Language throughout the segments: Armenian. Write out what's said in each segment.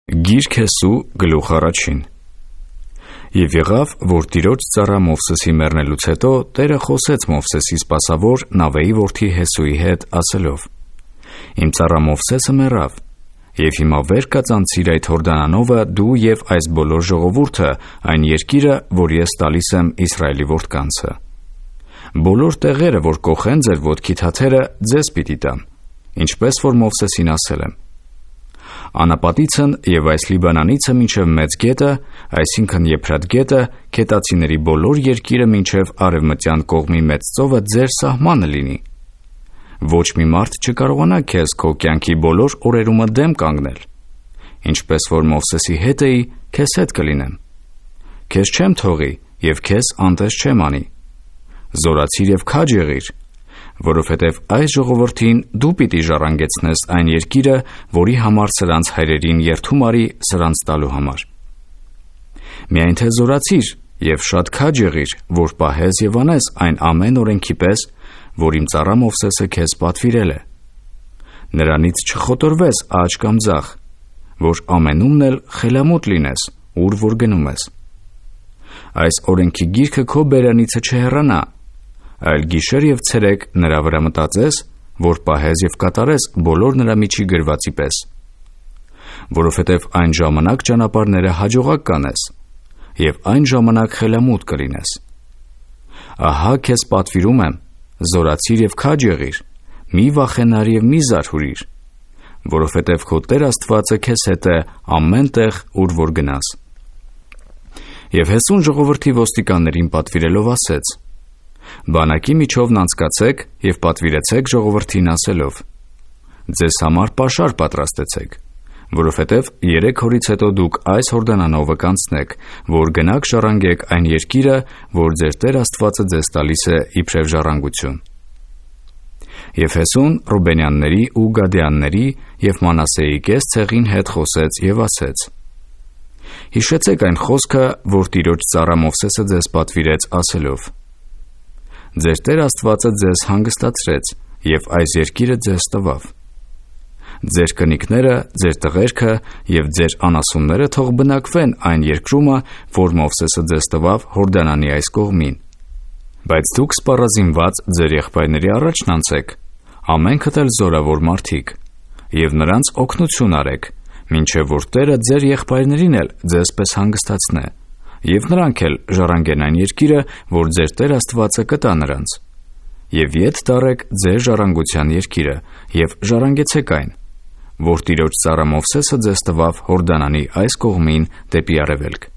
Գիրք Հեսու գլուխ առաջին։ Եվ եղավ, որ Տիրոջ ծառա Մովսեսի մեռնելուց հետո Տերը խոսեց Մովսեսի սպասավոր Նավեի որդի Հեսուի հետ, ասելով. Իմ ծառա Մովսեսը մեռավ, եւ հիմա վեր կածանցիր այդ Հորդանանովը դու եւ այս բոլոր ժողովուրդը այն երկիրը, որ ես տալիս եմ Իսրայելի որդկանցը։ Բոլոր տեղերը, որ կոխեն ձեր ոտքի թաթերը, ձեզ պիտի տամ, ինչպես որ Մովսեսին ասել եմ։ Անապատիցն եւ այս Լիբանանիցը մինչև մեծ գետը, այսինքն Եփրատ գետը, քետացիների բոլոր երկիրը մինչև արևմտյան կողմի մեծ ծովը ձեր սահմանը լինի։ Ոչ մի մարդ չկարողանա քեզ քո կյանքի բոլոր օրերումը դեմ կանգնել, ինչպես որ Մովսեսի հետ էի, քեզ հետ կլինեմ։ Քեզ չեմ թողի եւ քեզ անտես չեմ անի։ Զորացիր եւ քաջ եղիր, որովհետև այս ժողովրդին դու պիտի ժառանգեցնես այն երկիրը, որի համար սրանց հայրերին երդում արի սրանց տալու համար։ Միայն թե զորացիր եւ շատ քաջ եղիր, որ պահես եւ անես այն ամեն օրենքի պես, որ իմ ծառա Մովսեսը քեզ պատվիրել է։ Նրանից չխոտորվես աջ կամ ձախ, որ ամենումն էլ խելամուտ լինես, ուր որ գնում ես։ Այս օրենքի գիրքը քո բերանիցը չհեռանա, այլ գիշեր եւ ցերեկ նրա վրա մտածես, որ պահես եւ կատարես բոլոր նրա միջի գրվածի պես, որովհետեւ այն ժամանակ ճանապարհները հաջողակ կանես եւ այն ժամանակ խելամուտ կլինես։ Ահա քեզ պատվիրում եմ, զորացիր եւ քաջ եղիր, մի վախենար եւ մի զարհուրիր, որովհետեւ քո Տեր Աստվածը քեզ հետ է ամեն տեղ, ուր որ գնաս։ Եվ Հեսուն ժողովրդի ոստիկաններին պատվիրելով ասեց. Բանակի միջով անցկացեք եւ պատվիրեցեք ժողովրդին ասելով. Ձեզ համար պաշար պատրաստեցեք, որովհետեւ 3 օրից հետո դուք այս Հորդանանովը կանցնեք, որ գնաք ժառանգեք այն երկիրը, որ ձեր Տեր Աստվածը ձեզ տալիս է իբրև ժառանգություն։ Եվ Հեսուն Ռուբենյանների ու Գադյանների եւ Մանասեի կես ցեղին հետ խոսեց եւ ասեց. Հիշեցեք այն խոսքը, որ Տիրոջ ծառա Մովսեսը ձեզ պատվիրեց ասելով. Ձեր Տեր Աստվածը ձեզ հանգստացրեց եւ այս երկիրը ձեզ տվավ։ Ձեր կնիկները, ձեր տղերքը եւ ձեր անասունները թող բնակվեն այն երկրումը, որ Մովսեսը ձեզ տվավ Հորդանանի այս կողմին։ Բայց դուք սպառազինված ձեր եղբայրների առաջն անցեք, ամենքդ էլ զորավոր մարդիկ, եւ նրանց օգնություն արեք, մինչեւ որ Տերը ձեր եղբայրներին էլ ձեզպես հանգստացնե, եւ նրանք էլ ժառանգեն այն երկիրը, որ ձեր Տեր Աստվածը կտա նրանց։ Եվ ետ տարեք ձեր ժառանգության երկիրը եւ ժառանգեցեք այն, որ Տիրոջ ծառա Մովսեսը ձեզ տվավ Հորդանանի այս կողմին դեպի արևելք։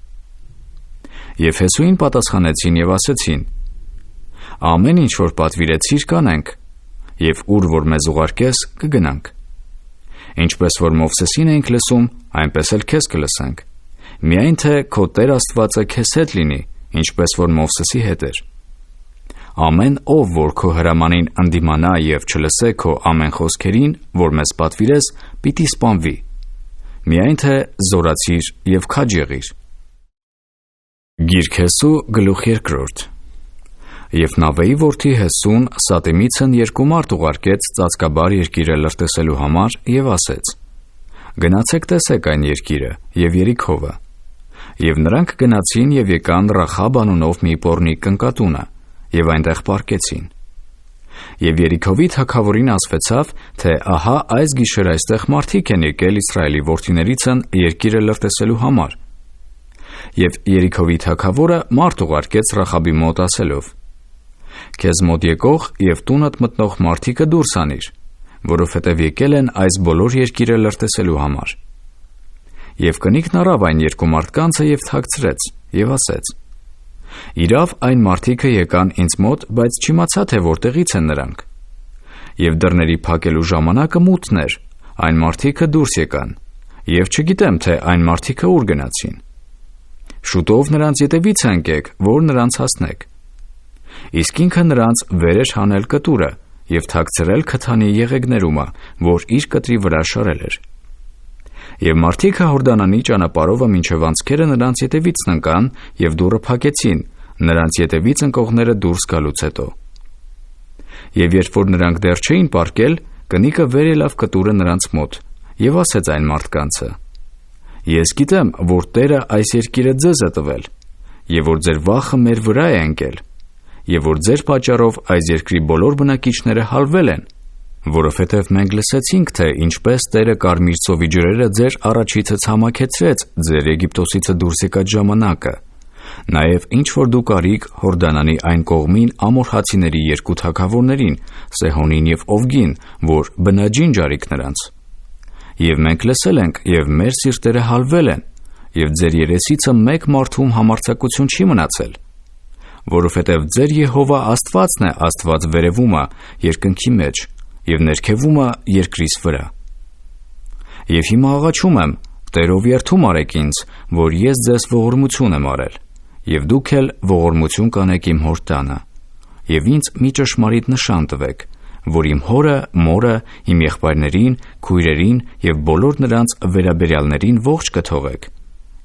Եվ Հեսուին պատասխանեցին եւ ասեցին. Ամեն ինչ որ պատվիրեցիր կանենք, եւ ուր որ մեզ ուղարկես կգնանք։ Ինչպես որ Մովսեսին ենք լսում, այնպես էլ քեզ կլսենք։ Միայն թե քո Տեր Աստվածը քեզ հետ լինի, ինչպես որ Մովսեսի հետ էր։ Ամեն ով որ քո հրամանին անդիմանա եւ չլսե քո ամեն խոսքերին, որ մեզ պատվիրես, պիտի սպանվի։ Միայն թե զորացիր եւ քաջ եղիր։ Գիրք Հեսու գլուխ 2։ Եվ Նավեի որդի Հեսուն Սատեմիցն 2 մարդ ուղարկեց ծածկաբար երկիրը լրտեսելու համար եւ ասեց. Գնացեք տեսեք այն երկիրը եւ Երիքովը։ Եվ նրանք գնացին եւ եկան Ռախաբ անունով մի պոռնիկ կնկատունը եւ այնտեղ պառկեցին։ Եվ Երիքովի թագավորին ասվեցավ, թե ահա այս գիշեր այստեղ մարդիկ են եկել Իսրայելի որդիներիցն երկիրը լրտեսելու համար։ Եվ Երիքովի թագավորը մարդ ուղարկեց Ռախաբի մոտ ասելով. Քեզ մոտ եկող եւ տունդ մտնող մարդիկը դուրս անիր, որովհետև եկել են այս բոլոր երկիրը լրտեսելու համար։ Եվ կնիկն առավ այն 2 մարդկանցը եւ թաքցրեց եւ ասեց. Իրավ այն մարդիկը եկան ինձ մոտ, բայց չիմացա թե որտեղից են նրանք։ Եվ դռների փակելու ժամանակը մութն էր, այն մարդիկը դուրս եկան, եւ չգիտեմ թե այն մարդիկը ուր գնացին։ Շուտով նրանց ետևից ընկեք, որ նրանց հասնեք։ Իսկ ինքը նրանց վեր էր հանել կտուրը եւ թաքցրել քթանի եղեգներումը, որ իր կտրի վրա շարել էր։ Եվ մարդիկը Հորդանանի ճանապարհովը մինչև անցքերը նրանց ետևից ընկան եւ դուռը փակեցին, նրանց ետևից ընկողները դուրս գալուց հետո։ Եվ երբ որ նրանք դեռ չէին պառկել, կնիկը վեր ելավ կտուրը նրանց մոտ եւ ասեց այն մարդկանցը. Ես գիտեմ, որ Տերը այս երկիրը ձեզ է տվել, եւ որ ձեր վախը մեր վրա է ընկել, եւ որ ձեր պատճառով այս երկրի բոլոր բնակիչները հալվել են, որովհետև մենք լսեցինք, թե ինչպես Տերը Կարմիր ծովի ջրերը ձեր առաջիցը ցամաքեցրեց ձեր Եգիպտոսից դուրս եկած ժամանակը, նաև ինչ որ դուք արիք Հորդանանի այն կողմին ամորհացիների երկու թագավորներին, Սեհոնին եւ Օվգին, որ բնաջինջ արիք նրանց։ Եվ մենք լսել ենք, եւ մեր սիրտերը հալվել են, եւ ձեր երեսիցը մեկ մարդում համարձակություն չի մնացել, որովհետև ձեր Եհովա Աստվածն է Աստված վերևումը երկնքի մեջ եւ ներքևումը երկրիս վրա։ Եվ հիմա աղաչում եմ, Տերով երդում արեք ինձ, որ ես ձեզ ողորմություն եմ արել, եւ դուք էլ ողորմություն կանեք իմ հոր տանը, եւ ինձ մի ճշմարիտ նշան տվեք, որ իմ հորը, մորը, իմ եղբայրներին, քույրերին եւ բոլոր նրանց վերաբերյալներին ողջ կթողեք,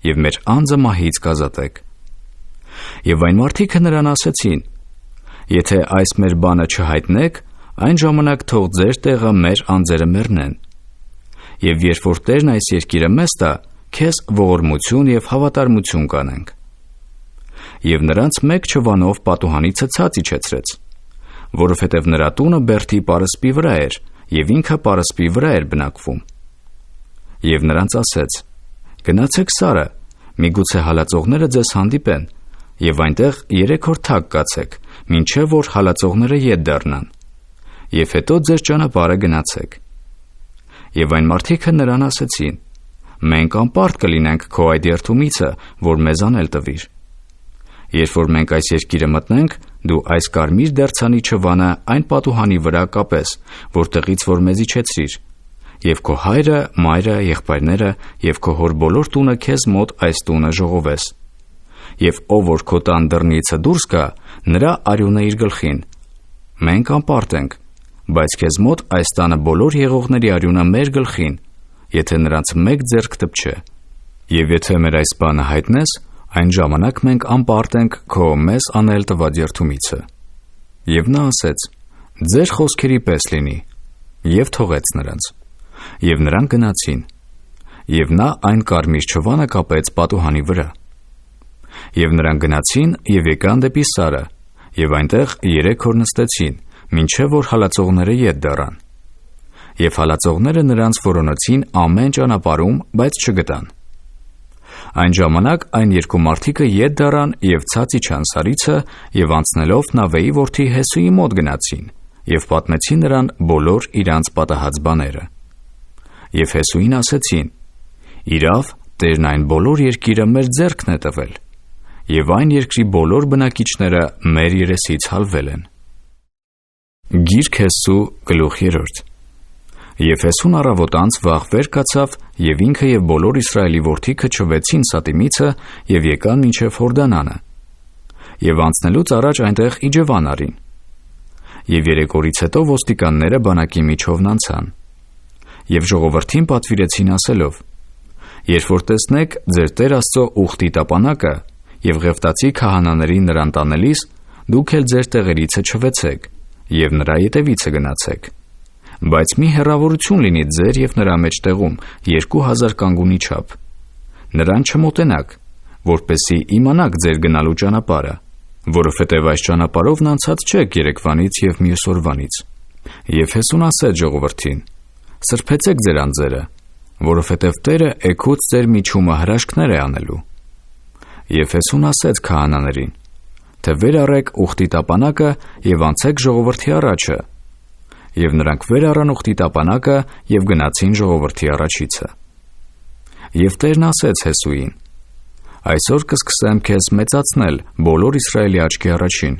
եւ մեր անձը մահից կազատեք։ Եվ այն մարդիկը նրան ասեցին. Եթե այս մեր բանը չհայտնեք, այն ժամանակ թող ձեր տեղը մեր անձերը մեռնեն։ Եվ երբ որ Տերն այս երկիրը մեզ տա, քեզ ողորմություն եւ հավատարմություն կանենք։ Եվ նրանց մեկ չվանով պատուհանիցը ցած իջեցրեց, որովհետև նրա տունը Բերթի պարսպի վրա էր, եւ ինքը պարսպի վրա էր բնակվում։ Եվ նրանց ասեց. Գնացեք Սարը, միգուցե հալածողները ձեզ հանդիպեն, եւ այնտեղ 3 օր թակ կացեք, մինչեւ որ հալածողները ետ դառնան, եւ հետո ձեր ճանապարհը գնացեք։ Եվ այն մարդիկը նրան ասեցին. Մենք անպարտ կլինենք քո այդ երդումիցը, որ մեզ անել տվիր։ Երբ որ մենք այս երկիրը մտնենք, դու այս կարմիր դերձանի չվանը այն պատուհանի վրա կապես, որտեղից որ մեզ իջեցրիր, եւ քո հայրը, մայրը, եղբայրները եւ քո հոր բոլոր տունը քեզ մոտ այս տունը ժողովես։ Եվ ով որ քո տան դռնիցը դուրս գա, նրա արյունը իր գլխին։ Մենք անպարտ ենք, բայց քեզ մոտ այս տանը բոլոր եղողների արյունը մեր գլխին, եթե նրանց մեկ ձեռք դպչե։ Եվ եթե մեր այս բանը հայտնես, այն ժամանակ մենք անպարտ ենք քո մեզ անել տված երդումիցը։ Եվ նա ասեց. Ձեր խոսքերի պես լինի, եւ թողեց նրանց։ Եվ նրանք գնացին, եւ նա այն կարմիր չվանը կապեց պատուհանի վրա։ Եվ նրանք գնացին եւ եկան դեպի Սարը, եւ այնտեղ 3 օր նստեցին, մինչեւ որ հալածողները ետ դառան։ Եվ հալածողները նրանց որոնեցին ամեն ճանապարհում, բայց չգտան։ Այն ժամանակ այն երկու մարդիկը ետ դառան եւ ցած իջան Սարիցը եւ անցնելով Նավեի որդի Հեսուի մոտ գնացին եւ պատմեցին նրան բոլոր իրանց պատահած բաները։ Եվ Հեսուին ասեցին. Իրավ, Տերն այն բոլոր երկիրը մեր ձեռքն է տվել, եւ այն երկրի բոլոր բնակիչները մեր երեսից հալվել են։ Գիրք Հեսու գլուխ 3։ Եվ Հեսուն առավոտ անց վաղ վեր կացավ, եւ ինքը եւ բոլոր Իսրայելի որդիքը չվեցին Սատիմիցը եւ եկան մինչեւ Հորդանանը։ Եվ անցնելուց առաջ այնտեղ իջևան արին։ Եվ 3 օրից հետո ոստիկանները բանակի միջովն անցան։ Եվ ժողովրդին պատվիրեցին ասելով. Երբ որ տեսնեք ձեր Տեր Աստծո ուխտի տապանակը եւ Ղևտացի քահանաներին նրան տանելիս, դուք էլ ձեր տեղերիցը չվեցեք եւ նրա ետևիցը գնացեք։ Բայց մի հեռավորություն լինի ձեր եւ նրա մեջտեղում 2000 կանգունի չափ։ Նրան չմոտենաք, որպեսզի իմանաք ձեր գնալու ճանապարհը, որովհետեւ այս ճանապարհով անցած չեք երեկվանից եւ մյուս օրվանից։ Եվ Հեսուն ասեց ժողովրդին. Սրբեցեք ձեր անձերը, որովհետեւ Տերը էգուց ձեր միջումը հրաշքներ է անելու։ Եվ Հեսուն ասեց քահանաներին. թե վեր առեք ուխտի տապանակը եւ անցեք ժողովրդի առաջը։ Եվ նրանք վեր առան ուխտի տապանակը եւ գնացին ժողովրդի առաջիցը։ Եվ Տերն ասեց Հեսուին. այսօր կսկսեմ քեզ մեծացնել բոլոր Իսրայելի աչքի առաջին,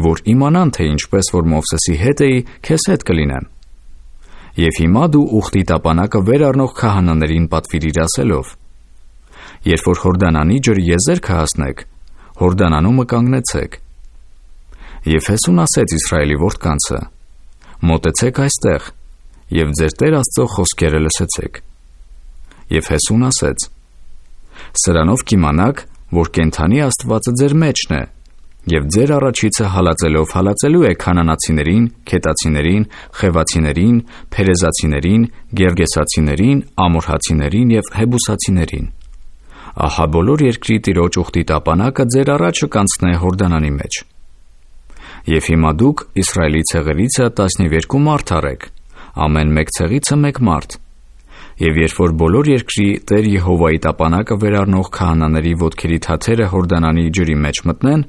որ իմանան, թե ինչպես որ Մովսեսի հետ էի, քեզ հետ կլինեմ։ Եվ հիմա դու ուխտի տապանակը վեր առնող քահանաներին պատվիրիր ասելով. երբ որ Հորդանանի ջրի եզերքը հասնեք, Հորդանանումը կանգնեցեք։ Եվ Հեսուն ասեց Իսրայելի որդկանցը. մոտեցեք այստեղ եւ ձեր Տեր Աստծո խոսքերը լսեցեք։ Եվ Հեսուն ասեց. սրանով կիմանաք, որ կենդանի Աստվածը ձեր մեջն է, Եվ ձեր առաջիցը հալածելով հալածելու է քանանացիներին, քետացիներին, խևացիներին, փերեզացիներին, գերգեսացիներին, ամորհացիներին և հեբուսացիներին։ Ահա բոլոր երկրի Տիրոջ ուխտի տապանակը ձեր առաջը կանցնե Հորդանանի մեջ։ Եվ հիմա դուք Իսրայելի ցեղերիցը 12 մարդ առեք, ամեն մեկ ցեղիցը մեկ մարդ։ Եվ երբ որ բոլոր երկրի Տեր Եհովայի տապանակը վերառնող քահանաների ոտքերի թաթերը Հորդանանի ջրի մեջ մտնեն,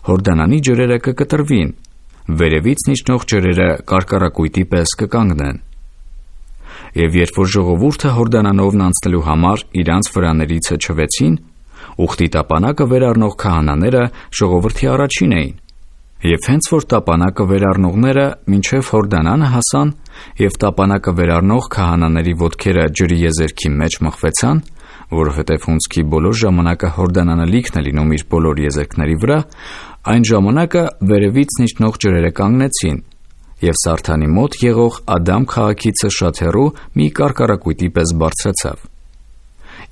Հորդանանի ջրերը կկտրվին, վերևից իջնող ջրերը կարկառակույտի պես կկանգնեն։ Եվ երբ որ ժողովուրդը Հորդանանովն անցնելու համար իրանց վրաներիցը չվեցին, ուխտի տապանակը վերառնող քահանաները ժողովրդի առաջին էին։ Եվ հենց որ տապանակը վերառնողները մինչև Հորդանանը հասան, և տապանակը վերառնող քահանաների ոտքերը ջրի եզերքի մեջ մղվեցան, որովհետև հունձքի բոլոր ժամանակը Հորդանանը լիքն է լինում իր բոլոր եզերքների վրա, այն ժամանակը վերևից իջնող ջրերը կանգնեցին, և Սարթանի մոտ եղող Ադամ քաղաքիցը շատ հեռու մի կարկառակույտի պես բարձրացավ։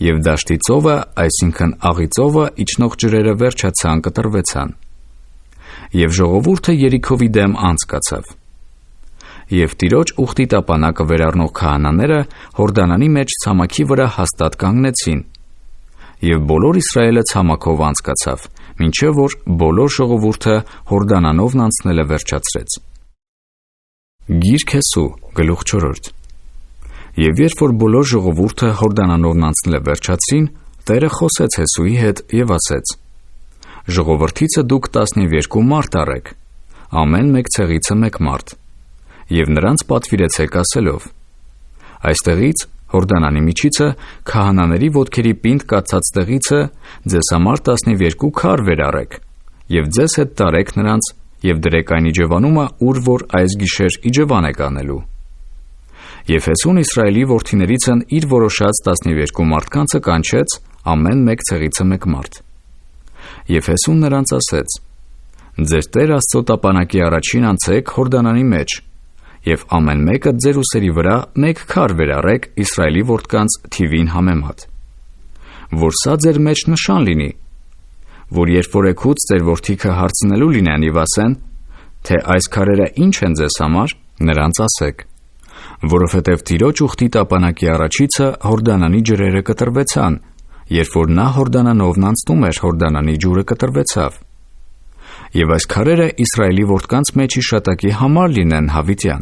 Եվ դաշտի ծովը, այսինքն Աղի ծովը, իջնող ջրերը վերջացան, կտրվեցան։ Եվ ժողովուրդը Երիքովի դեմ անց կացավ։ Եվ Տիրոջ ուխտի տապանակը վերառնող քահանաները Հորդանանի մեջ ցամաքի վրա հաստատ կանգնեցին։ Եվ բոլոր Իսրայելը ցամաքով անց կացավ, մինչև որ բոլոր ժողովուրդը Հորդանանովն անցնելը վերջացրեց։ Գիրք Հեսու, գլուխ 4։ Եվ երբ որ բոլոր ժողովուրդը Հորդանանովն անցնելը վերջացրին, Տերը խոսեց Հեսուի հետ և ասեց. Ժողովրդիցը դուք 12 մարդ առեք, ամեն մեկ ցեղիցը մեկ մարդ, և նրանց պատվիրեցեք ասելով. այստեղից Հորդանանի միջիցը քահանաների ոտքերի պինդ կացած տեղիցը ձեզ համար 12 քար վերառեք, և ձեզ հետ տարեք նրանց և դրեք այն իջևանումը, ուր որ այս գիշեր իջևան եք անելու։ Եվ Հեսուն Իսրայելի որդիներիցն իր որոշած 12 մարդկանցը կանչեց, ամեն մեկ ցեղիցը մեկ մարդ։ Եվ Հեսուն նրանց ասեց. ձեր Տեր Աստծո տապանակի առաջին անցեք Հորդանանի մեջ, և ամեն մեկը ձեր ուսերի վրա մեկ քար վերառեք Իսրայելի որդկանց թիվին համեմատ, որ սա ձեր մեջ նշան լինի, որ երբ որ էգուց ձեր որդիքը հարցնելու լինեն և ասեն, թե այս քարերը ինչ են ձեզ համար, նրանց ասեք, որովհետև Տիրոջ ուխտի տապանակի առաջիցը Հորդանանի ջրերը կտրվեցան, երբ որ նա Հորդանանովն անցնում էր, Հորդանանի ջուրը կտրվեցավ։ Եվ այս քարերը Իսրայելի որդկանց մեջ իշատակի համար լինեն հավիտյան։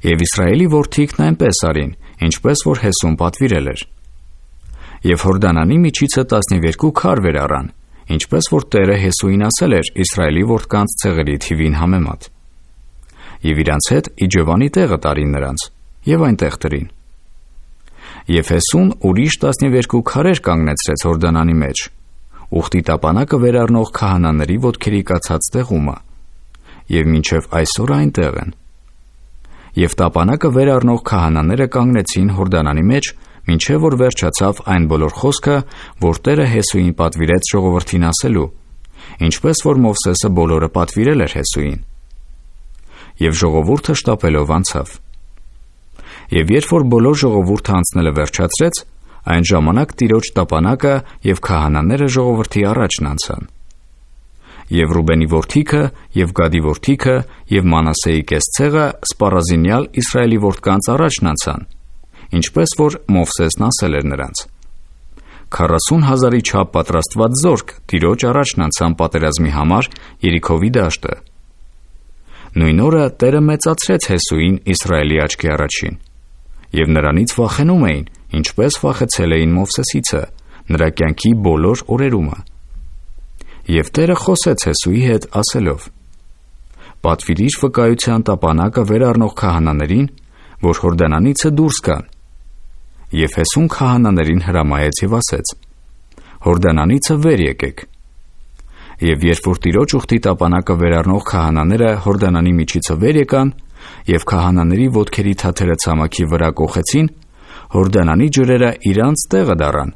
Եվ Իսրայելի որդիքն այնպես արին, ինչպես որ Հեսուն պատվիրել էր։ Եվ Հորդանանի միջիցը 12 քար վերառան, ինչպես որ Տերը Հեսուին ասել էր Իսրայելի որդկանց ցեղերի թիվին համեմատ։ Եվ իրանց հետ իջևանի տեղը տարին նրանց, և այնտեղ դրին։ Եվ Հեսուն ուրիշ 12 քարեր կանգնեցրեց Հորդանանի մեջ, ուխտի տապանակը վերառնող քահանաների ոտքերի կացած տեղումը, և մինչև այսօր այնտեղ են։ Եվ տապանակը վերառնող քահանաները կանգնեցին Հորդանանի մեջ, մինչև որ վերջացավ այն բոլոր խոսքը, որ Տերը Հեսուին պատվիրեց ժողովրդին ասելու, ինչպես որ Մովսեսը բոլորը պատվիրել էր Հեսուին։ Եվ ժողովուրդը շտապելով անցավ։ Եվ երբ որ բոլոր ժողովուրդը անցնելը վերջացրեց, այն ժամանակ Տիրոջ տապանակը և քահանաները ժողովրդի առաջն անցան։ Եվ Ռուբենի որդիքը, և Գադի որդիքը, և Մանասեի կեսցեղը սպառազինյալ Իսրայելի որդկանց առաջն անցան, ինչպես որ Մովսեսն ասել էր նրանց։ 40,000-ի չափ պատրաստված զորք Տիրոջ առաջն անցան պատերազմի համար Երիքովի դաշտը։ Նույն օրը Տերը մեծացրեց Հեսուին Իսրայելի աչքի առաջին, և նրանից վախենում էին, ինչպես վախեցել էին Մովսեսիցը, նրա կյանքի բոլոր օրերումը։ Եվ Տերը խոսեց Հեսուի հետ ասելով. պատվիրիր վկայության տապանակը վերառնող քահանաներին, որ Հորդանանիցը դուրս գան։ Եվ Հեսուն քահանաներին հրամայեց և ասեց. Հորդանանիցը վեր եկեք։ Եվ երբ որ Տիրոջ ուխտի տապանակը վերառնող քահանաները Հորդանանի միջիցը վեր եկան, և քահանաների ոտքերի թաթերը ցամաքի վրա կոխեցին, Հորդանանի ջրերը իրանց տեղը դառան,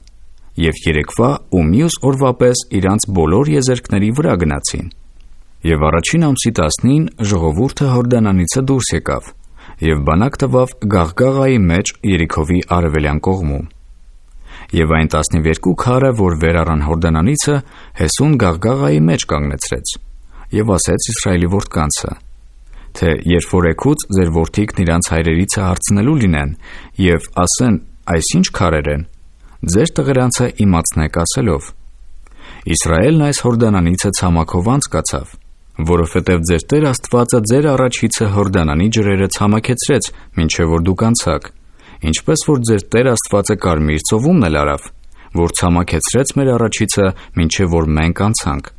և երեկվա ու մյուս օրվա պես իրանց բոլոր եզերքների վրա գնացին։ Եվ առաջին ամսի 19-ին ժողովուրդը Հորդանանիցը դուրս եկավ, և բանակ տվավ Գաղգաղայի մեջ Երիքովի արևելյան կողմում։ Եվ այն 12 քարը, որ վեր առան Հորդանանիցը, Հեսուն Գաղգաղայի մեջ կանգնեցրեց, եւ ասեց Իսրայելի որդկանցը, թե երբ որ էգուց ձեր որդիքն իրանց հայրերիցը հարցնելու լինեն եւ ասեն այս ինչ քարեր են, ձեր տղերանցը իմացնեք ասելով. Իսրայելն այս Հորդանանիցը ցամաքով անցկացավ, որովհետև ձեր Տեր Աստվածը ձեր առաջիցը Հորդանանի ջրերը ցամաքեցրեց, մինչև որ դուք անցաք, ինչպես որ ձեր Տեր Աստվածը Կարմիր ծովում էլ արավ, որ ցամաքեցրեց մեր առաջիցը, մինչև որ մենք անցանք,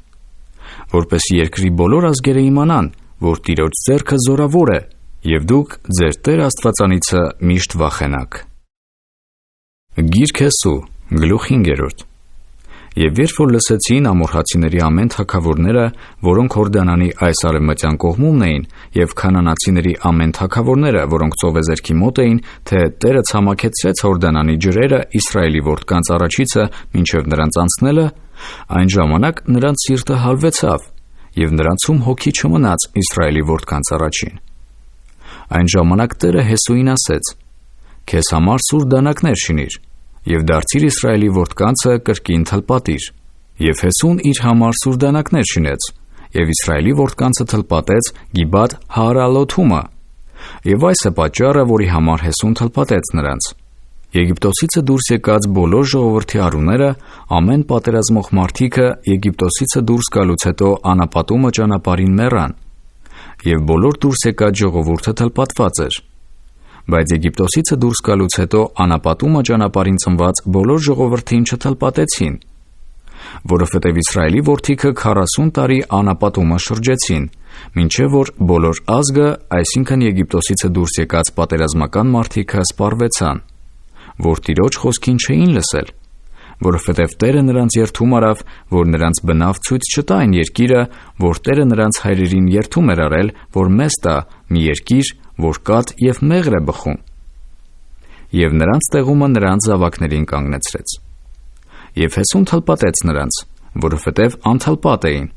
որպես երկրի բոլոր ազգերը իմանան, որ Տիրոջ ձեռքը զորավոր է, եւ դուք ձեր Տեր Աստվածանիցը միշտ վախենաք։ Գիրք Հեսու, գլուխ 5։ Եվ երբ որ լսեցին ամորհացիների ամեն թագավորները, որոնք Հորդանանի այս արևմտյան կողմումն էին, եւ քանանացիների ամեն թագավորները, որոնք Ծովեզերքի մոտ էին, թե Տերը ցամաքեցրեց Հորդանանի ջրերը Իսրայելի որդկանց առաջիցը մինչև նրանց անցնելը, այն ժամանակ նրանց սիրտը հալվեցավ, եւ նրանցում հոգի չմնաց Իսրայելի որդկանց առաջին։ Այն ժամանակ Տերը Հեսուին ասեց. «Քեզ համար սուր դանակներ շինիր, եւ դարձիր Իսրայելի որդկանցը կրկին թլպատիր»։ Եվ Հեսուն իր համար սուր դանակներ շինեց, եւ Իսրայելի որդկանցը թլպատեց Գիբաթ Հաարալոթումը, եւ այս է պատճառը, որի համար Հեսուն թլպատեց նրանց։ Եգիպտոսիցը դուրս եկած բոլոր ժողովրդի արուները, ամեն պատերազմող մարդիկը Եգիպտոսիցը դուրս գալուց հետո անապատումը ճանապարհին մեռան, եւ բոլոր դուրս եկած ժողովուրդը թլպատված էր։ Բայց Եգիպտոսիցը դուրս գալուց հետո անապատումը ճանապարհին ծնված բոլոր ժողովրդին չթլպատեցին, որովհետև Իսրայելի որդիքը 40 տարի անապատումը շրջեցին, մինչև որ բոլոր ազգը, այսինքն Եգիպտոսիցը դուրս եկած պատերազմական մարդիկը սպառվեցան, որ Տիրոջ խոսքին չէին լսել, որովհետև Տերը նրանց երդում արավ, որ նրանց բնավ ցույց չտա այն երկիրը, որ Տերը նրանց հայրերին երդում էր արել, որ մեզ տա մի երկիր, որ կաթ եւ մեղր է բխում, եւ նրանց տեղումը նրանց զավակներին կանգնեցրեց։ Եվ Հեսուն թլպատեց նրանց, որովհետև անթլպատ էին,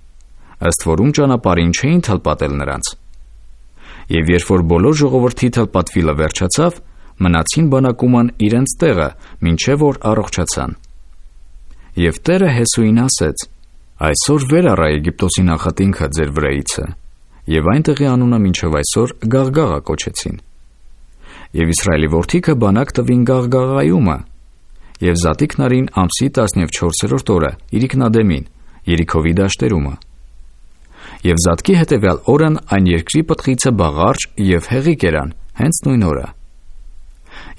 ըստ որում ճանապարհին չէին թլպատել նրանց։ Եվ երբ որ բոլոր ժողովրդի թլպատվիլը վերջացավ, մնացին բանակումն իրենց տեղը, մինչև որ առողջացան։ Եվ Տերը Հեսուին ասեց. «Այսօր վեր առա Եգիպտոսի նախատինքը ձեր վրայիցը», եւ այնտեղի անունը մինչև այսօր Գաղգաղա կոչեցին։ Եվ Իսրայելի որդիքը բանակ տվին Գաղգաղայումը, եւ Զատիկն արին ամսի 14-րդ օրը Իրիկնադեմին, Երիքովի դաշտերումը։ Եվ Զատկի հետևյալ օրն այն երկրի պտղիցը բաղարջ եւ հեղի կերան, հենց նույն օրը։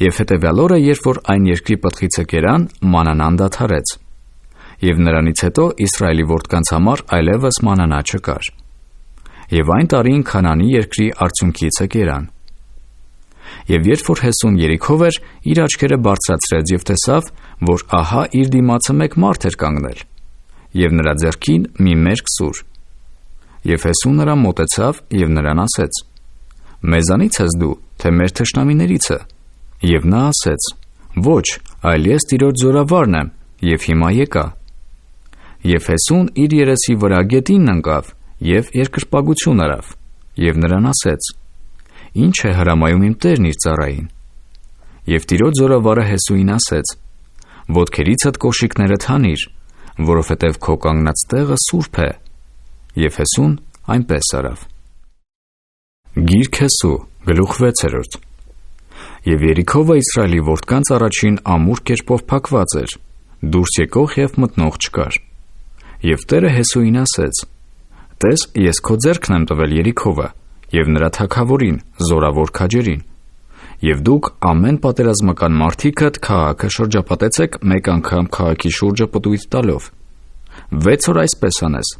Եվ հետևյալ օրը, երբ որ այն երկրի պտղիցը կերան, մանանան դադարեց, եւ նրանից հետո Իսրայելի որդկանց համար այլևս մանանա չկար։ Եվ այն տարին Քանանի երկրի արդյունքիցը կերան։ Եվ երբ որ Հեսուն Երիքով էր, իր աչքերը բարձրացրեց եւ տեսավ, որ ահա իր դիմացը մեկ մարդ էր կանգնել, եւ նրա ձեռքին մի մերկ սուր։ Եվ Հեսուն նրան մոտեցավ եւ նրան ասեց. «Մեզանից ես դու, թե մեր թշնամիներիցը»։ Եվ նա ասեց. «Ոչ, այլ ես Տիրոջ զորավարն եմ, եւ հիմա եկա»։ Եվ Հեսուն իր երեսի վրա գետինն ընկավ եւ երկրպագություն արավ, եւ նրան ասեց. «Ինչ է հրամայում իմ Տերն իր ծառային»։ Եվ Տիրոջ զորավարը Հեսուին ասեց. «Ոտքերիցդ կոշիկներդ հանիր, որովհետև քո կանգնած տեղը սուրբ է»։ Եվ Հեսուն այնպես արավ։ Գիրք Հեսու, գլուխ 6։ Եվ Երիքովը Իսրայելի որդկանց առաջին ամուր կերպով փակված էր, դուրս եկող եւ մտնող չկար։ Եվ Տերը Հեսուին ասեց. «Տես, ես քո ձեռքն եմ տվել Երիքովը եւ նրա թագավորին, զորավոր քաջերին, եւ դուք ամեն պատերազմական մարդիկդ քաղաքը շրջապատեցեք մեկ անգամ քաղաքի շուրջը պտույտ տալով։ 6 օր այսպես անես։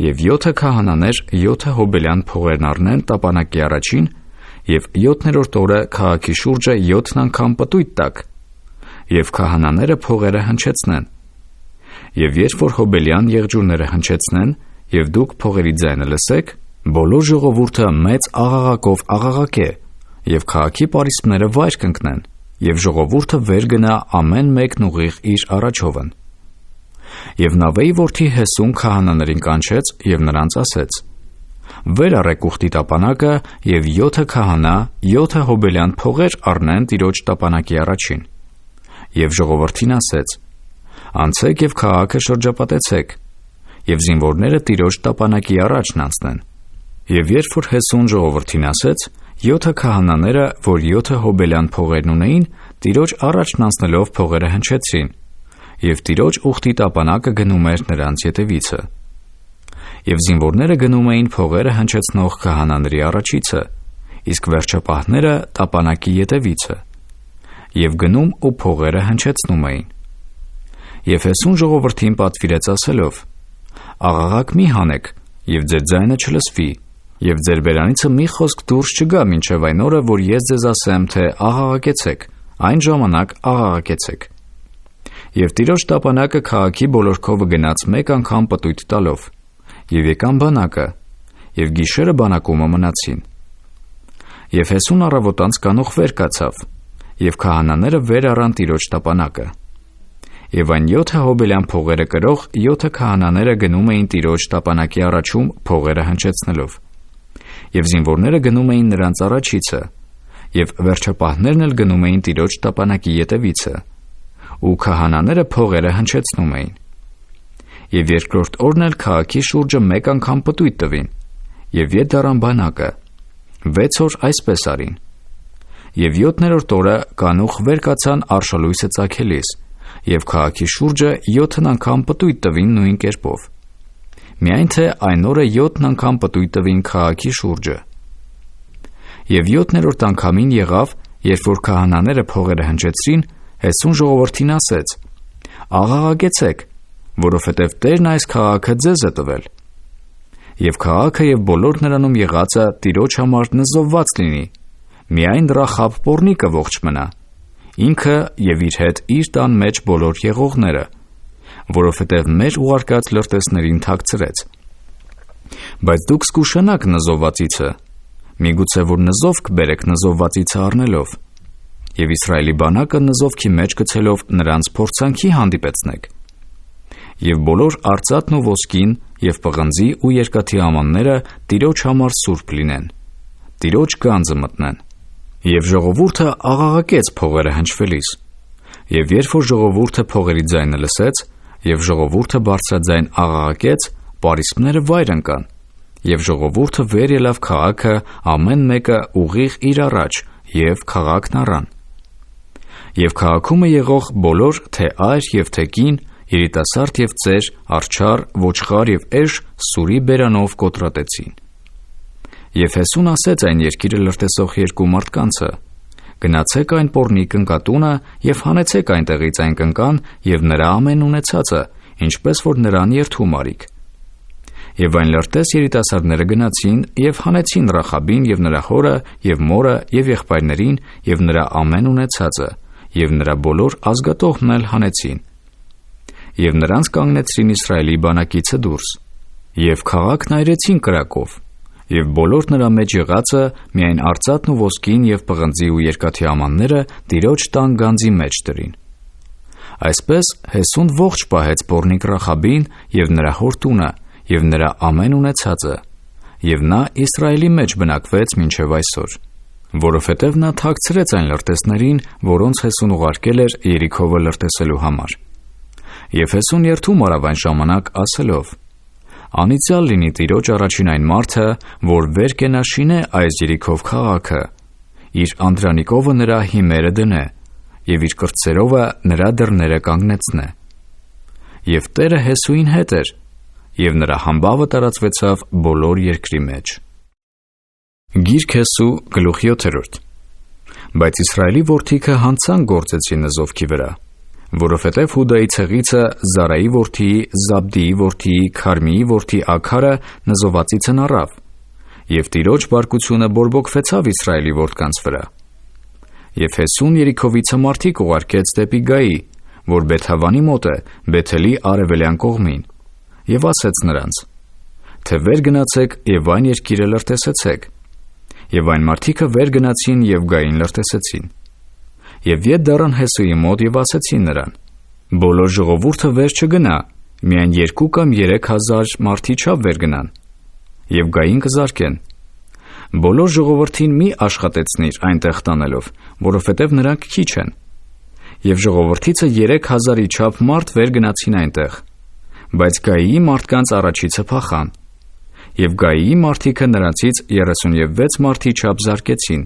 Եվ 7 քահանաներ 7 հոբելյան փողերն առնեն տապանակի առաջին, եւ 7-րդ օրը քաղաքի շուրջը 7 անգամ պտույտ տաք, եւ քահանաները փողերը հնչեցնեն։ Եվ երբ որ հոբելյան եղջյուրները հնչեցնեն, եւ դուք փողերի ձայնը լսեք, բոլոր ժողովուրդը մեծ աղաղակով աղաղակե, եւ քաղաքի պարիսպները վայր կընկնեն, եւ ժողովուրդը վեր գնա ամեն մեկն ուղիղ իր առաջովն։ Եվ Նավեի որդի Հեսուն քահանաներին կանչեց եւ նրանց ասեց. «Վեր առեք ուխտի տապանակը եւ 7 քահանա 7 հոբելյան փողեր առնեն Տիրոջ տապանակի առաջին։ Եվ ժողովրդին ասեց. «Անցեք և քաղաքը շրջապատեցեք, և զինվորները Տիրոջ տապանակի առաջն անցնեն»։ Եվ երբ որ Հեսուն ժողովրդին ասեց, 7 քահանաները, որ 7 հոբելյան փողերն ունեին, Տիրոջ առաջն անցնելով փողերը հնչեցրին, և Տիրոջ ուխտի տապանակը գնում էր նրանց ետևիցը։ Եվ զինվորները գնում էին փողերը հնչեցնող քահանաների առաջիցը, իսկ վերջապահները տապանակի ետևիցը, և գնում ու փողերը հնչեցնում էին։ Եվ Հեսուն ժողովրդին պատվիրեց ասելով. «Աղաղակ մի հանեք, և ձեր ձայնը չլսվի, և ձեր բերանիցը մի խոսք դուրս չգա մինչև այն օրը, որ ես ձեզ ասեմ, թե աղաղակեցեք, այն ժամանակ աղաղակեցեք»։ Եվ Տիրոջ տապանակը քաղաքի բոլոր քովը գնաց մեկ անգամ պտույտ տալով, և եկան բանակը, և գիշերը բանակումը մնացին։ Եվ Հեսուն առավոտանց կանուխ վեր կացավ, և քահանաները վեր առան Տիրոջ տապանակը։ Եվ այն 7 հոբելյան փողերը կրող 7 քահանաները գնում էին Տիրոջ տապանակի առաջում փողերը հնչեցնելով, և զինվորները գնում էին նրանց առաջիցը, և վերջապահներն էլ գնում էին Տիրոջ տապանակի ետևիցը, ու քահանաները փողերը հնչեցնում էին։ Եվ երկրորդ օրն էլ քաղաքի շուրջը մեկ անգամ պտույտ տվին, և ետ դառան բանակը, 6 օր այսպես արին։ Եվ 7-րդ օրը կանուխ վեր կացան արշալույսը ծագելիս, և քաղաքի շուրջը 7 անգամ պտույտ տվին նույն կերպով։ Միայն թե այն օրը 7 անգամ պտույտ տվին քաղաքի շուրջը։ Եվ 7-րդ անգամին եղավ, երբ որ քահանաները փողերը հնչեցրին, Հեսուն ժողովրդին ասեց. «Աղաղակեցեք, որովհետև Տերն այս քաղաքը ձեզ է տվել»։ Եվ քաղաքը և բոլոր նրանում եղածը Տիրոջ համար նզովված լինի, միայն Ռախաբ պոռնիկը ողջ մնա, ինքը և իր հետ իր տան մեջ բոլոր եղողները, որովհետև մեր ուղարկած լրտեսներին թաքցրեց։ Բայց դուք կուշանաք նզովվածիցը, միգուցե որ նզովք բերեք նզովվածիցը առնելով, և Իսրայելի բանակը նզովքի մեջ գցելով նրանց փորձանքի հանդիպեցնեք։ Եվ բոլոր արծաթն ու ոսկին և պղնձի ու երկաթի ամանները Տիրոջ համար սուրբ լինեն, Տիրոջ գանձը մտնեն։ Եվ ժողովուրդը աղաղակեց փողերը հնչվելիս։ Եվ երբ որ ժողովուրդը փողերի ձայնը լսեց, և ժողովուրդը բարձրաձայն աղաղակեց, պարիսպները վայր ընկան, և ժողովուրդը վեր ելավ քաղաքը ամեն մեկը ուղիղ իր առաջ, և քաղաքն առան։ Եվ քաղաքում եղող բոլոր, թե այր և թե կին, երիտասարդ և ծեր, արջառ, ոչխար և էշ սուրի բերանով կոտրատեցին։ Եվ Հեսուն ասեց այն երկիրը լրտեսող երկու մարդկանցը. «Գնացեք այն պոռնի կնկատունը և հանեցեք այնտեղից այն կնկան և նրա ամեն ունեցածը, ինչպես որ նրան երդում արիք»։ Եվ այն լրտես երիտասարդները գնացին և հանեցին Ռախաբին և նրա հորը և մորը և եղբայրներին և նրա ամեն ունեցածը, և նրա բոլոր ազգատոհն էլ հանեցին։ Եվ նրանց կանգնեցրին Իսրայելի բանակիցը դուրս, և քաղաքն այրեցին կրակով, և բոլոր նրա մեջ եղածը, միայն արծաթն ու ոսկին և պղնձի ու երկաթի ամանները Տիրոջ տան գանձի մեջ դրին։ Այսպես Հեսուն ողջ պահեց պոռնիկ Ռախաբին և նրա հոր տունը և նրա ամեն ունեցածը, և նա Իսրայելի մեջ բնակվեց մինչև այսօր, որովհետև նա թաքցրեց այն լրտեսներին, որոնց Հեսուն ուղարկել էր Երիքովը լրտեսելու համար։ Եվ Հեսուն երդում արավ այն ժամանակ ասելով. «Անիծյալ լինի Տիրոջ առաջին այն մարդը, որ վեր կենա շինե այս Երիքով քաղաքը, իր անդրանիկովը նրա հիմերը դնե, և իր կրտսերովը նրա դռները կանգնեցնե»։ Եվ Տերը Հեսուին հետ էր, և նրա համբավը տարածվեցավ բոլոր երկրի մեջ։ Գիրք Հեսու գլուխ 7. Բայց Իսրայելի որդիքը հանցանք գործեցին նզովքի վրա, որովհետև Հուդայի ցեղիցը Զարայի որդիի, Զաբդիի որդիի, Քարմիի որդի Աքարը նզովվածիցն առավ, և Տիրոջ բարկությունը բորբոքվեցավ Իսրայելի որդկանց վրա։ Եվ Հեսուն Երիքովիցը մարդիկ ուղարկեց դեպի Գայի, որ Բեթհավանի մոտ է, Բեթելի արևելյան կողմին, և ասեց նրանց. թե վեր գնացեք և այն երկիրը լրտեսեցեք։ Եվ այն մարդիկը վեր գնացին և Գային լրտեսեցին։ Եվ ետ դառան Հեսուի մոտ և ասեցին նրան. բոլոր ժողովուրդը վեր չգնա, միայն 2 կամ 3 հազար մարդի չափ վեր գնան, և Գային կզարկեն։ Բոլոր ժողովրդին մի աշխատեցնիր այնտեղ տանելով, որովհետև նրանք քիչ են։ Եվ ժողովրդիցը 3000-ի չափ մարդ վեր գնացին այնտեղ, բայց Գայիի մարդկանց առաջիցը փախան, եւ Գայիի մարդիկը նրանցից 36 մարդի չափ զարկեցին,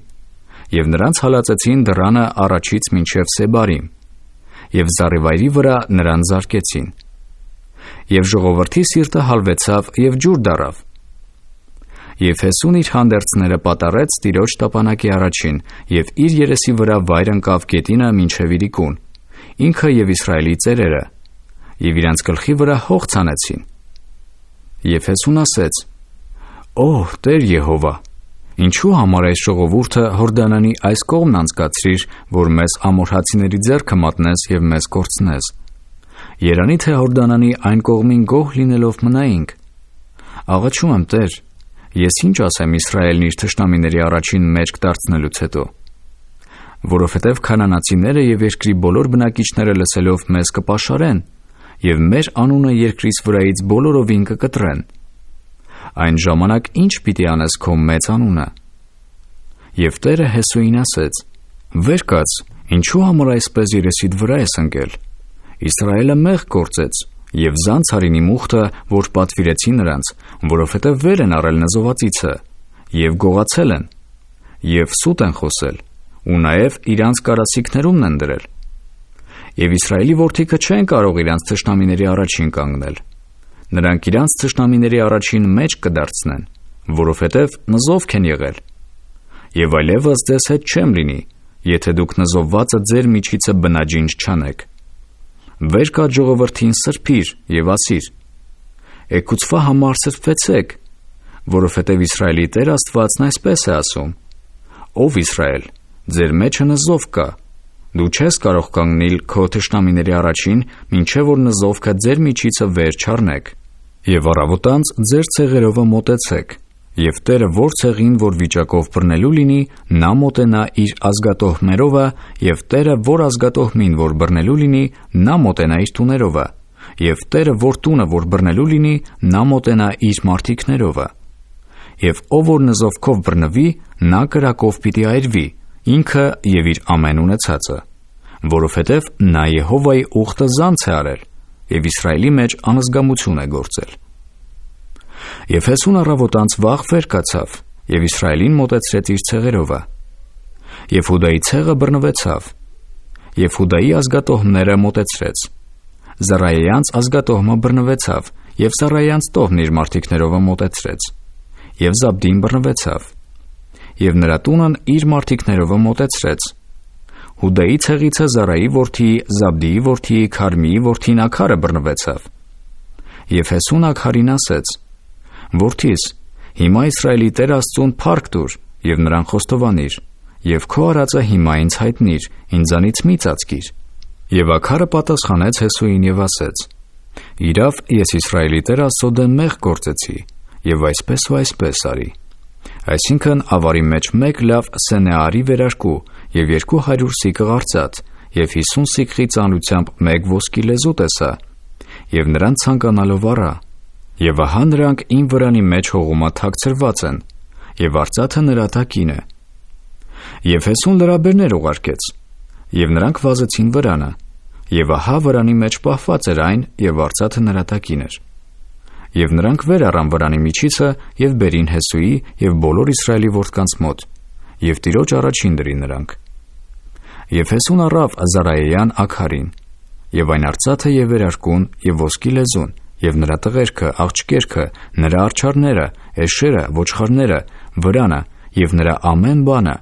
եւ նրանց հալածեցին դռանը առաջից մինչև Սեբարիմ, եւ զառիվայրի վրա նրան զարկեցին, եւ ժողովրդի սիրտը հալվեցավ եւ ջուր դառավ։ Եվ Հեսուն իր հանդերձները պատառեց Տիրոջ տապանակի առաջին, եւ իր երեսի վրա վայր ընկավ գետինը մինչև իրիկուն, ինքը եւ Իսրայելի ծերերը, եւ իրանց գլխի վրա հող ցանեցին։ Եվ Հեսուն ասեց. «Օհ, Տեր Եհովա, ինչու համար այս ժողովուրդը Հորդանանի այս կողմն անցկացրիր, որ մեզ ամորհացիների ձեռքը մատնես եւ մեզ կորցնես։ Երանի թե Հորդանանի այն կողմին գոհ լինելով մնայինք։ Աղաչում եմ, Տեր, ես ինչ ասեմ Իսրայելն իր թշնամիների առաջին մեջք դարձնելուց հետո, որովհետև քանանացիները եւ երկրի բոլոր բնակիչները լսելով մեզ կպաշարեն եւ մեր անունը երկրից վրայից բոլորովին կկտրեն։ Այն ժամանակ ինչ պիտի անես քո մեծ անունը»։ Եվ Տերը Հեսուին ասեց. «Վեր կաց, ինչու համար այսպես երեսիդ վրա ես ընկել։ Իսրայելը մեղ գործեց եւ զանց արինի մուխտը, որ պատվիրեցի նրանց, որովհետև վեր են առել նզովացիցը եւ գողացել են եւ սուտ են խոսել ու նաեւ իրանց կարասիքներումն են դրել։ Եվ Իսրայելի որդիքը չեն կարող իրանց թշնամիների առաջին կանգնել։ Նրանք իրանց թշնամիների առաջին մեջ կդարձնեն, որովհետև նզովք են եղել։ Եվ այլևս ձեզ հետ չեմ լինի, եթե դուք նզովվածը ձեր միջիցը բնաջինջ չանեք։ Վեր կաց ժողովրդին սրբիր եւ ասիր. «Էկուցվա համար սրբվեցեք, որովհետև Իսրայելի Տեր Աստվածն այսպես է ասում. Ով Իսրայել, ձեր մեջը նզով կա, դու չես կարող կանգնել քո թշնամիների առաջին, մինչև որ նզովքը ձեր միջիցը վեր չառնեք։ Եվ առավոտանց ձեր ցեղերովը մոտեցեք, եւ Տերը որ ցեղին, որ վիճակով բռնելու լինի, նա մոտենա իր ազգատոհմերովը, եւ Տերը որ ազգատոհմին, որ բռնելու լինի, նա մոտենա իր տուներովը, եւ Տերը որ տունը, որ բռնելու լինի, նա մոտենա իր մարդիկներովը։ Եվ ով որ նզովքով բռնվի, նա կրակով պիտի այրվի, ինքը եւ իր ամեն ունեցածը, որովհետև նա Եհովայի ուխտը զանց է արել եւ Իսրայելի մեջ անզգամություն է գործել։ Եվ Հեսուն առավոտանց վաղ վեր կացավ եւ Իսրայելին մոտեցրեց իր ցեղերովը։ Եվ Հուդայի ցեղը բռնվեցավ, եւ Հուդայի ազգատոհմները մոտեցրեց։ Զարայեյանց ազգատոհմը բռնվեցավ, եւ Զարայեյանց տոհմն իր մարդիկներովը մոտեցրեց։ Եվ Զաբդին բռնվեցավ, եւ նրա տունն իր մարդիկներովը մոտեցրեց։ Հուդայի ցեղիցը Զարայի որդի, Զաբդիի որդի, Քարմիի որդին Աքարը բռնվեցավ։ Եվ Հեսուն Աքարին ասեց. «Որդիս, հիմա Իսրայելի Տեր Աստծուն փառք տուր եւ նրան խոստովանիր, եւ քո արածը հիմա ինձ հայտնիր, ինձանից մի ծածկիր»։ Եվ Աքարը պատասխանեց Հեսուին եւ ասեց. «Իրավ, ես Իսրայելի Տեր Աստծո դեմ մեղ գործեցի, եւ այսպես ու այսպես արի։ Այսինքն ավարի մեջ 1 լավ սենեարի վերարկու եւ 200 սիկղ արծաթ եւ 50 սիկղի ծանրությամբ 1 ոսկի լեզու տեսա, եւ նրան ցանկանալով առա, եւ ահա նրանք իմ վրանի մեջ հողումա թաքցրված են, եւ արծաթը նրա տակին է։ Եվ Հեսուն լրաբերներ ուղարկեց, եւ նրանք վազեցին վրանը, եւ ահա վրանի մեջ պահված էր այն, եւ արծաթը նրա տակին էր։ Եվ նրանք վեր առան վրանի միջիցը եւ բերին Հեսուի եւ բոլոր Իսրայելի որդկանց մոտ, եւ Տիրոջ առաջին դրին նրանք։ Եվ Հեսուն առավ Զարայեյան Աքարին, եւ այն արծաթը եւ վերարկուն եւ ոսկի լեզուն, եւ նրա տղերքը, աղջկերքը, նրա արջարները, էշերը, ոչխարները, վրանը եւ նրա ամեն բանը,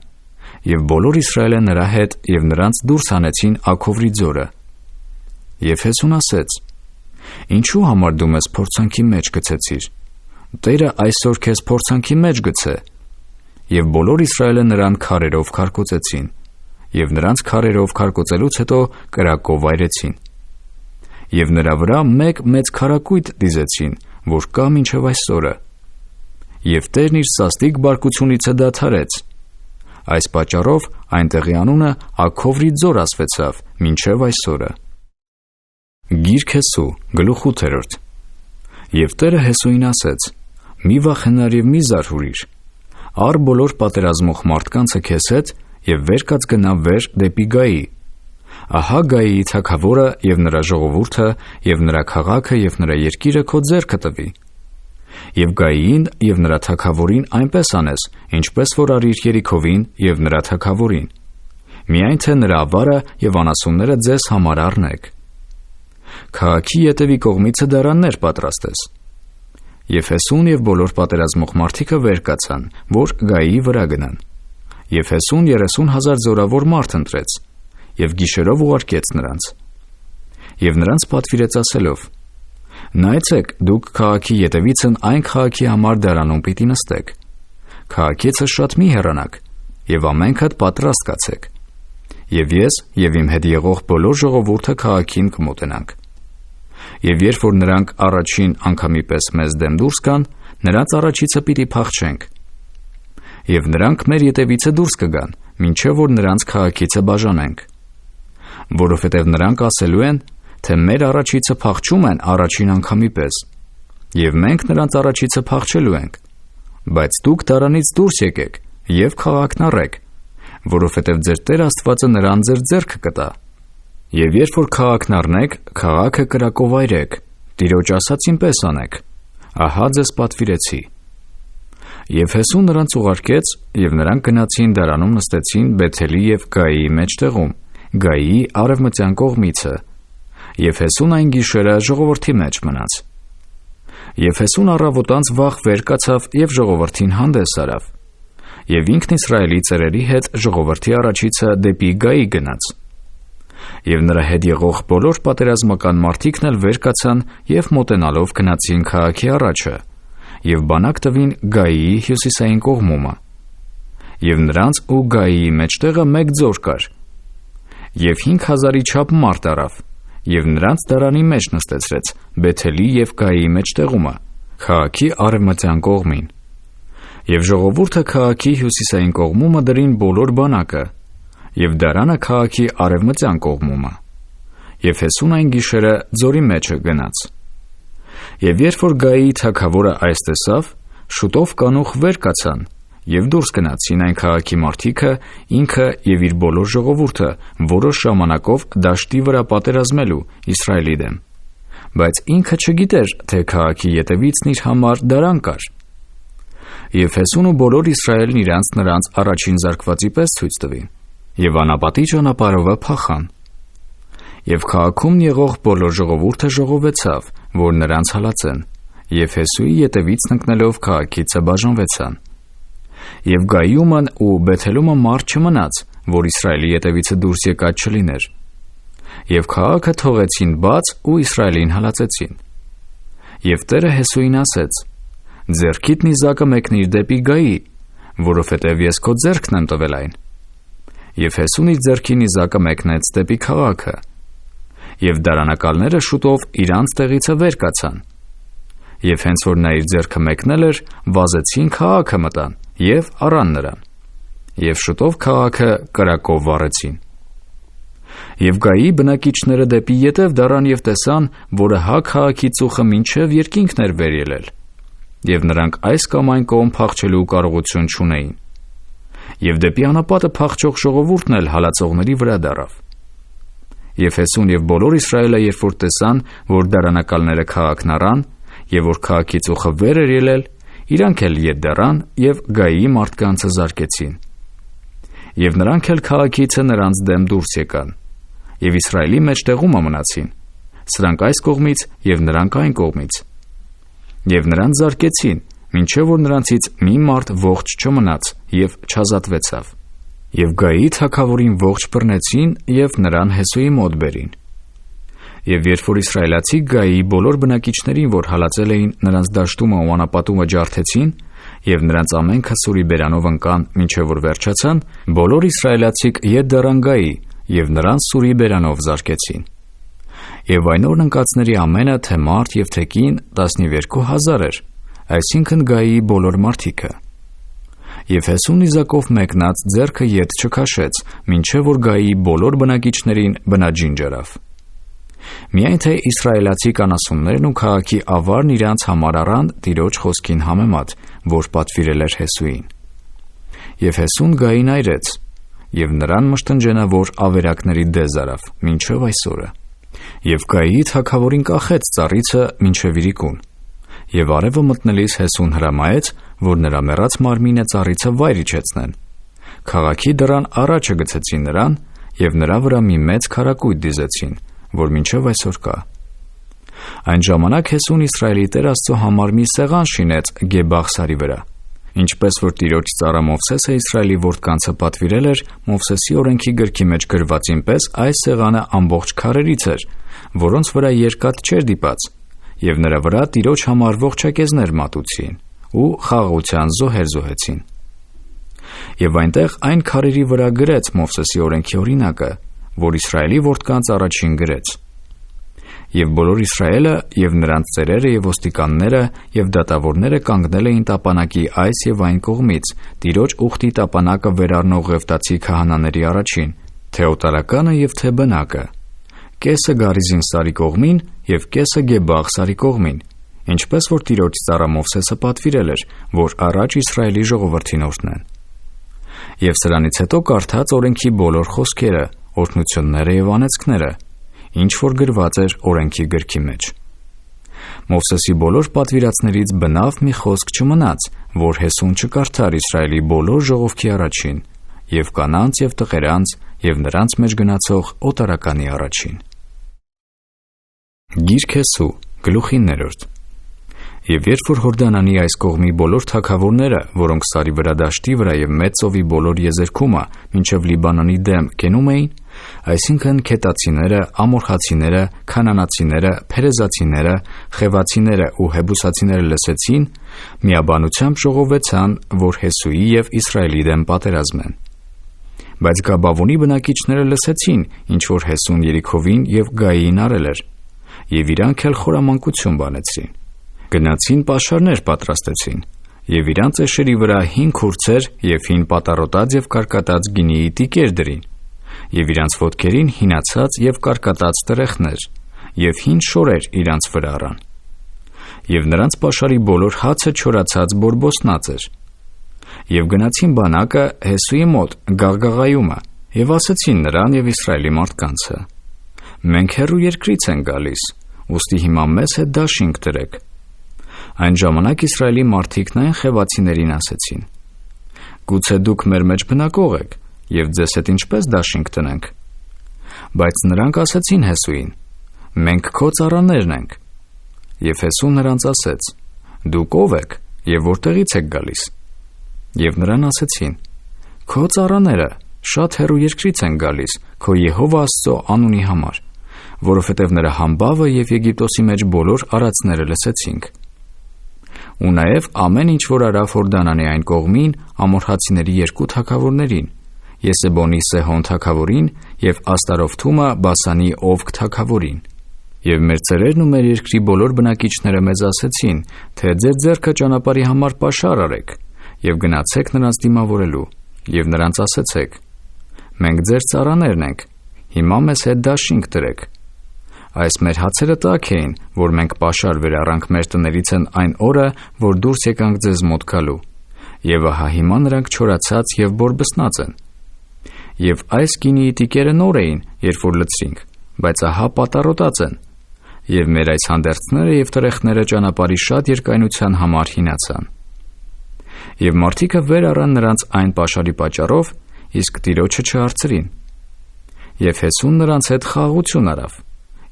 եւ բոլոր Իսրայելը նրա հետ եւ նրանց դուրս հանեցին Աքովրի ձորը։ Եվ Հեսուն ասեց. «Ինչու համար դու մեզ փորձանքի մեջ գցեցիր։ Տերը այսօր քեզ փորձանքի մեջ գցե»։ Եվ բոլոր Իսրայելը նրան քարերով քարկոծեցին, եւ նրանց քարերով քարկոծելուց հետո կրակով այրեցին։ Եվ նրա վրա մեկ մեծ քարակույտ դիզեցին, որ կա մինչև այսօրը։ Եվ Տերն իր սաստիկ բարկությունիցը դադարեց։ Այս պատճառով այնտեղի անունը Աքովրի ձոր ասվեցավ մինչև այսօրը։ Գիրք Հեսու, գլուխ 8։ Եվ Տերը Հեսուին ասեց. «Մի վախենար եւ մի զարհուրիր։ Առ բոլոր պատերազմող մարդկանցը քեզ հետ եւ վեր կաց գնա վեր դեպի Գայի։ Ահա Գայիի թագավորը և նրա ժողովուրդը և նրա քաղաքը և նրա երկիրը քո ձեռքը տվի։ Եվ Գայիին և նրա թագավորին այնպես անես, ինչպես որ արիր Երիքովին և նրա թագավորին, միայն թե նրա ավարը և անասունները ձեզ համար առնեք։ Քաղաքի ետևի կողմիցը դարաններ պատրաստես։ Եփեսուն և բոլոր պատերազմող մարդիկը վեր կացան, որ Գայիի վրա գնան։ Եփեսուն 30,000 զորավոր մարդ ընտրեց և գիշերով ուղարկեց նրանց։ Եվ նրանց պատվիրեց ասելով. «Նայեցեք, դուք քաղաքի ետևիցն այն քաղաքի համար դարանում պիտի նստեք։ Քաղաքիցը շատ մի հեռանաք և ամենքդ պատրաստ կացեք։ Եվ ես և իմ հետ եղող բոլոր ժողովուրդը քաղաքին կմոտենանք։ Եվ երբ որ նրանք առաջին անգամի պես մեզ դեմ դուրս գան, նրանց առաջիցը պիտի փախչենք։ Եվ նրանք մեր ետևիցը դուրս կգան, մինչև որ նրանց քաղաքիցը բաժանենք։ Որովհետև նրանք ասելու են, թե մեր առաջիցը փախչում են առաջին անգամի պես, և մենք նրանց առաջիցը փախչելու ենք։ Բայց դուք դարանից դուրս եկեք և քաղաքն առեք, որովհետև ձեր Տեր Աստվածը նրան ձեր ձեռքը կտա։ Եվ երբ որ քաղաքն առնեք, քաղաքը կրակովայրեք, Տիրոջ ասածին պես անեք։ Ահա ձեզ պատվիրեցի»։ Եփեսուն նրանց ուղարկեց, և նրանք գնացին դարանում նստեցին Բեթելի և Գայիի մեջտեղում, Գայիի արևմտյան կողմիցը։ Եփեսուն այն գիշերը ժողովրդի մեջ մնաց։ Եփեսուն առավոտանց վաղ վեր կացավ և ժողովրդին հանդես արավ։ Եվ ինքն Իսրայելի ծերերի հետ ժողովրդի առաջիցը դեպի Գայի գնաց։ Եվ նրա հետ եղող բոլոր պատերազմական մարդիկն էլ վեր կացան և մոտենալով գնացին քաղաքի առաջը և բանակ տվին Գայիի հյուսիսային կողմումը։ Եվ նրանց ու Գայիի մեջտեղը մեկ ձոր կար։ Եվ 5,000-ի չափ մարդ առավ, և նրանց դարանի մեջ նստեցրեց Բեթելի և Գայիի մեջտեղումը, քաղաքի արևմտյան կողմին։ Եվ ժողովուրդը քաղաքի հյուսիսային կողմումը դրին բոլոր բանակը, և դարանը քաղաքի արևմտյան կողմումը։ Եփեսուն այն գիշերը ձորի մեջը գնաց։ Եվ երբ որ Գայիի թագավորը այս տեսավ, շուտով կանուխ վեր կացան և դուրս գնացին այն քաղաքի մարդիկը, ինքը և իր բոլոր ժողովուրդը, որոշ ժամանակով դաշտի վրա պատերազմելու Իսրայելի դեմ։ Բայց ինքը չգիտեր, թե քաղաքի ետևիցն իր համար դարան կար։ Եփեսուն ու բոլոր Իսրայելն իրանց նրանց առաջին զարկվածի պես ցույց տվին, և անապատի ճանապարհովը փախան։ Եվ քաղաքում եղող բոլոր ժողովուրդը ժողովեցավ, որ նրանց հալածեն, Եփեսուի ետևից ընկնելով քաղաքիցը բաժանվեցան։ Եվ Գայիումն ու Բեթելումը մարդ չմնաց, որ Իսրայելի ետևիցը դուրս եկած չլիներ։ Եվ քաղաքը թողեցին բաց ու Իսրայելին հալածեցին։ Եվ Տերը Հեսուին ասեց. «Ձեռքիդ նիզակը մեկնիր դեպի Գայի, որովհետև ես քո ձեռքն եմ տվել այն»։ Եվ Հեսուն իր ձեռքի նիզակը մեկնեց դեպի քաղաքը։ Եվ դարանակալները շուտով իրանց տեղիցը վեր կացան։ Եվ հենց որ նա իր ձեռքը մեկնել էր, վազեցին քաղաքը մտան և առան նրան։ Եվ շուտով քաղաքը կրակով վառեցին։ Եվ Գայի բնակիչները դեպի ետև դառան և տեսան, որ ահա քաղաքի ծուխը մինչև երկինքն էր վեր ելել, և նրանք այս կամ այն կողմ փախչելու կարողություն չունեին։ Եվ դեպի անապատը փախչող ժողովուրդն էլ հալածողների վրա դառավ։ Եփեսուն և բոլոր Իսրայելը երբ որ տեսան, որ դարանակալները քաղաքն առան, և որ քաղաքի ծուխը վեր էր ելել, իրանք էլ ետ դառան և Գայիի մարդկանցը զարկեցին։ Եվ նրանք էլ քաղաքիցը նրանց դեմ դուրս եկան, և Իսրայելի մեջտեղումը մնացին, սրանք այս կողմից և նրանք այն կողմից։ Եվ նրանց զարկեցին, մինչև որ նրանցից մի մարդ ողջ չմնաց և չազատվեցավ։ Եվ Գայի թագավորին ողջ բռնեցին և նրան Հեսուի մոտ բերին։ Եվ երբ որ իսրայելացի Գայի բոլոր բնակիչներին, որ հալածել էին, նրանց դաշտումը ու անապատումը ջարդեցին, և նրանց ամենքը սուրի բերանով ընկան, մինչև որ վերջացան, բոլոր իսրայելացիք ետ դառան Գայի և նրանց սուրի բերանով զարկեցին։ Եվ այն օրն ընկածների ամենը, թե մարդ և թե կին, 12,000 էր, այսինքն Գայի բոլոր մարդիկը։ Եվ Հեսուն նիզակով մեկնած ձեռքը ետ չքաշեց, մինչև որ Գայի բոլոր բնակիչներին բնաջին ջրավ։ Միայն թե իսրայելացի կանասուններն ու քաղաքի ավարն իրանց համար առան Տիրոջ խոսքին համեմատ, որ պատվիրել էր Հեսուին։ Եվ Հեսուն Գային այրեց, և նրան մշտնջենավոր ավերակների դեզ արավ, մինչև այսօրը։ Եվ Գայի թագավորին կախեց ծառիցը մինչև իրիկուն։ Եվ արևը մտնելիս Հեսուն հրամայեց, որ նրա մեռած մարմինը ծառիցը վայր իջեցնեն։ Քաղաքի դռան առաջը գցեցին նրան, և նրա վրա մի մեծ քարակույտ դիզեցին, որ մինչև այսօր կա։ Այն ժամանակ Հեսուն Իսրայելի Տեր Աստծո համար մի սեղան շինեց Գեբաղ սարի վրա։ Ինչպես որ Տիրոջ ծառա Մովսեսը Իսրայելի որդկանցը պատվիրել էր Մովսեսի օրենքի գրքի մեջ գրվածին պես, այս սեղանը ամբողջ քարերից էր, որոնց վրա երկաթ չէր դիպած, և նրա վրա Տիրոջ համար ողջակեզներ մատուցին ու խաղաղության զոհեր զոհեցին։ Եվ այնտեղ այն քարերի վրա գրեց Մովսեսի օրենքի օրինակը, որ Իսրայելի որդկանց առաջին գրեց։ Եվ բոլոր Իսրայելը, և նրանց ծերերը և ոստիկանները, և դատավորները կանգնել էին տապանակի այս և այն կողմից, Տիրոջ ուխտի տապանակը վերառնող Ղևտացի քահանաների առաջին, թե օտարականը և թե բնակը, կեսը Գարիզին սարի կողմին և կեսը Գեբաղ սարի կողմին, ինչպես որ Տիրոջ ծառա Մովսեսը պատվիրել էր, որ առաջ Իսրայելի ժողովրդին օրհնեն։ Եվ սրանից հետո կարդաց օրենքի բոլոր խոսքերը, օրհնությունները և անեծքները, ինչ որ գրված էր օրենքի գրքի մեջ։ Մովսեսի բոլոր պատվիրածներից բնավ մի խոսք չմնաց, որ Հեսուն չկարդար Իսրայելի բոլոր ժողովքի առաջին, և կանանց և տղերանց, և նրանց մեջ գնացող օտարականի առաջին։ Գիրք Հեսու, գլուխ 9։ Եվ երբ որ Հորդանանի այս կողմի բոլոր թագավորները, որոնք սարի վրա դաշտի վրա և Մեծ ծովի բոլոր եզերքումը մինչև Լիբանանի դեմ կենում էին, այսինքն քետացիները, ամորհացիները, քանանացիները, փերեզացիները, խևացիները ու հեբուսացիները լսեցին, միաբանությամբ ժողովեցան, որ Հեսուի և Իսրայելի դեմ պատերազմեն։ Բայց Գաբավոնի բնակիչները լսեցին, ինչ որ Հեսուն Երիքովին և Գային արել էր, և իրանք էլ խորամանկություն բանեցին։ Գնացին պաշարներ պատրաստեցին, և իրանց էշերի վրա հին քուրձեր և հին պատառոտած և կարկատած գինիի տիկեր դրին, և իրանց ոտքերին հինացած և կարկատած տրեխներ, և հին շորեր իրանց վրա առան։ Եվ նրանց պաշարի բոլոր հացը չորացած բորբոսնած էր։ Եվ գնացին բանակը Հեսուի մոտ Գաղգաղայումը, և ասեցին նրան և Իսրայելի մարդկանցը. «Մենք հեռու երկրից ենք գալիս, ուստի հիմա մեզ հետ դաշինք դրեք»։ Այն ժամանակ Իսրայելի մարդիկն այն խևացիներին ասեցին. «Գուցե դուք մեր մեջ բնակող եք, և ձեզ հետ ինչպես դաշինք տնենք»։ Բայց նրանք ասեցին Հեսուին. «Մենք քո ծառաներն ենք»։ Եվ Հեսուն նրանց ասեց. «Դուք ով եք և որտեղից եք գալիս»։ Եվ նրան ասեցին. «Քո ծառաները շատ հեռու երկրից են գալիս քո Եհովա Աստծո անունի համար, որովհետև նրա համբավը և Եգիպտոսի մեջ բոլոր արածները լսեցինք։ Ու նաև ամեն ինչ որ արավ Հորդանանի այն կողմին ամորհացիների երկու թագավորներին, Եսեբոնի Սեհոն թագավորին և Աստարովթումը Բասանի Օվգ թագավորին։ Եվ մեր ծերերն ու մեր երկրի բոլոր բնակիչները մեզ ասեցին, թե ձեր ձեռքը ճանապարհի համար պաշար արեք, և գնացեք նրանց դիմավորելու, և նրանց ասեցեք. մենք ձեր ծառաներն ենք, հիմա մեզ հետ դաշինք դրեք։ Այս մեր հացերը տաք էին, որ մենք պաշար վերառանք մեր տներից են այն օրը, որ դուրս եկանք ձեզ մոտ գալու, և ահա հիմա նրանք չորացած և բորբսնած են։ Եվ այս գինիի տիկերը նոր էին, երբ որ լցրինք, բայց ահա պատառոտած են, և մեր այս հանդերձները և տրեխները ճանապարհի շատ երկայնության համար հինացան։ Եվ մարդիկը վեր առան նրանց այն պաշարի պատճառով, իսկ Տիրոջը չհարցրին։ Եվ Հեսուն նրանց հետ խաղաղություն արավ,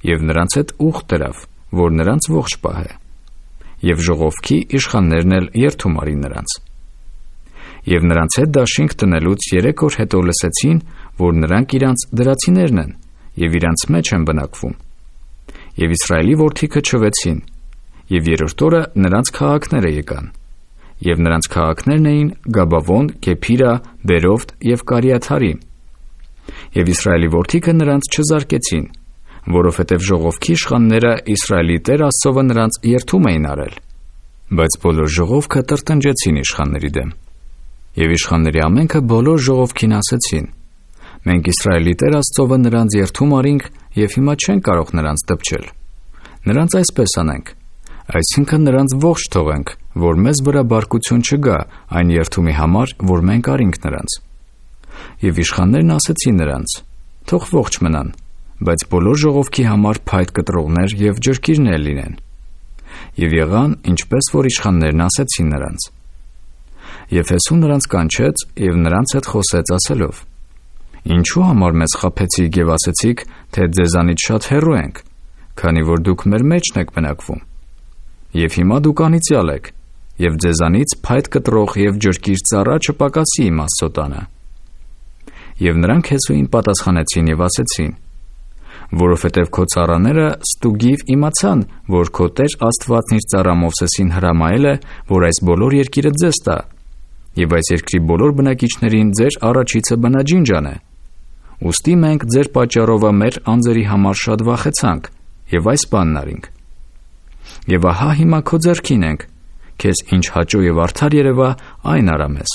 և նրանց հետ ուխտ դրավ, որ նրանց ողջ պահե։ Եվ ժողովքի իշխաններն էլ երդում արին նրանց։ Եվ նրանց հետ դաշինք տնելուց 3 օր հետո լսեցին, որ նրանք իրանց դրացիներն են, և իրանց մեջ են բնակվում։ Եվ Իսրայելի որդիքը չվեցին, և 3-րդ օրը նրանց քաղաքները եկան։ Եվ նրանց քաղաքներն էին Գաբավոն, Կեփիրա, Բերովտ և Կարիաթարիմ։ Եվ Իսրայելի որդիքը նրանց չզարկեցին, որովհետև ժողովքի իշխանները Իսրայելի Տեր Աստծովը նրանց երդում էին արել։ Բայց բոլոր ժողովքը տրտնջեցին իշխանների դեմ։ Եվ իշխանների ամենքը բոլոր ժողովքին ասեցին. մենք Իսրայելի Տեր Աստծովը նրանց երդում արինք, և հիմա չենք կարող նրանց դպչել։ Նրանց այսպես անենք, այսինքն նրանց ողջ թողենք, որ մեզ վրա բարկություն չգա այն երդումի համար, որ մենք արինք նրանց։ Եվ իշխաններն ասեցին նրանց. «Թող ողջ մնան, բայց բոլոր ժողովքի համար փայտ կտրողներ և ջրկիրներ լինեն»։ Եվ եղան, ինչպես որ իշխաններն ասեցին նրանց։ Եվ Հեսուն նրանց կանչեց և նրանց հետ խոսեց ասելով. «Ինչու համար մեզ խաբեցիք և ասեցիք, թե ձեզանից շատ հեռու ենք, քանի որ դուք մեր մեջն եք բնակվում։ Եվ հիմա դուք անիծյալ եք, և ձեզանից փայտ կտրող և ջրկիր ծառա չպակասի իմ Աստծո տանը»։ Եվ նրանք Հեսուին պատասխանեցին և ասեցին. «Որովհետև քո ծառաները ստուգիվ իմացան, որ քո Տեր Աստվածն իր ծառա Մովսեսին հրամայել է, որ այս բոլոր երկիրը ձեզ տա, և այս երկրի բոլոր բնակիչներին ձեր առաջիցը բնաջինջան է։ Ուստի մենք ձեր պատճառովը մեր անձերի համար շատ վախեցանք և այս բանն արինք։ Եվ ահա հիմա քո ձեռքին ենք, քեզ ինչ հաճո և արդար երևա, այն արա մեզ»։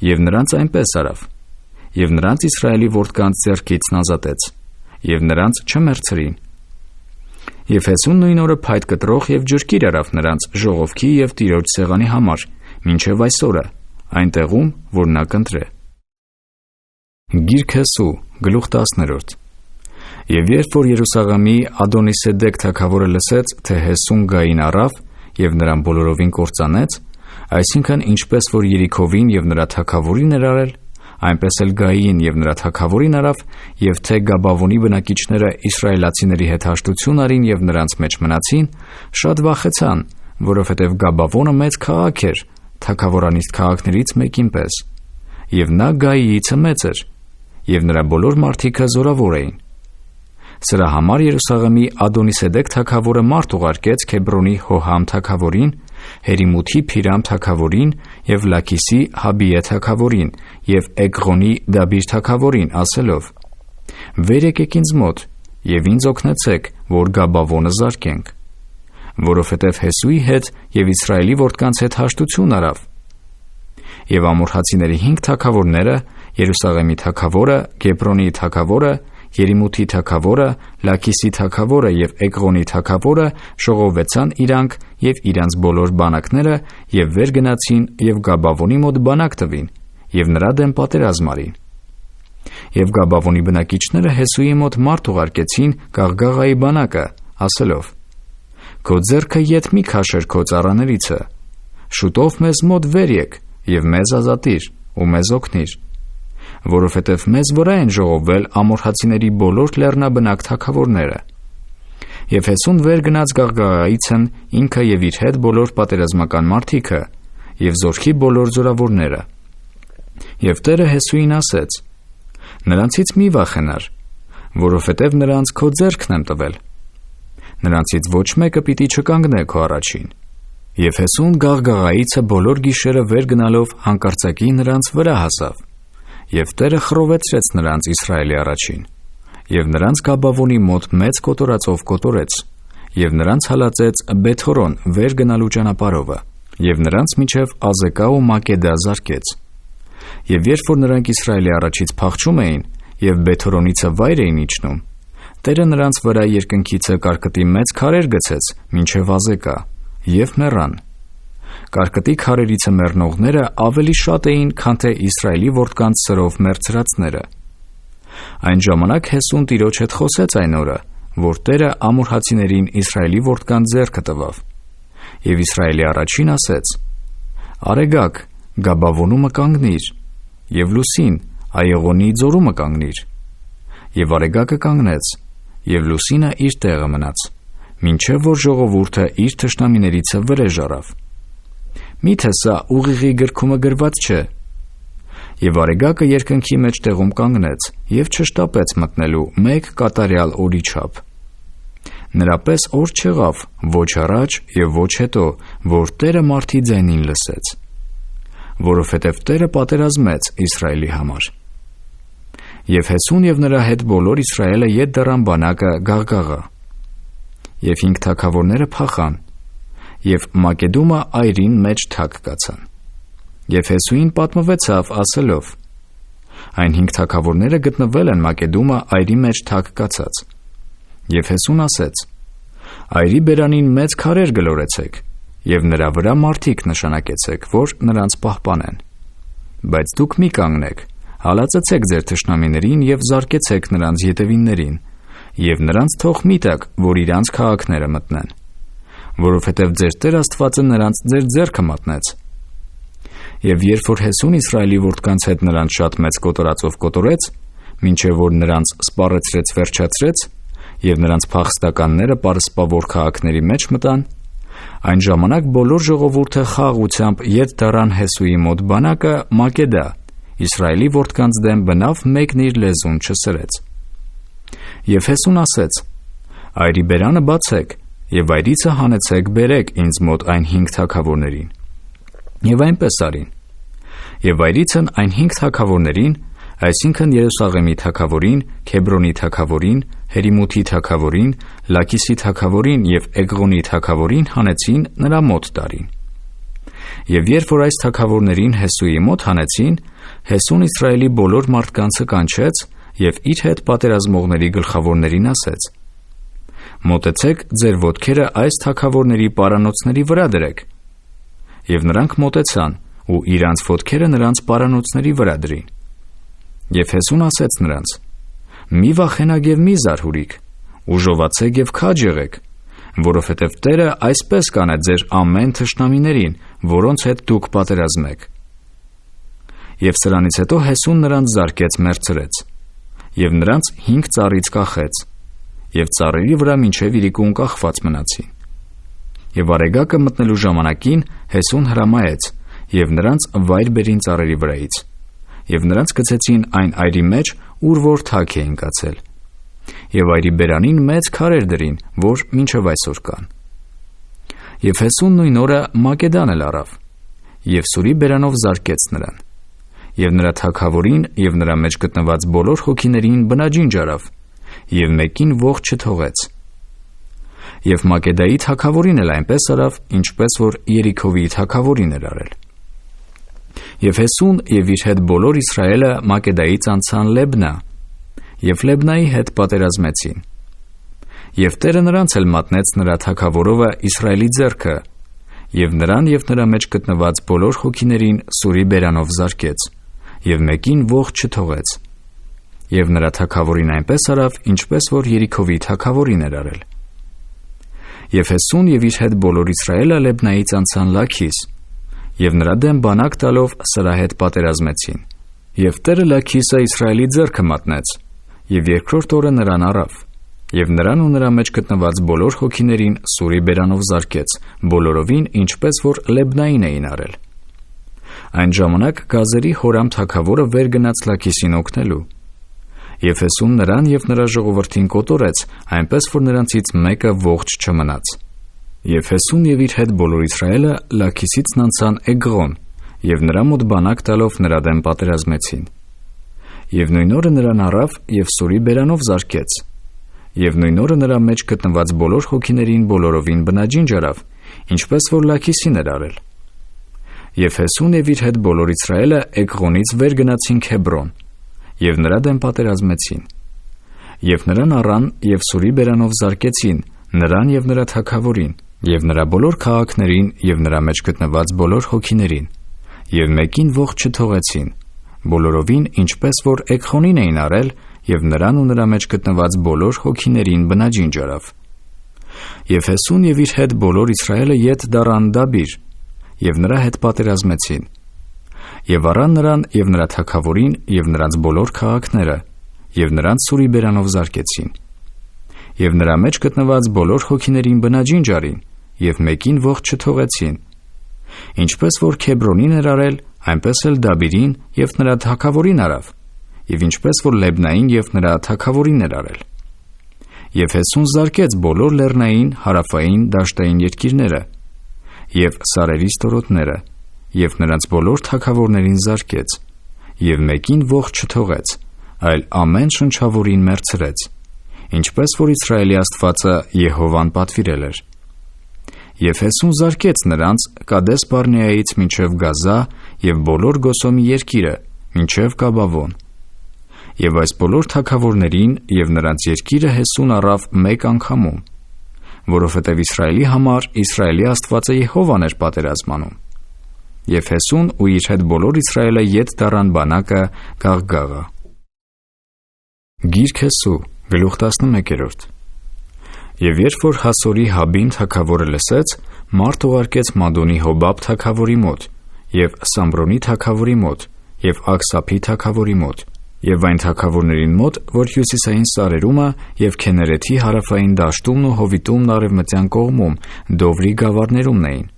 Եվ նրանց այնպես արավ, և նրանց Իսրայելի որդկանց ձեռքից ազատեց, և նրանց չմեռցրին։ Եվ Հեսուն նույն օրը փայտ կտրող և ջրկիր արավ նրանց ժողովքի և Տիրոջ սեղանի համար, մինչև այսօրը, այն տեղում, որ նա կընտրե։ Գիրք Հեսու, գլուխ 10. Եվ երբ որ Երուսաղեմի Ադոնիսեդեկ թագավորը լսեց, թե Հեսուն գային առավ և նրան բոլորովին կործանեց, այսինքն ինչպես որ Երիքովին և նրա թագավորին էր արել, այնպես էլ Գային և նրա թագավորին արավ, և թե Գաբավոնի բնակիչները իսրայելացիների հետ հաշտություն արին և նրանց մեջ մնացին, շատ վախեցան, որովհետև Գաբավոնը մեծ քաղաք էր, թագավորանիստ քաղաքներից մեկին պես, և նա Գայիիցը մեծ էր, և նրա բոլոր մարդիկը զորավոր էին։ Սրա համար Երուսաղեմի Ադոնիսեդեկ թագավորը մարդ ուղարկեց Քեբրոնի Հոհամ թագավորին, Հերիմութի Փիրամ թագավորին և Լաքիսի Հաբիե թագավորին և Էգղոնի Դաբիր թագավորին, ասելով. «Վեր եկեք ինձ մոտ և ինձ օգնեցեք, որ Գաբավոնը զարկենք, որովհետև Հեսուի հետ և Իսրայելի որդկանց հետ հաշտություն արավ»։ Եվ ամորհացիների 5 թագավորները, Երուսաղեմի թագավորը, Գեբրոնի թագավորը, Երիմութի թագավորը, Լաքիսի թագավորը և Էգղոնի թագավորը ժողովեցան իրանք և իրանց բոլոր բանակները և վեր գնացին և Գաբավոնի մոտ բանակ տվին և նրա դեմ պատերազմ արին։ Եվ Գաբավոնի բնակիչները Հեսուի մոտ մարդ ուղարկեցին Գաղգաղայի բանակը, ասելով. «Քո ձեռքը ետ մի քաշեր քո ծառաներիցը, շուտով մեզ մոտ վեր եկ և մեզ ազատիր ու մեզ օգնիր, որովհետև մեզ վրա են ժողովվել ամորհացիների բոլոր լեռնաբնակ թագավորները»։ Եվ Հեսուն վեր գնաց Գաղգաղայիցն ինքը և իր հետ բոլոր պատերազմական մարդիկը և զորքի բոլոր զորավորները։ Եվ Տերը Հեսուին ասեց. «Նրանցից մի վախենար, որովհետև նրանց քո ձեռքն եմ տվել։ Նրանցից ոչ մեկը պիտի չկանգնե քո առաջին»։ Եվ Հեսուն Գաղգաղայիցը բոլոր գիշերը վեր գնալով հանկարծակի նրանց վրա հասավ, և Տերը խռովեցրեց նրանց Իսրայելի առաջին, և նրանց Գաբավոնի մոտ մեծ կոտորածով կոտորեց, և նրանց հալածեց Բեթհորոն վեր գնալու ճանապարհովը, և նրանց միջև Ազեկա ու Մակեդա զարկեց։ Եվ երբ որ նրանք Իսրայելի առաջից փախչում էին և Բեթհորոնիցը վայր էին իջնում, Տերը նրանց վրա երկնքիցը կարկտի մեծ քարեր գցեց մինչև Ազեկա, և մեռան։ Կարկտի քարերիցը մեռնողները ավելի շատ էին, քան թե Իսրայելի որդկանց սրով մեռցրածները։ Այն ժամանակ Հեսուն Տիրոջ հետ խոսեց այն օրը, որ Տերը ամորհացիներին Իսրայելի որդկանց ձեռքը տվավ։ Եվ Իսրայելի առաջին ասեց. «Արեգակ, Գաբավոնումը կանգնիր, և Լուսին, Այեղոնի ձորումը կանգնիր»։ Եվ Արեգակը կանգնեց, և Լուսինը իր տեղը մնաց, մինչև որ ժողովուրդը իր թշնամիներիցը վրեժ առավ։ Մի՞թե սա ուղիղի գրքումը գրված չէ։ Եվ Արեգակը երկնքի մեջտեղում կանգնեց և չշտապեց մտնելու մեկ կատարյալ օրի չափ։ Նրա պես օր չեղավ ոչ առաջ և ոչ հետո, որ Տերը մարդի ձայնին լսեց, որովհետև Տերը պատերազմեց Իսրայելի համար։ Եվ Հեսուն և նրա հետ բոլոր Իսրայելը ետ դառան բանակը Գաղգաղա։ Եվ 5 թագավորները փախան, և Մակեդումը այրին մեջ թակ կացան։ Եվ Հեսուին պատմվեցավ ասելով. «Այն 5 թագավորները գտնվել են Մակեդումը այրի մեջ թակ կացած»։ Եվ Հեսուն ասեց. «Այրի բերանին մեծ քարեր գլորեցեք և նրա վրա մարդիկ նշանակեցեք, որ նրանց պահպանեն։ Բայց դուք մի կանգնեք, հալածեցեք ձեր թշնամիներին և զարկեցեք նրանց ետևիններին, և նրանց թող մի տաք, որ իրանց քաղաքները մտնեն, որովհետև ձեր Տեր Աստվածը նրանց ձեր ձեռքը մատնեց։ Եվ երբ որ Հեսուն Իսրայելի որդկանց հետ նրանց շատ մեծ կոտորածով կոտորեց, մինչև որ նրանց սպառեցրեց վերջացրեց, և նրանց փախստականները պարսպավոր քաղաքների մեջ մտան, այն ժամանակ բոլոր ժողովուրդը խաղաղությամբ ետ դառան Հեսուի մոտ բանակը Մակեդա, Իսրայելի որդկանց դեմ բնավ մեկն իր լեզուն չսրեց։ Եվ Հեսուն ասեց. «Այրի բերանը բացեք, և այրիցը հանեցեք բերեք ինձ մոտ այն 5 թագավորներին»։ Եվ այնպես արին։ Եվ այրիցն այն 5 թագավորներին, այսինքն Երուսաղեմի թագավորին, Քեբրոնի թագավորին, Հերիմութի թագավորին, Լաքիսի թագավորին և Էգղոնի թագավորին հանեցին նրա մոտ տարին։ Եվ երբ որ այս թագավորներին Հեսուի մոտ հանեցին, Հեսուն Իսրայելի բոլոր մարդկանցը կանչեց և իր հետ պատերազմողների գլխավորներին ասեց. «Մոտեցեք ձեր ոտքերը այս թագավորների պարանոցների վրա դրեք»։ Եվ նրանք մոտեցան, ու իրանց ոտքերը նրանց պարանոցների վրա դրին։ Եվ Հեսուն ասեց նրանց. «Մի վախենաք և մի զարհուրիք, ուժովացեք և քաջ եղեք, որովհետև Տերը այսպես կանե ձեր ամեն թշնամիներին, որոնց հետ դուք պատերազմեք»։ Եվ սրանից հետո Հեսուն նրանց զարկեց մեռցրեց, և նրանց 5 ծառից կախեց, և ծառերի վրա մինչև իրիկուն կախված մնացին։ Եվ արեգակը մտնելու ժամանակին Հեսուն հրամայեց, և նրանց վայր բերին ծառերի վրայից, և նրանց գցեցին այն այրի մեջ, ուր որ թաք էին կացել, և այրի բերանին մեծ քարեր դրին, որ մինչև այսօր կան։ Եվ Հեսուն նույն օրը Մակեդան էլ առավ, և սուրի բերանով զարկեց նրան, և նրա թագավորին և նրա մեջ գտնված բոլոր հոգիներին բնաջինջ արավ, և մեկին ողջ չթողեց։ Եվ Մակեդայի թագավորին էլ այնպես արավ, ինչպես որ Երիքովի թագավորին էր արել։ Եվ Հեսուն և իր հետ բոլոր Իսրայելը Մակեդայից անցան Լեբնա, և Լեբնայի հետ պատերազմեցին։ Եվ Տերը նրանց էլ մատնեց նրա թագավորովը Իսրայելի ձեռքը, և նրան և նրա մեջ գտնված բոլոր հոգիներին սուրի բերանով զարկեց, և մեկին ողջ չթողեց։ Եվ նրա թագավորին այնպես արավ, ինչպես որ Երիքովի թագավորին էր արել։ Եվ Հեսուն և իր հետ բոլոր Իսրայելը Լեբնայից անցան Լաքիս, և նրա դեմ բանակ տալով սրա հետ պատերազմեցին։ Եվ Տերը Լաքիսը Իսրայելի ձեռքը մատնեց, և երկրորդ օրը նրան առավ, և նրան ու նրա մեջ գտնված բոլոր հոգիներին սուրի բերանով զարկեց, բոլորովին ինչպես որ Լեբնային էին արել։ Այն ժամանակ Գազերի Հորամ թագավորը վեր գնաց Լաքիսին օգնելու։ Եվ Հեսուն նրան և նրա ժողովրդին կոտորեց, այնպես որ նրանցից մեկը ողջ չմնաց։ Եվ Հեսուն և իր հետ բոլոր Իսրայելը Լաքիսից անցան Էգղոն, և նրա մոտ բանակ տալով նրա դեմ պատերազմեցին։ Եվ նույն օրը նրան առավ և սուրի բերանով զարկեց, և նույն օրը նրա մեջ գտնված բոլոր հոգիներին բոլորովին բնաջինջ արավ, ինչպես որ Լաքիսին էր արել։ Եվ Հեսուն և իր հետ բոլոր Իսրայելը Էգղոնից վեր գնացին Քեբրոն, և նրա դեմ պատերազմեցին։ Եվ նրան առան և սուրի բերանով զարկեցին, նրան և նրա թագավորին, և նրա բոլոր քաղաքներին, և նրա մեջ գտնված բոլոր հոգիներին, և մեկին ողջ չթողեցին, բոլորովին ինչպես որ Էգղոնին էին արել, և նրան ու նրա մեջ գտնված բոլոր հոգիներին բնաջինջ արավ։ Եվ Հեսուն և իր հետ բոլոր Իսրայելը ետ դառան Դաբիր, և նրա հետ պատերազմեցին, և առան նրան և նրա թագավորին և նրանց բոլոր քաղաքները, և նրանց սուրի բերանով զարկեցին, և նրա մեջ գտնված բոլոր հոգիներին բնաջինջ արին, և մեկին ողջ չթողեցին, ինչպես որ Քեբրոնին էր արել, այնպես էլ Դաբիրին և նրա թագավորին արավ, և ինչպես որ Լեբնային և նրա թագավորին էր արել։ Եվ Հեսուն զարկեց բոլոր լեռնային, հարավային, դաշտային երկիրները, և սարերի ստորոտները, և նրանց բոլոր թագավորներին զարկեց, և մեկին ողջ չթողեց, այլ ամեն շնչավորին մեռցրեց, ինչպես որ Իսրայելի Աստվածը Եհովան պատվիրել էր։ Եվ Հեսուն զարկեց նրանց Կադես Բարնեայից մինչև Գազա և բոլոր Գոսոմի երկիրը, մինչև Կաբավոն։ Եվ այս բոլոր թագավորներին և նրանց երկիրը Հեսուն առավ մեկ անգամում, որովհետև Իսրայելի համար Իսրայելի Աստվածը Եհովան էր պատերազմանում։ եւ Հեսուն ու իր հետ բոլոր Իսրայելը ետ տարան բանակը Գաղգաղա։ Գիրք Հեսու, գլուխ 11։ Եվ երբ որ Հասորի Հաբին թագավորը լսեց, մարդ ուղարկեց Մադոնի Հոբաբ թագավորի մոտ, եւ Սամբրոնի թագավորի մոտ, եւ Աքսափի թագավորի մոտ, եւ այն թագավորներին մոտ, որ հյուսիսային սարերումը եւ Քեներեթի հարավային դաշտումն ու Հովիտումն արևմտյան կողմում Դովրի գավառներումն էին,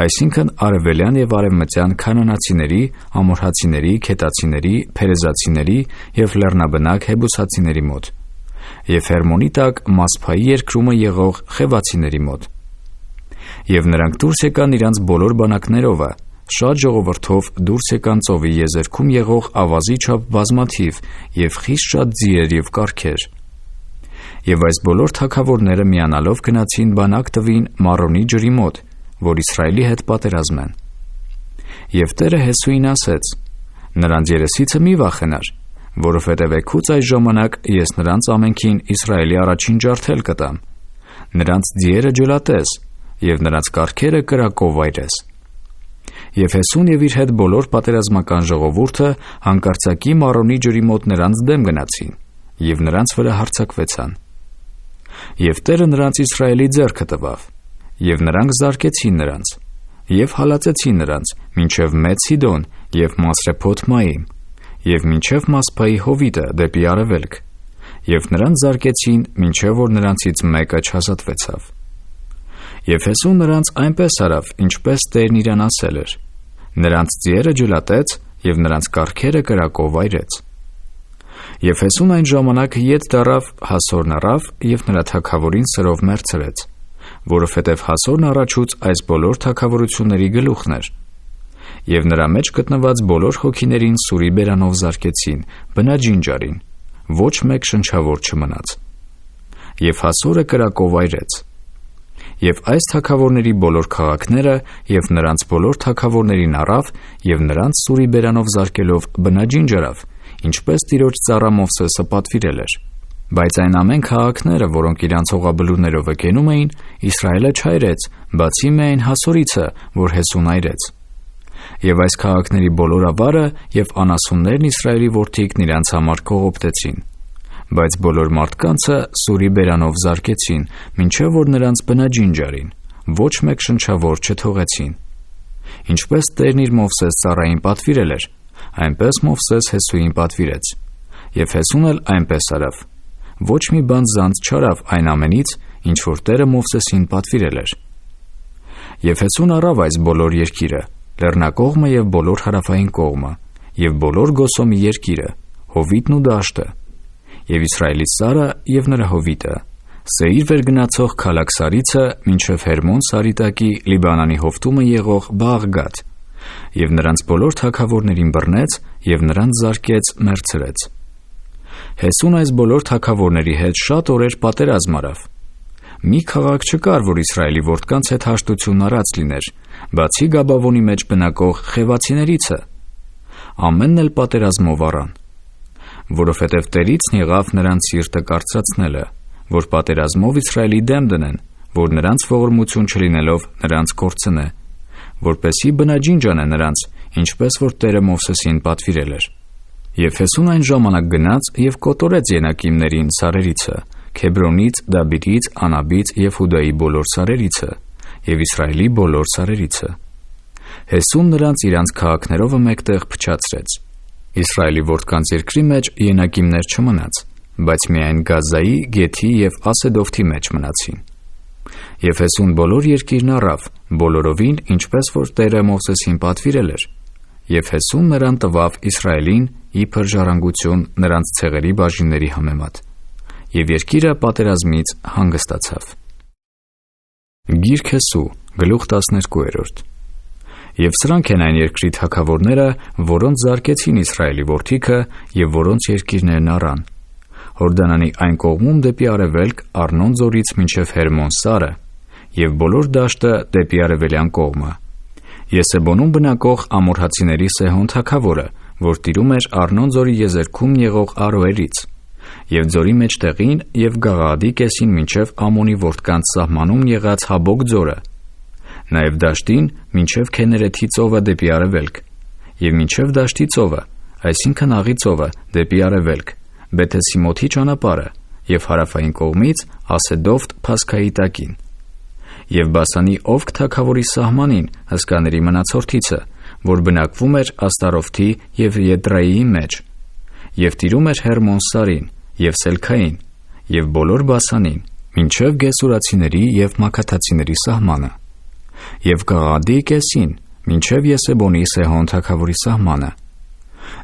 այսինքն արևելյան եւ արևմտյան քանանացիների, ամորհացիների, քետացիների, փերեզացիների եւ լեռնաբնակ հեբուսացիների մոտ, եւ Հերմոնի տակ Մասփայի երկրումը եղող խևացիների մոտ։ Եվ նրանք դուրս եկան իրանց բոլոր բանակներովը, շատ ժողովրդով դուրս եկան ծովի եզերքում եղող ավազի չափ բազմաթիվ եւ խիստ շատ ձիեր եւ կառքեր։ Եվ այս բոլոր թագավորները միանալով գնացին բանակ տվին Մարոնի ջրի մոտ, որ Իսրայելի հետ պատերազմեն։ Եվ Տերը Հեսուին ասեց. նրանց երեսիցը մի վախենար, որովհետև եկուց այս ժամանակ ես նրանց ամենքին Իսրայելի առաջին ջարդել կտամ, նրանց ձիերը ջլատես եւ նրանց կառքերը կրակով այրես։ Եվ Հեսուն եւ իր հետ բոլոր պատերազմական ժողովուրդը հանկարծակի Մարոնի ջրի մոտ նրանց դեմ գնացին եւ նրանց վրա հարձակվեցան։ Եվ Տերը նրանց Իսրայելի ձեռքը տվավ, եւ նրանք զարկեցին նրանց, եւ հալածեցին նրանց մինչև Մեծ Սիդոն եւ Մասրեփոթ Մայիմ, եւ մինչև Մասփայի հովիտը դեպի արևելք, եւ նրանց զարկեցին մինչև որ նրանցից մեկը չազատվեցավ։ Եվ Հեսուն նրանց այնպես արավ, ինչպես Տերն իրան ասել էր, նրանց ձիերը ջլատեց եւ նրանց կառքերը կրակով այրեց։ Եվ Հեսուն այն ժամանակ ետ դարավ Հասորն առավ եւ նրա թագավորին սրով մերձրեց, որովհետև Հասորն առաջուց այս բոլոր թագավորությունների գլուխն էր։ Եվ նրա մեջ գտնված բոլոր հոգիներին սուրի բերանով զարկեցին, բնաջին ջարին, ոչ մեկ շնչավոր չմնաց։ Եվ Հասորը կրակով այրեց։ Եվ այս թագավորների բոլոր քաղաքները եւ նրանց բոլոր թագավորներին առավ եւ նրանց սուրի բերանով զարկելով բնաջին ջարավ, ինչպես Տիրոջ ծառա Մովսեսը պատվիրել էր։ Բայց այն ամեն քաղաքները, որոնք իրանց հողաբլուրներով գնում էին, Իսրայելը չայրեց, բացի միայն Հասորիցը, որ Հեսուն այրեց։ Եվ այս քաղաքների բոլոր ավարը եւ անասուններն Իսրայելի որդիքն իրանց համար կողոպտեցին, բայց բոլոր մարդկանցը սուրի բերանով զարկեցին, մինչև որ նրանց բնաջին ջարին, ոչ մեկ շնչավոր չթողեցին։ Ինչպես Տերն իր Մովսես ծառային պատվիրել էր, այնպես Մովսես Հեսուին պատվիրեց, եւ Հեսուն էլ այնպես արավ։ Ոչ մի բան զանց չարավ այն ամենից, ինչ որ Տերը Մովսեսին պատվիրել էր։ Եվ Հեսուն առավ այս բոլոր երկիրը, լեռնակողմը եւ բոլոր հարավային կողմը, եւ բոլոր Գոսոմի երկիրը, Հովիտն ու դաշտը, եւ Իսրայելի սարը եւ նրա հովիտը, Սեիր վերգնացող Քալաքսարիցը մինչև Հերմոն սարիտակի Լիբանանի հովտումը եղող Բաղգադ, եւ նրանց բոլոր թագավորներին բռնեց եւ նրանց զարկեց մերձրեց։ Հեսուն այս բոլոր թագավորների հետ շատ օրեր պատերազմ արավ։ Մի քաղաք չկար, որ Իսրայելի որդկանց հետ հաշտություն առած լիներ, բացի Գաբավոնի մեջ բնակող խևացիներիցը։ Ամենն էլ պատերազմով առան, որովհետև Տերիցն եղավ նրանց սիրտը կարծրացնելը, որ պատերազմով Իսրայելի դեմ դնեն, որ նրանց ողորմություն չլինելով նրանց կորցնե, որպեսզի բնաջին ջանե նրանց, ինչպես որ Տերը Մովսեսին պատվիրել էր։ Եվ Հեսուն այն ժամանակ գնաց եւ կոտորեց Ենակիմներին սարերիցը, Քեբրոնից, Դաբիրից, Անաբից եւ Հուդայի բոլոր սարերիցը եւ Իսրայելի բոլոր սարերիցը։ Հեսուն նրանց իրանց քաղաքներով մեկտեղ փչացրեց։ Իսրայելի որդկանց երկրի մեջ Ենակիմներ չմնաց, բայց միայն Գազայի, Գեթի եւ Ասեդովթի մեջ մնացին։ Եվ Հեսուն բոլոր երկիրն առավ, բոլորովին, ինչպես որ Տերը Մովսեսին պատվիրել էր, եւ Հեսուն նրան տվավ Իսրայելին իբր ժառանգություն նրանց ցեղերի բաժինների համեմատ, եւ երկիրը պատերազմից հանգստացավ։ Գիրք Հեսու, գլուխ 12։ Եվ սրանք են այն երկրի թագավորները, որոնց զարկեցին Իսրայելի որդիքը եւ որոնց երկիրներն առան։ Հորդանանի այն կողմում դեպի արևելք Արնոն ձորից մինչև Հերմոն սարը եւ բոլոր դաշտը դեպի արևելյան կողմը։ Եսեբոնում բնակող ամորհացիների Սեհոն թագավորը, որ տիրում էր Արնոն ձորի եզերքում եղող Արոերից, եւ ձորի մեջտեղին եւ Գաղաադի կեսին մինչև Ամոնի որդկանց սահմանում եղած Հաբոկ ձորը, նաև դաշտին մինչև Քեներեթի ծովը դեպի արևելք, և մինչև դաշտի ծովը, այսինքն Աղի ծովը դեպի արևելք, Բեթեսիմոթի ճանապարհը և հարավային կողմից Ասեդովթ Փասքայի տակին, և Բասանի Օվգ թագավորի սահմանին հսկաների մնացորդիցը, որ բնակվում էր Աստարովթի և Եդրայիի մեջ, և տիրում էր Հերմոն Սարին և Սելքային և բոլոր Բասանին, մինչև գեսուրացիների և մաքաթացիների սահմանը, և Գաղադի կեսին, մինչև Եսեբոնի Սեհոն թագավորի սահմանը։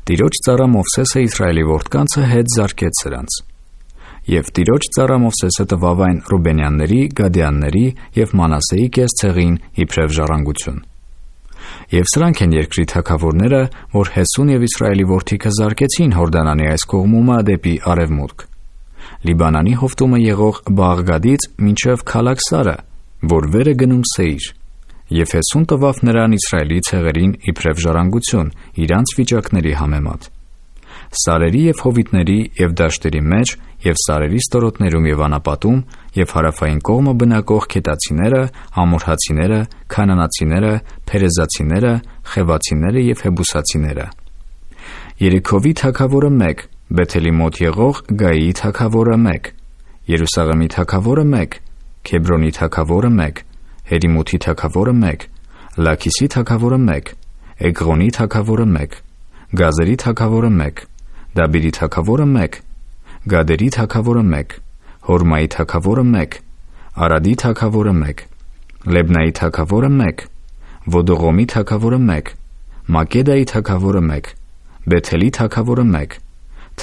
Տիրոջ ծառա Մովսեսը Իսրայելի որդկանցը հետ զարկեց սրանց։ Եվ Տիրոջ ծառա Մովսեսը տվավ այն Ռուբենյանների, Գադյանների և Մանասեի կեսցեղին իբրև ժառանգություն։ Եվ սրանք են երկրի թագավորները, որ Հեսուն և Իսրայելի որդիքը զարկեցին Հորդանանի այս կողմումը դեպի արևմուտք, Լիբանանի հովտումը եղող Բաղգադից մինչև Քալաքսարը, որ վեր է գնում Սեիր, և Հեսուն տվավ նրան Իսրայելի ցեղերին իբրև ժառանգություն իրանց վիճակների համեմատ։ Սարերի և հովիտների և դաշտերի մեջ և սարերի ստորոտներում և անապատում և հարավային կողմը բնակող քետացիները, ամորհացիները, քանանացիները, փերեզացիները, խևացիները և հեբուսացիները։ Երեքովի թագավորը 1, Բեթելի մոտ եղող Գայիի թագավորը 1, Երուսաղեմի թագավորը 1, Քեբրոնի թագավորը 1, Հերիմութի թագավորը 1, Լաքիսի թագավորը 1, Էգղոնի թագավորը 1, Գազերի թագավորը 1, Դաբիրի թագավորը 1, Գադերի թագավորը 1, Հորմայի թագավորը 1, Արադի թագավորը 1, Լեբնայի թագավորը 1, Ոդողոմի թագավորը 1, Մակեդայի թագավորը 1, Բեթելի թագավորը 1,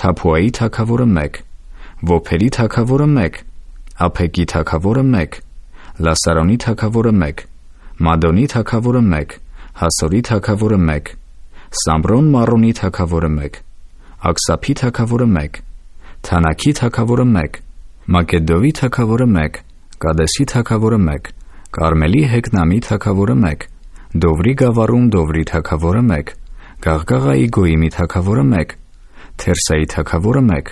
Թափուայի թագավորը 1, Ոփերի թագավորը 1, Ափեկի թագավորը 1, Լասարոնի թագավորը 1, Մադոնի թագավորը 1, Հասորի թագավորը 1, Սամրոն Մարոնի թագավորը 1, Աքսափի թագավորը 1, Թանաքի թագավորը 1, Մակեդովի թագավորը 1, Կադեսի թագավորը 1, Կարմելի Հեկնամի թագավորը 1, Դովրի գավառում Դովրի թագավորը 1, Գաղգաղայի Գոյիմի թագավորը 1, Թերսայի թագավորը 1,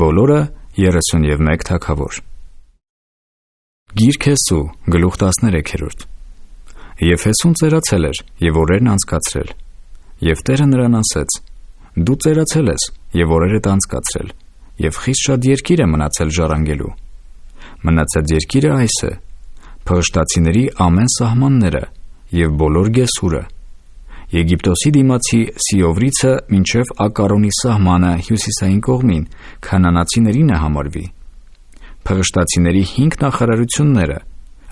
բոլորը 31 թագավոր։ Գիրք Հեսու, գլուխ 13։ Եվ Հեսուն ծերացել էր և օրերն անցկացրել, և Տերը նրան ասեց. դու ծերացել ես և օրերդ անցկացրել, և խիստ շատ երկիր է մնացել ժառանգելու։ Մնացած երկիրը այս է. Փղշտացիների ամեն սահմանները և բոլոր Գեսուրը, Եգիպտոսի դիմացի Սիովրիցը մինչև Ակարոնի սահմանը հյուսիսային կողմին քանանացիներին է համարվի, Փղշտացիների 5 նախարարությունները,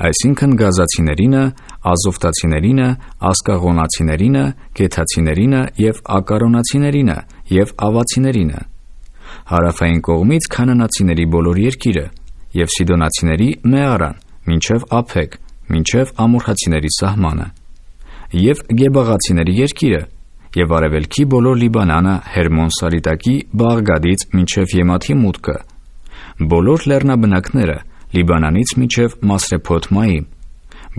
այսինքն Գազացիներինը, Ազովտացիներինը, Ասկաղոնացիներինը, Գեթացիներինը և Ակարոնացիներինը և Ավացիներինը, հարավային կողմից քանանացիների բոլոր երկիրը և Սիդոնացիների Մեարան մինչև Ափեկ, մինչև ամորհացիների սահմանը, և Գեբաղացիների երկիրը և արևելքի բոլոր Լիբանանը Հերմոն Սարի տակի Բաղգադից մինչև Եմաթի մուտքը, բոլոր լեռնաբնակները Լիբանանից մինչև Մասրեփոթ-Մայիմ,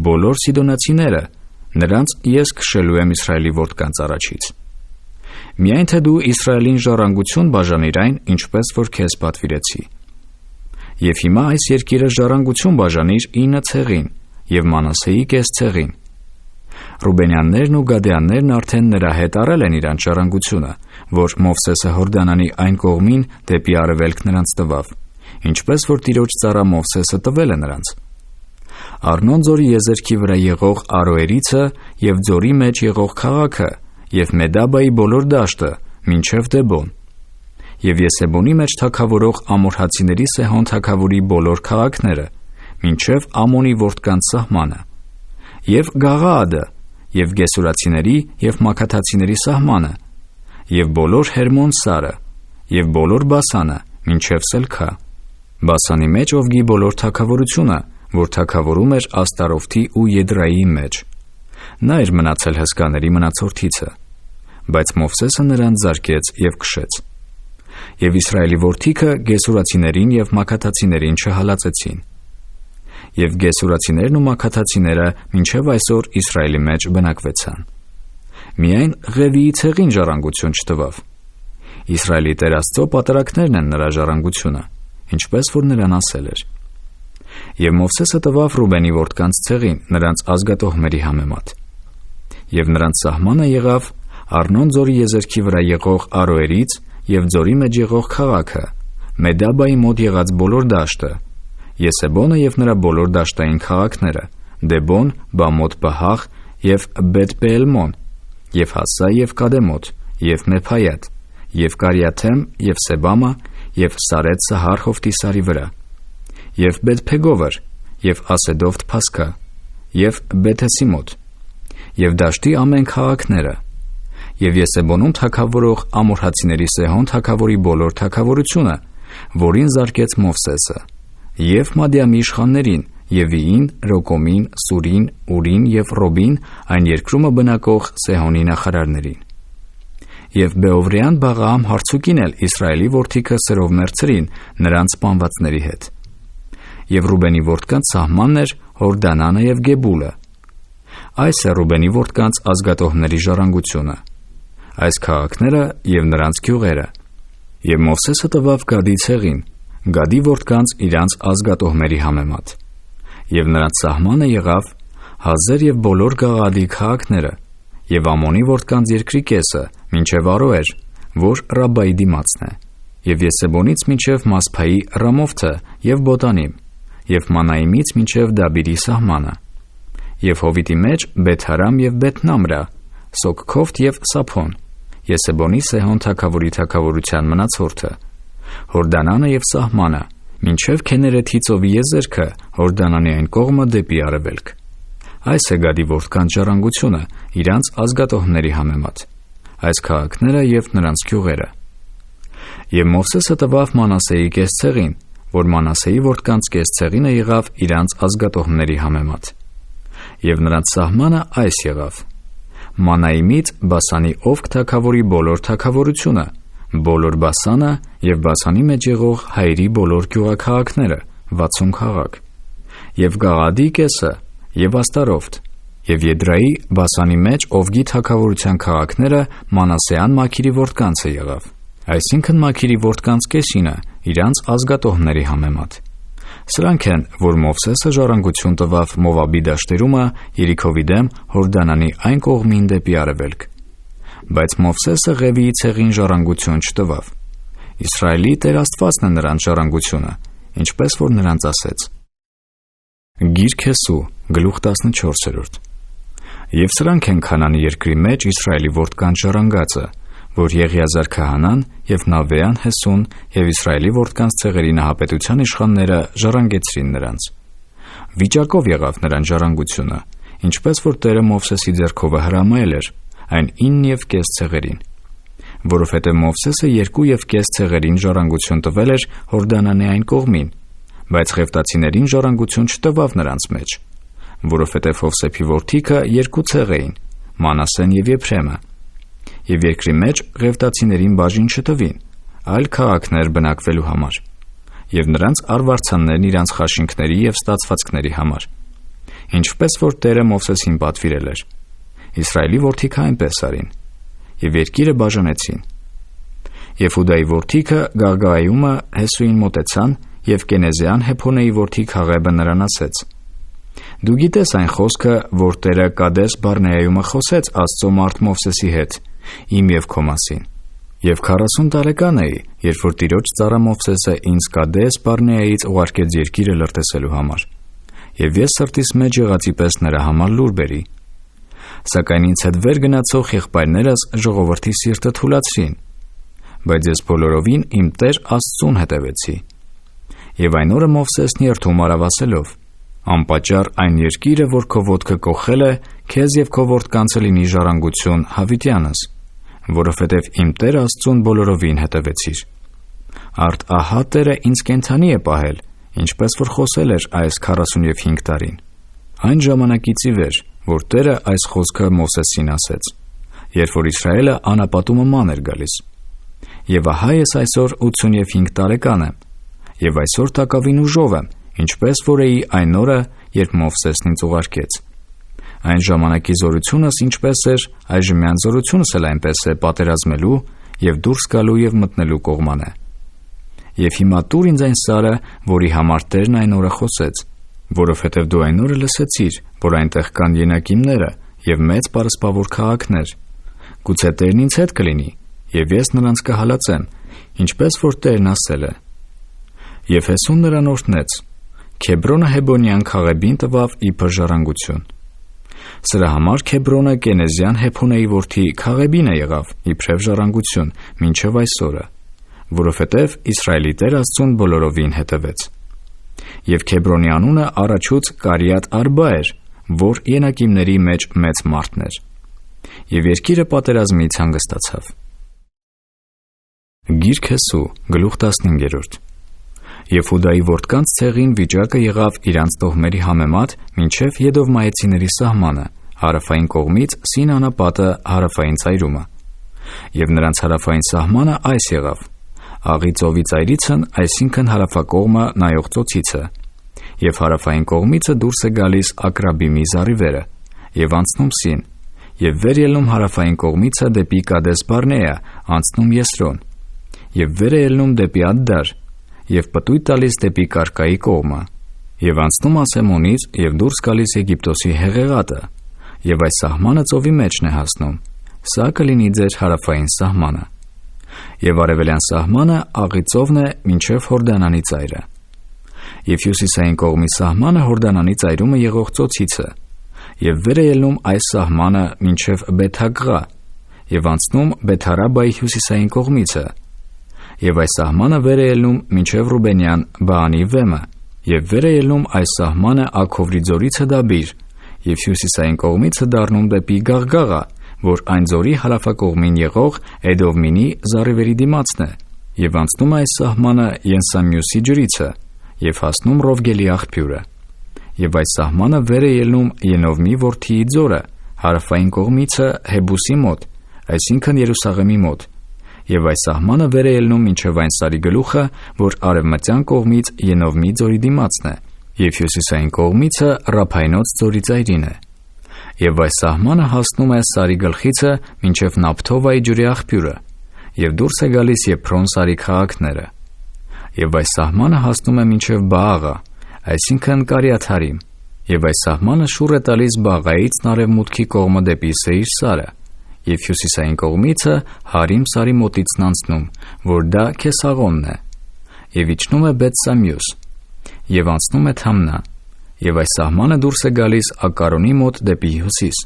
բոլոր Սիդոնացիները, նրանց ես քշելու եմ Իսրայելի որդկանց առաջից։ Միայն թե դու Իսրայելին ժառանգություն բաժանիր այն, ինչպես որ քեզ պատվիրեցի։ Եվ հիմա այս երկիրը ժառանգություն բաժանիր 9 ցեղին և Մանասեի կեսցեղին։ Ռուբենյաններն ու Գադյաններն արդեն նրա հետ առել են իրանց ժառանգությունը, որ Մովսեսը Հորդանանի այն կողմին դեպի արևելք նրանց տվավ, ինչպես որ Տիրոջ ծառա Մովսեսը տվել է նրանց։ Արնոն ձորի եզերքի վրա եղող Արոերիցը և ձորի մեջ եղող քաղաքը և Մեդաբայի բոլոր դաշտը մինչև Դեբոն, և Եսեբոնի մեջ թագավորող ամորհացիների Սեհոն թագավորի բոլոր քաղաքները մինչև Ամոնի որդկանց սահմանը, և Գաղաադը, և Գեսուրացիների և Մաքաթացիների սահմանը, և բոլոր Հերմոն Սարը, և բոլոր Բասանը մինչև Սելքա, Բասանի մեջ Օվգի բոլոր թագավորությունը, որ թագավորում էր Աստարովթի ու Եդրայիի մեջ։ Նա էր մնացել հսկաների մնացորդիցը, բայց Մովսեսը նրան զարկեց և քշեց։ Եվ Իսրայելի որդիքը Գեսուրացիներին և Մաքաթացիներին չհալածեցին։ Եվ Գեսուրացիներն ու Մաքաթացիները մինչև այսօր Իսրայելի մեջ բնակվեցան։ Միայն Ղևիի ցեղին ժառանգություն չտվավ։ Իսրայելի Տեր Աստծո պատարագներն են նրա ժառանգությունը, ինչպես որ նրան ասել էր։ Եվ Մովսեսը տվավ Ռուբենի որդկանց ցեղին նրանց ազգատոհմերի համեմատ։ Եվ նրանց սահմանը եղավ Արնոն ձորի եզերքի վրա եղող Արոերից և ձորի մեջ եղող քաղաքը, Մեդաբայի մոտ եղած բոլոր դաշտը, Եսեբոնը և նրա բոլոր դաշտային քաղաքները, Դեբոն, Բամոտ Բահաղ և Բեթ-Պեելմոն, և Հասա և Կադեմոտ, և Մեփայատ, և Կարիաթեմ, և Սեբամա, և Սարեթ Սահար Հովտիսարի վրա, և Բեթ-Փեգովր, և Ասեդովթ Փասկա, և Բեթեսիմոտ, և դաշտի ամեն քաղաքները, և Եսեբոնում թագավորող ամորհացիների Սեհոն թագավորի բոլոր թագավորությունը, որին զարկեց Մովսեսը, և Մադիամի իշխաններին, Եվիին, Ռոկոմին, Սուրին, Ուրին և Ռոբին, այն երկրումը բնակող Սեհոնի նախարարներին։ Եվ Բեովրեան Բաղաամ հարցուկին էլ Իսրայելի որդիքը սրով մերձրին նրանց սպանվածների հետ։ Եվ Ռուբենի որդկանց սահմանն էր Հորդանանը և Գեբուլը։ Այս է Ռուբենի որդկանց ազգատոհների ժառանգությունը, այս քաղաքները և նրանց գյուղերը։ Եվ Մովսեսը տվավ Գադի ցեղին, Գադի որդկանց իրանց ազգատոհմերի համեմատ։ Եվ նրանց սահմանը եղավ Հազեր և բոլոր Գաղադի քաղաքները, և Ամոնի որդկանց երկրի կեսը մինչև Արոեր, որ Ռաբայի դիմացն է, և Եսեբոնից մինչև Մասփայի Ռամովթը և Բոտանիմ, և Մանայիմից մինչև Դաբիրի սահմանը, և Հովիտի մեջ Բեթհարամ և Բեթնամրա, Սոքքովթ և Սափոն, Եսեբոնի Սեհոն թագավորի թագավորության մնացորդը, Հորդանանը և սահմանը, մինչև Քեներեթի ծովի եզերքը Հորդանանի այն կողմը դեպի արևելք։ Այս է Գադի որդկանց ժառանգությունը իրանց ազգատոհների համեմատ, այս քաղաքները և նրանց գյուղերը։ Եվ Մովսեսը տվավ Մանասեի կեսցեղին, որ Մանասեի որդկանց կեսցեղինը եղավ իրանց ազգատոհների համեմատ։ Եվ նրանց սահմանը այս եղավ. Մանայիմից Բասանի Օվք թագավորի բոլոր թագավորությունը, բոլոր Բասանը և Բասանի մեջ եղող Հայրի բոլոր գյուղաքաղաքները, 60 քաղաք, և Գաղադի կեսը, և Աստարովթ, և Եդրայի Բասանի մեջ Օվգի թագավորության քաղաքները Մանասեան Մաքիրի որդկանցը եղավ, այսինքն Մաքիրի որդկանց կեսինը իրանց ազգատոհների համեմատ։ Սրանք են, որ Մովսեսը ժառանգություն տվավ Մովաբի դաշտերումը Երիքովի դեմ Հորդանանի այն կողմին դեպի արևելք։ Բայց Մովսեսը Ղևիի ցեղին ժառանգություն չտվավ։ Իսրայելի Տեր Աստվածն է նրանց ժառանգությունը, ինչպես որ նրանց ասեց։ Գիրք Հեսու, գլուխ 14։ Եվ սրանք են Քանանի երկրի մեջ Իսրայելի որդկանց ժառանգածը, որ Եղիազար քահանան և Նավեան Հեսուն և Իսրայելի որդկանց ցեղերի նահապետության իշխանները ժառանգեցրին նրանց։ Վիճակով եղավ նրանց ժառանգությունը, ինչպես որ Տերը Մովսեսի ձեռքով հրամայել էր, այն 9,5 ցեղերին, որովհետև Մովսեսը 2,5 ցեղերին ժառանգություն տվել էր Հորդանանի այն կողմին, բայց Ղևտացիներին ժառանգություն չտվավ նրանց մեջ, որովհետև Հովսեփի որդիքը 2 ցեղ էին, Մանասեն և Եփրեմը, և երկրի մեջ Ղևտացիներին բաժին չտվին, այլ քաղաքներ բնակվելու համար, և նրանց արվարձաններն իրանց խաշինքների և ստացվածքների համար, ինչպես որ Տերը Մովսեսին պատվիրել էր։ Իսրայելի որդիքը այնպես արին, և երկիրը բաժանեցին։ Եվ Հուդայի որդիքը Գաղգայումը Հեսուին մոտեցան, և Կենեզեան Հեփոնեի որդի Քաղեբը նրան ասեց. Դու գիտես այն խոսքը, որ Տերը Կադես Բարնեայում խոսեց Աստծո մարդ Մովսեսի հետ, իմ և քո մասին։ Եվ 40 տարեկան էի, երբ որ Տիրոջ ծառա Մովսեսը ինձ Կադես Բարնեայից ուղարկեց երկիրը լրտեսելու համար, և ես սրտիս մեջ եղածի պես նրա համար լուր բերի։ Սակայն ինձ հետ վեր գնացող եղբայրներս ժողովրդի սիրտը թուլացրին, բայց ես բոլորովին իմ Տեր Աստծուն հետևեցի։ Եվ այն օրը Մովսեսն երդում արավ ասելով. անպատճառ այն երկիրը, որ քո ոտքը կոխել է, քեզ և քո որդկանցը լինի ժառանգություն հավիտյանս, որովհետև իմ Տեր Աստծուն բոլորովին հետևեցիր։ Արդ ահա Տերը ինձ կենդանի է պահել, ինչպես որ խոսել էր այս 45 տարին։ Այն ժամանակից ի վեր, որ Տերը այս խոսքը Մովսեսին ասեց, երբ որ Իսրայելը անապատումը ման էր գալիս։ Եվ ահա ես այսօր 85 տարեկան եմ, և այսօր տակավին ուժով եմ, ինչպես որ էի այն օրը, երբ Մովսեսն ինձ ուղարկեց։ Այն ժամանակի զորությունս ինչպես էր, այժմյան զորությունս էլ այնպես է պատերազմելու և դուրս գալու և մտնելու կողմանե։ Եվ հիմա տուր ինձ այն սարը, որի համար Տերն այն օրը խոսեց, որովհետև դու այն օրը լսեցիր, որ այնտեղ կան ենակիմները և մեծ պարսպավոր քաղաքներ։ Գուցե Տերն ինձ հետ կլինի, և ես նրանց կհալածեմ, ինչպես որ Տերն ասել է։ Եվ Հեսուն նրան օրհնեց։ Քեբրոնը Հեբոնյան Քաղեբին տվավ իբր ժառանգություն։ Սրա համար Քեբրոնը կենեզյան Հեփոնեի որդի Քաղեբինը եղավ իբրև ժառանգություն մինչև այսօրը, որովհետև Իսրայելի Տեր Աստծուն բոլորովին հետևեց։ Եվ Քեբրոնի անունը առաջուց Կարիաթ Արբա էր, որ ենակիմների մեջ մեծ մարդն էր։ Եվ երկիրը պատերազմից հանգստացավ։ Գիրք Հեսու, գլուխ 15։ Եվ Հուդայի որդկանց ցեղին վիճակը եղավ իրանց տոհմերի համեմատ մինչև Եդովմայեցիների սահմանը, հարավային կողմից Սին անապատը հարավային ծայրումը։ Եվ նրանց հարավային սահմանը այս եղավ. Աղի ծովի ծայրիցն, այսինքն հարավակողմը նայող ծոցիցը, և հարավային կողմիցը դուրս է գալիս Ակրաբիմի զառիվերը, և անցնում Սին, և վեր ելնում հարավային կողմիցը դեպի Կադես Բարնեա, անցնում Եսրոն, և վեր է ելնում դեպի Ադդար, և պտույտ տալիս դեպի Կարկայի կողմը, և անցնում Ասեմոնից և դուրս գալիս Եգիպտոսի Հեղեղատը, և այս սահմանը ծովի մեջն է հասնում, սա կլինի ձեր հարավային սահմանը։ Եվ արևելյան սահմանը Աղի ծովն է մինչև Հորդանանի ծայրը։ Եվ հյուսիսային կողմի սահմանը Հորդանանի ծայրումը եղող ծոցիցը, և վեր է ելնում այս սահմանը մինչև Բեթհագղա, և անցնում Բեթարաբայի հյուսիսային կողմիցը, և այս սահմանը վեր է ելնում մինչև Ռուբենյան Բաանի վեմը, և վեր է ելնում այս սահմանը Աքովրի ձորիցը Դաբիր, և հյուսիսային կողմիցը դառնում դեպի Գաղգաղա, որ այն ձորի հարավակողմին եղող Էդովմինի զառիվերի դիմացն է, և անցնում այս սահմանը Ենսամյուսի ջրիցը, և հասնում Ռովգելի աղբյուրը, և այս սահմանը վեր է ելնում Ենովմի որդիի ձորը, հարավային կողմիցը Հեբուսի մոտ, այսինքն Երուսաղեմի մոտ, և այս սահմանը վեր է ելնում մինչև այն սարի գլուխը, որ արևմտյան կողմից Ենովմի ձորի դիմացն է, և հյուսիսային կողմիցը Ռափայնոց ձորի ծայրին է, և այս սահմանը հասնում է սարի գլխիցը մինչև Նափթովայի ջրի աղբյուրը, և դուրս է գալիս Եփրոն սարի քաղաքները, և այս սահմանը հասնում է մինչև Բաղա, այսինքն Կարիաթարիմ, և այս սահմանը շուռ է տալիս Բաղայից արևմուտքի կողմը դեպի Սեիր սարը, և հյուսիսային կողմիցը Հարիմ սարի մոտիցն անցնում, որ դա Քեսաղոնն է, և իջնում է Բեթսամյուս, և անցնում է Թամնա, և այս սահմանը դուրս է գալիս Ակարոնի մոտ դեպի հյուսիս,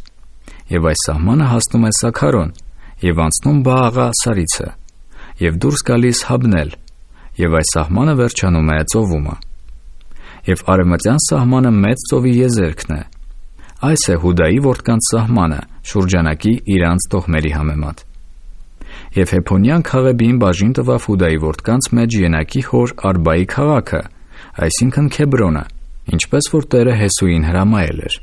և այս սահմանը հասնում է Սաքարոն, և անցնում Բաղա սարիցը, և դուրս գալիս Հաբնել, և այս սահմանը վերջանում է Ծովումը, և արևմտյան սահմանը մեծ ծովի եզերքն է։ Այս է Հուդայի որդկանց սահմանը շուրջանակի իրանց տոհմերի համեմատ։ Եվ Հեփոնյան Քաղեբին բաժին տվավ Հուդայի որդկանց մեջ ենակի հոր Արբայի քաղաքը, այսինքն Քեբրոնը, ինչպես որ Տերը Հեսուին հրամայել էր։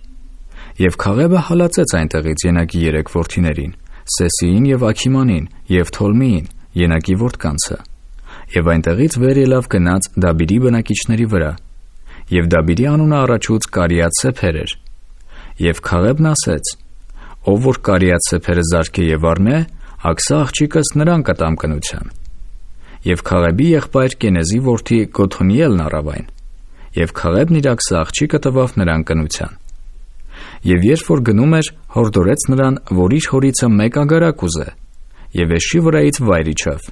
Եվ Քաղեբը հալածեց այնտեղից ենակի 3 որդիներին՝ Սեսիին և Աքիմանին և Թոլմիին, ենակի որդկանցը, և այնտեղից վեր ելավ գնաց Դաբիրի բնակիչների վրա, և Դաբիրի անունը առաջուց Կարիաթ Սեփեր էր։ Եվ Քաղեբն ասեց. «Ով որ Կարիաթ Սեփերը զարքե և առնե, աքսա աղջիկս նրան կտամ կնության»։ Եվ Քաղեբի եղբայր Կենեզի որդի Գոթոնիելն առավ այն, և Քաղեբն իր աքսա աղջիկը տվավ նրան կնության։ Եվ երբ որ գնում էր, հորդորեց նրան, որ իր հորիցը մեկ ագարակ ուզե, և էշի վրայից վայր իջավ։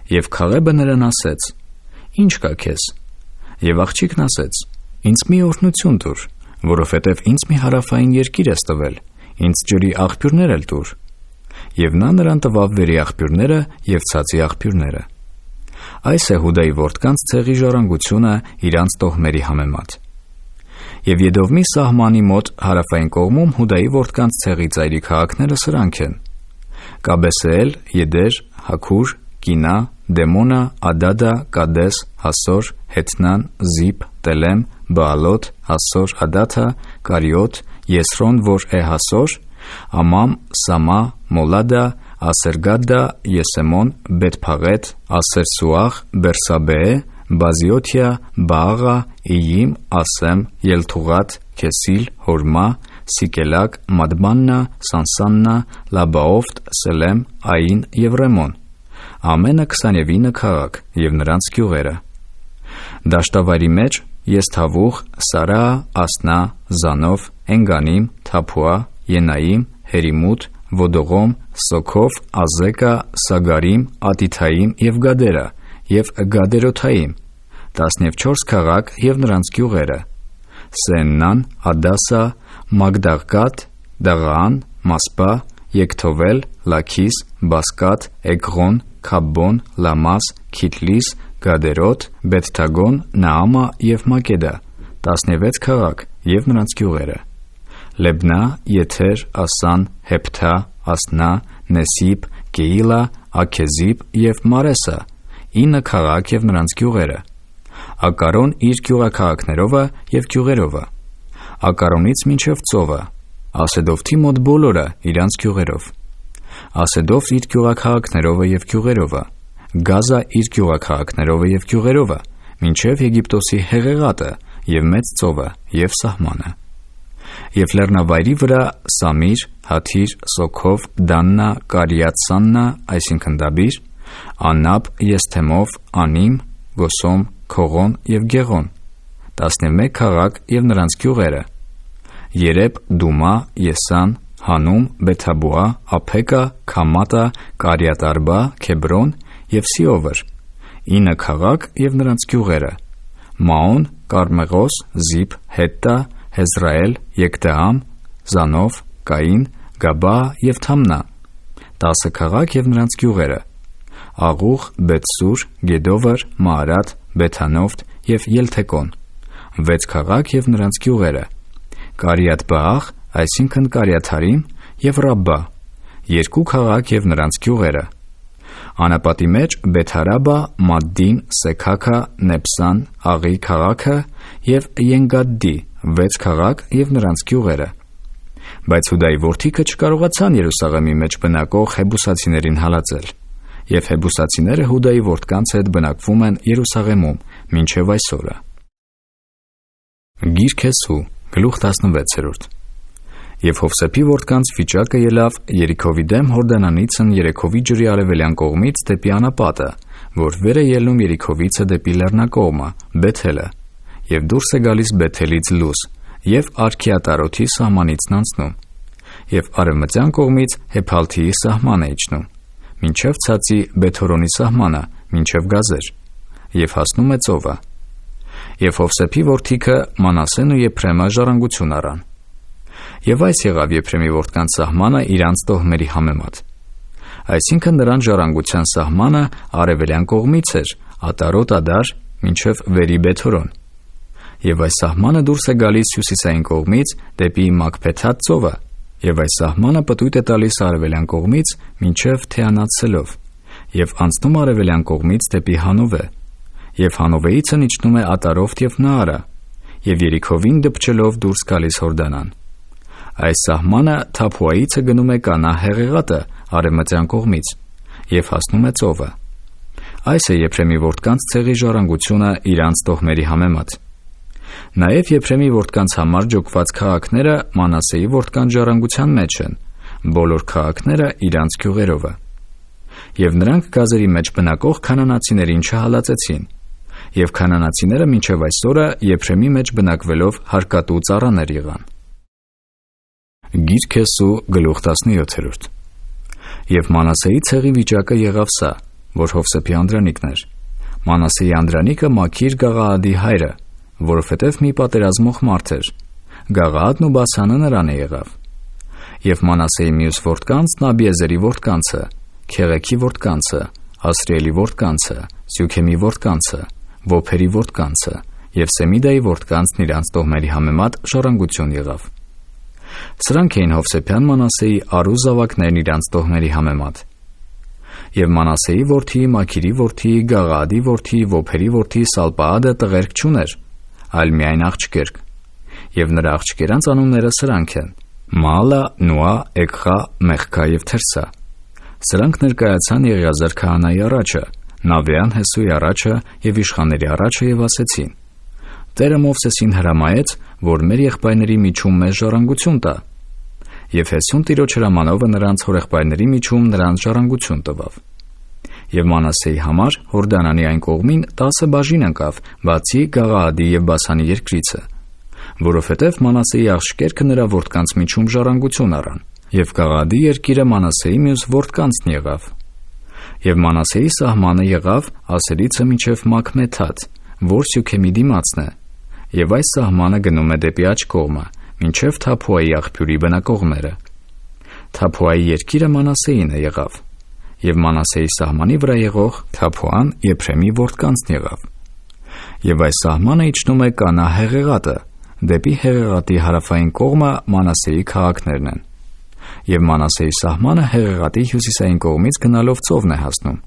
Եվ Քաղեբը նրան ասեց. «Ի՞նչ կա քեզ»։ Եվ աղջիկն ասեց. «Ինձ մի օրհնություն տուր, որովհետև ինձ մի հարավային երկիր ես տվել, ինձ ջրի աղբյուրներ էլ տուր»։ Եվ նա նրան տվավ վերի աղբյուրները և ցածի աղբյուրները։ Այս է Հուդայի որդկանց ցեղի ժառանգությունը իրանց տոհմերի համեմատ։ Եվ Եդովմի սահմանի մոտ հարավային կողմում Հուդայի որդկանց ցեղի ծայրի քաղաքները սրանք են. Կաբեսեել, Եդեր, Հաքուր, Կինա, Դեմոնա, Ադադա, Կադես, Հասոր, Հետնան, Զիպ, Տելեմ, Բաալոտ, Հասոր, Ադաթա, Կարիոտ, Եսրոն, որ է Հասոր, Ամամ, Սամա, Մոլադա, Ասերգադա, Եսեմոն, Բեթփաղետ, Ասերսուախ, Բերսաբեե, Բազիոթիա, Բաղա, Իյիմ, Ասեմ, Ելթուղատ, Քեսիլ, Հորմա, Սիկելակ, Մադբաննա, Սանսաննա, Լաբաոֆտ, Սելեմ, Այն և Ռեմոն, ամենը 29 քաղաք և նրանց գյուղերը։ Դաշտավայրի մեջ Եսթավուխ, Սարա, Ասնա, Զանով, Էնգանիմ, Թափուա, Ենայիմ, Հերիմութ, Ոդողոմ, Սոքով, Ազեկա, Սագարիմ, Ատիթայիմ և Գադերա և Գադերոթայիմ, 14 քաղաք և նրանց գյուղերը, Սեննան, Ադասա, Մագդաղգատ, Դաղան, Մասպա, Եկթովել, Լաքիս, Բասկատ, Էգղոն, Քաբբոն, Լամաս, Քիթլիս, Գադերոտ, Բեթթագոն, Նաամա և Մակեդա, 16 քաղաք և նրանց գյուղերը, Լեբնա, Եթեր, Ասան, Հեփթա, Ասնա, Նեսիբ, Կեիլա, Աքեզիբ և Մարեսա, 9 քաղաք և նրանց գյուղերը, Ակարոն իր գյուղաքաղաքներովը և գյուղերովը, Ակարոնից մինչև ծովը, Ասեդովթի մոտ բոլորը իրանց գյուղերով, Ասեդով իր գյուղաքաղաքներովը և գյուղերովը, Գազա իր գյուղաքաղաքներովը և գյուղերովը, մինչև Եգիպտոսի Հեղեղատը և մեծ ծովը և սահմանը, և լեռնավայրի վրա Սամիր, Հաթիր, Սոքով, Դաննա, Կարիաթ Սաննա, այսինքն Դաբիր, Անաբ, Եսթեմով, Անիմ, Գոսոմ, Քողոն և Գեղոն, 11 քաղաք և նրանց գյուղերը, Երեբ, Դումա, Եսան, Հանում, Բեթաբուա, Ափեկա, Քամատա, Կարիաթ Արբա, Քեբրոն և Սիովր, 9 քաղաք և նրանց գյուղերը, Մաոն, Կարմեղոս, Զիփ, Հետտա, Հեզրայել, Եկտեամ, Զանով, Կային, Գաբա և Թամնա, 10 քաղաք և նրանց գյուղերը, Աղուխ, Բեթսուր, Գեդովր, Մաարատ, Բեթանովթ և Ելթեկոն, 6 քաղաք և նրանց գյուղերը, Կարիաթ Բաաղ, այսինքն Կարիաթարիմ և Ռաբբա, 2 քաղաք և նրանց գյուղերը, Անապատի մեջ Բեթարաբա, Մադդին, Սեքաքա, Նեպսան, Աղի քաղաքը և Ենգադդի, 6 քաղաք և նրանց գյուղերը, բայց Հուդայի որդիքը չկարողացան Երուսաղեմի մեջ բնակող հեբուսացիներին հալածել, և հեբուսացիները Հուդայի որդկանց հետ բնակվում են Երուսաղեմում մինչև այսօրը։ Գիրք Հեսու, գլուխ 16։ Եվ Հովսեփի որդկանց վիճակը ելավ Երիքովի դեմ Հորդանանիցն Երեքովի ջրի արևելյան կողմից դեպի անապատը, որ վեր է ելնում Երիքովիցը դեպի լեռնակողմը, Բեթելը, և դուրս է գալիս Բեթելից լուզ, և Արքիատարոթի սահմանիցն անցնում, և արևմտյան կողմից Հեփալթիի սահման է իջնում, մինչև ցածի Բեթհորոնի սահմանը, մինչև Գազեր, և հասնում է ծովը։ Եվ Հովսեփի որդիքը Մանասեն ու Եփրեմը ժառանգություն առան։ Եվ այս եղավ Եփրեմի որդկանց սահմանը իրանց տոհմերի համեմատ, այսինքն նրանց ժառանգության սահմանը արևելյան կողմից էր Ատարոտ Ադար մինչև Վերի Բեթհորոն, և այս սահմանը դուրս է գալիս հյուսիսային կողմից դեպի Մակփեթաթ ծովը, և այս սահմանը պտույտ է տալիս արևելյան կողմից մինչև Թեանաթսելով, և անցնում արևելյան կողմից դեպի Հանովե, և Հանովեիցն իջնում է Ատարովթ և Նաարա, և Երիքովին դպչելով դուրս գալիս Հորդանան։ Այս սահմանը Թափուայիցը գնում է Կանա Հեղեղատը արևմտյան կողմից և հասնում է ծովը։ Այս է Եփրեմի որդկանց ցեղի ժառանգությունը իրանց տոհմերի համեմատ։ Նաև Եփրեմի որդկանց համար ջոկված քաղաքները Մանասեի որդկանց ժառանգության մեջ են, բոլոր քաղաքները իրանց գյուղերովը։ Եվ նրանք Գազերի մեջ բնակող քանանացիներին չհալածեցին, և քանանացիները մինչև այսօրը Եփրեմի մեջ բնակվելով հարկատու ծառաներ եղան։ Գիրք Հեսու, գլուխ 17։ Եվ Մանասեի ցեղի վիճակը եղավ սա, որ Հովսեփի անդրանիկն էր։ Մանասեի անդրանիկը Մաքիր Գաղաադի հայրը, որովհետև մի պատերազմող մարդ էր։ Գաղաադն ու Բասանը նրան է եղավ։ Եվ Մանասեի մյուս որդկանցն Աբիեզերի որդկանցը, Քեղեքի որդկանցը, Ասրիելի որդկանցը, Սյուքեմի որդկանցը, Ոփերի որդկանցը և Սեմիդայի որդկանցն իրանց տոհմերի համեմատ ժառանգություն եղավ։ Սրանք էին Հովսեփյան Մանասեի արու զավակներն իրանց տոհմերի համեմատ։ Եվ Մանասեի որդի, Մաքիրի որդի, Գաղաադի որդի, Ոփերի որդի Սալպաադը տղերք չուներ, այլ միայն աղջկերք։ Եվ նրա աղջկերանց անունները սրանք են. Մալա, Նուա, Էգխա, Մեխքա և Թերսա։ Սրանք ներկայացան Եղիազար քահանայի առաջը, Նավեան Հեսուի առաջը և իշխանների առաջը և ասեցին. Տերը Մովսեսին հրամայեց, որ մեր եղբայրների միջում մեզ ժառանգություն տա։ Եվ Հեսուն Տիրոջ հրամանովը նրանց հորեղբայրների միջում նրանց ժառանգություն տվավ։ Եվ Մանասեի համար Հորդանանի այն կողմին 10 բաժին ընկավ, բացի Գաղաադի և Բասանի երկրիցը, որովհետև Մանասեի աղջիկերքը նրա որդկանց միջում ժառանգություն առան, և Գաղաադի երկիրը Մանասեի մյուս որդկանցն եղավ։ Եվ Մանասեի սահմանը եղավ Ասերիցը մինչև Մաքմեթաթ, որ Սյուքեմի դիմացն է, և այս սահմանը գնում է դեպի աջ կողմը, մինչև Թափուայի աղբյուրի բնակողները։ Թափուայի երկիրը Մանասեին է եղավ, և Մանասեի սահմանի վրա եղող Թափուան Եփրեմի որդկանցն եղավ։ Եվ այս սահմանը իջնում է Կանա Հեղեղատը, դեպի Հեղեղատի հարավային կողմը Մանասեի քաղաքներն են, և Մանասեի սահմանը Հեղեղատի հյուսիսային կողմից գնալով ծովն է հասնում։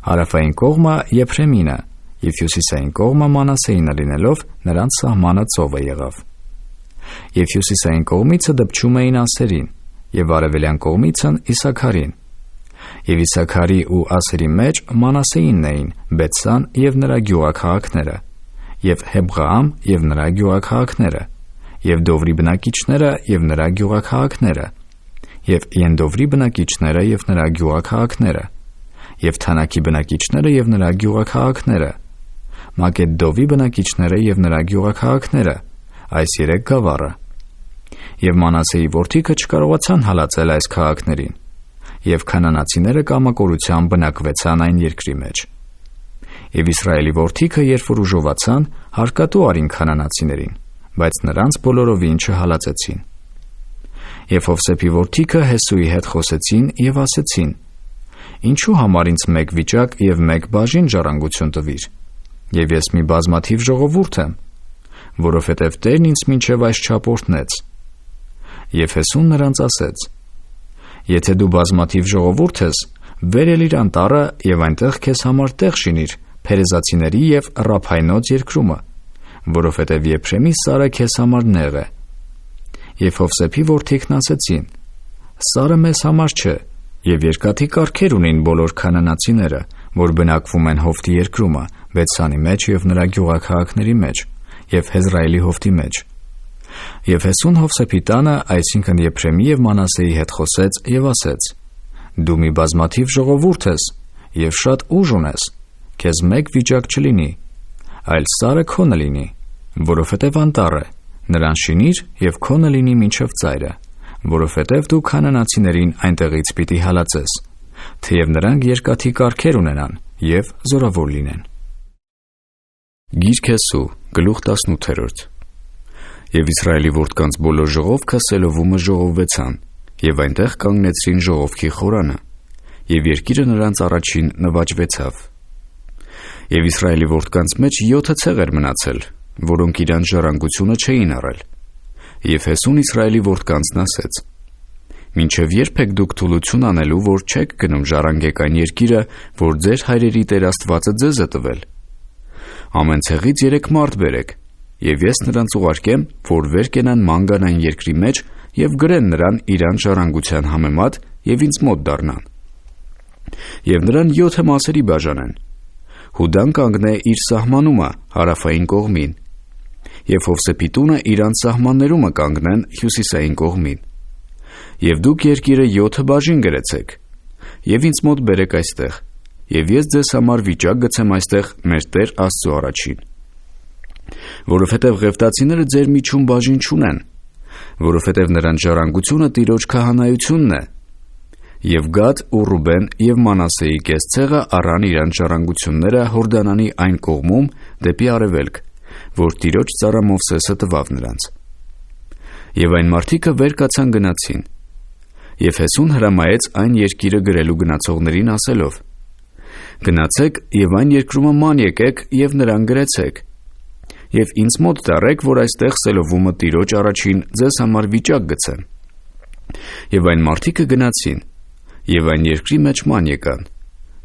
Հարավային կողմը Եփրեմին է, և հյուսիսային կողմը Մանասեինը լինելով նրանց սահմանը ծովը եղավ։ Եվ հյուսիսային կողմիցը դպչում էին Ասերին, և արևելյան կողմիցն Իսաքարին։ Եվ Իսաքարի ու Ասերի մեջ Մանասեինն էին Բեթսան և նրա գյուղաքաղաքները, և Հեբղաամ և նրա գյուղաքաղաքները, և Դովրի բնակիչները և նրա գյուղաքաղաքները, և Ենդովրի բնակիչները և նրա գյուղաքաղաքները, և Թանաքի բնակիչները և նրա գյուղաքաղաքները, Մակեդդովի բնակիչները և նրա գյուղաքաղաքները, այս 3 գավառը։ Եվ Մանասեի որդիքը չկարողացան հալածել այս քաղաքներին, և քանանացիները կամակորությամբ բնակվեցան այն երկրի մեջ։ Եվ Իսրայելի որդիքը, երբ որ ուժովացան, հարկատու արին քանանացիներին, բայց նրանց բոլորովին չհալածեցին։ Եվ Հովսեփի որդիքը Հեսուի հետ խոսեցին և ասեցին. «Ինչու համար ինձ մեկ վիճակ և մեկ բաժին ժառանգություն տվիր, և ես մի բազմաթիվ ժողովուրդ եմ, որովհետև Տերն ինձ մինչև այս չափ օրհնեց»։ Եվ Հեսուն նրանց ասեց. «Եթե դու բազմաթիվ ժողովուրդ ես, վեր ելիր անտառը և այնտեղ քեզ համար տեղ շինիր Փերեզացիների և Ռափայնոց երկրումը, որովհետև Եփրեմի սարը քեզ համար նեղ է»։ Եվ Հովսեփի որդիքն ասեցին. «Սարը մեզ համար չէ, և երկաթի կառքեր ունին բոլոր քանանացիները, որ բնակվում են Հովտի երկրումը, Բեթսանի մեջ և նրա գյուղաքաղաքների մեջ, և Հեզրայելի հովտի մեջ»։ Եվ Հեսուն Հովսեփի տանը, այսինքն Եփրեմի և Մանասեի հետ խոսեց և ասեց. «Դու մի բազմաթիվ ժողովուրդ ես և շատ ուժ ունես, քեզ մեկ վիճակ չլինի, այլ սարը քոնը լինի, որովհետև անտառ է, նրան շինիր և քոնը լինի մինչև ծայրը, որովհետև դու քանանացիներին այնտեղից պիտի հալածես, թեև նրանք երկաթի կառքեր ունենան և զորավոր լինեն»։ Գիրք Հեսու, գլուխ 18։ Եվ Իսրայելի որդկանց բոլոր ժողովքը Սելովումը ժողովվեցան, և այնտեղ կանգնեցրին ժողովքի խորանը, և երկիրը նրանց առաջին նվաճվեցավ։ Եվ Իսրայելի որդկանց մեջ 7 ցեղ էր մնացել, որոնք իրանց ժառանգությունը չէին առել։ Եվ Հեսուն Իսրայելի որդկանցն ասեց. «Մինչև երբ եք դուք թուլություն անելու, որ չեք գնում ժառանգեք այն երկիրը, որ ձեր հայրերի Տեր Աստվածը ձեզ է տվել։ Ամեն ցեղից 3 մարդ բերեք, և ես նրանց ուղարկեմ, որ վեր կենան ման գան այն երկրի մեջ և գրեն նրան իրանց ժառանգության համեմատ և ինձ մոտ դառնան։ Եվ նրան 7 մասերի բաժանեն. Հուդան կանգնե իր սահմանումը հարավային կողմին, և Հովսեփի տունը իրանց սահմաններումը կանգնեն հյուսիսային կողմին։ Եվ դուք երկիրը 7 բաժին գրեցեք, և ինձ մոտ բերեք այստեղ, և ես ձեզ համար վիճակ գցեմ այստեղ մեր Տեր Աստծու առաջին։ Որովհետև Ղևտացիները ձեր միջում բաժին չունեն, որովհետև նրանց ժառանգությունը Տիրոջ քահանայությունն է։ Եվ Գադ ու Ռուբեն և Մանասեի կես ցեղը առան իրանց ժառանգությունները Հորդանանի այն կողմում դեպի արևելք, որ Տիրոջ ծառա Մովսեսը տվավ նրանց։ Եվ այն մարդիկը վեր կացան գնացին։ Եվ Հեսուն հրամայեց այն երկիրը գրելու գնացողներին ասելով. «Գնացեք և այն երկրումը ման եկեք և նրան գրեցեք, և ինձ մոտ տառեք, որ այստեղ Սելովումը Տիրոջ առաջին ձեզ համար վիճակ գցեմ»։ Եվ այն մարդիկը գնացին, և այն երկրի մեջ ման եկան,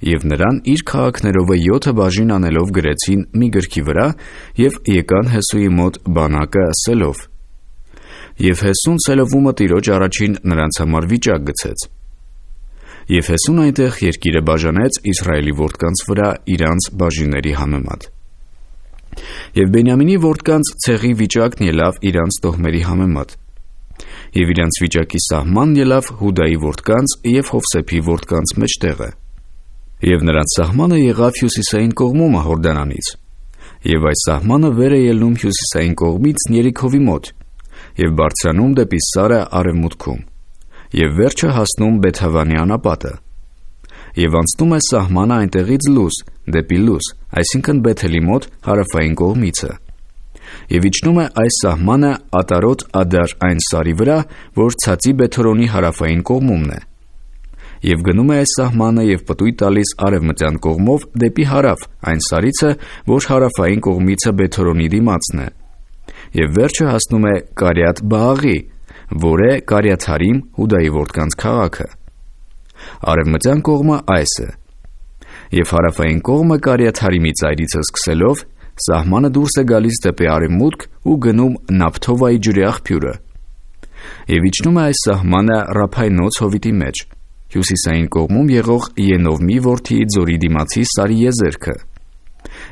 և նրան իր քաղաքներովը 7 բաժին անելով գրեցին մի գրքի վրա և եկան Հեսուի մոտ բանակը Սելով։ Եվ Հեսուն Սելովումը Տիրոջ առաջին նրանց համար վիճակ գցեց։ Եվ Հեսուն այնտեղ երկիրը բաժանեց Իսրայելի որդկանց վրա իրանց բաժինների համեմատ։ Եվ Բենյամինի որդկանց ցեղի վիճակն ելավ իրանց տոհմերի համեմատ։ Եվ իրանց վիճակի սահմանն ելավ Հուդայի որդկանց և Հովսեփի որդկանց մեջտեղը։ Եվ նրանց սահմանը եղավ հյուսիսային կողմումը Հորդանանից, եւ այս սահմանը վեր է ելնում հյուսիսային կողմից Երիքովի մոտ, եւ բարձրանում դեպի Սարը արևմուտքում, եւ վերջը հասնում Բեթհավանի անապատը, եւ անցնում է սահմանը այնտեղից լույս, դեպի լույս, այսինքն Բեթելի մոտ հարավային կողմիցը, եւ իջնում է այս սահմանը Ատարոտ Ադար այն Սարի վրա, որ Ցածի Բեթորոնի հարավային կողմումն է, եւ գնում է այս սահմանը եւ պտույտ տալիս արևմտյան կողմով դեպի հարավ այն Սարիցը, որ հարավային կողմիցը Բեթորոնի դիմացն է, եւ վերջը հասնում է Կարիաթ Բաղի, որ է Կարիաթարիմ Հուդայի որդկանց քաղաքը։ Արևմտյան կողմը այս է, եւ հարավային կողմը Կարիաթարիմի ծայրիցը սկսելով սահմանը դուրս է գալիս դեպի արևմուտք ու գնում Նափթովայի ջրի աղբյուրը, եւ իջնում է այս սահմանը Ռափայնոց հովիտի մեջ, հյուսիսային կողմում եղող Ենովմի որդի Ձորի դիմացի Սարի եզերքը,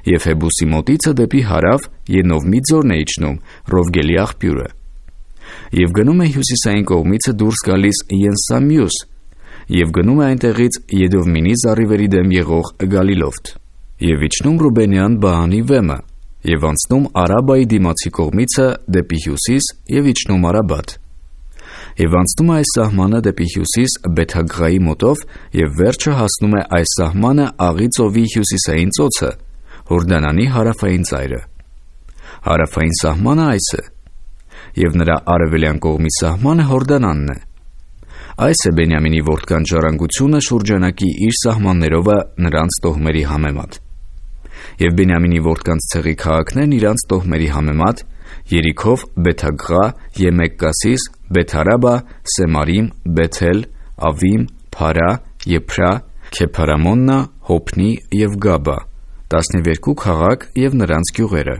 եւ Հեբուսի մոտիցը դեպի հարավ Ենովմի ձորն է իջնում Ռովգելի աղբյուրը, եւ գնում է հյուսիսային կողմիցը դուրս գալիս Ենսամյուս, եւ գնում է այնտեղից Եդովմինի զառիվերի դեմ եղող Գալիլովտ, եւ իջնում Ռուբենյան Բահանի վեմը, եւ անցնում Արաբայի դիմացի կողմիցը դեպի հյուսիս եւ իջնում Արաբատ, եւ անցնում է այս սահմանը դեպի հյուսիս Բեթհագղայի մոտով, եւ վերջը հասնում է այս սահմանը Աղի ծովի հյուսիսային ծոցը, Հորդանանի հարավային ծայրը։ Հարավային սահմանը այս է, եւ նրա արևելյան կողմի սահմանը Հորդանանն է։ Այս է Բենյամինի որդկանց ժառանգությունը շուրջանակի իր սահմաններովը նրանց տոհմերի համեմատ։ Եվ Բենյամինի որդկանց ցեղի քաղաքներն իրանց տոհմերի համեմատ Երիքով, Բեթհագղա, Եմեկկասիս, Բեթարաբա, Սեմարիմ, Բեթել, Ավիմ, Փարա, Եփրա, Քեփարամոննա, Հոփնի եւ Գաբա, 12 քաղաք եւ նրանց գյուղերը։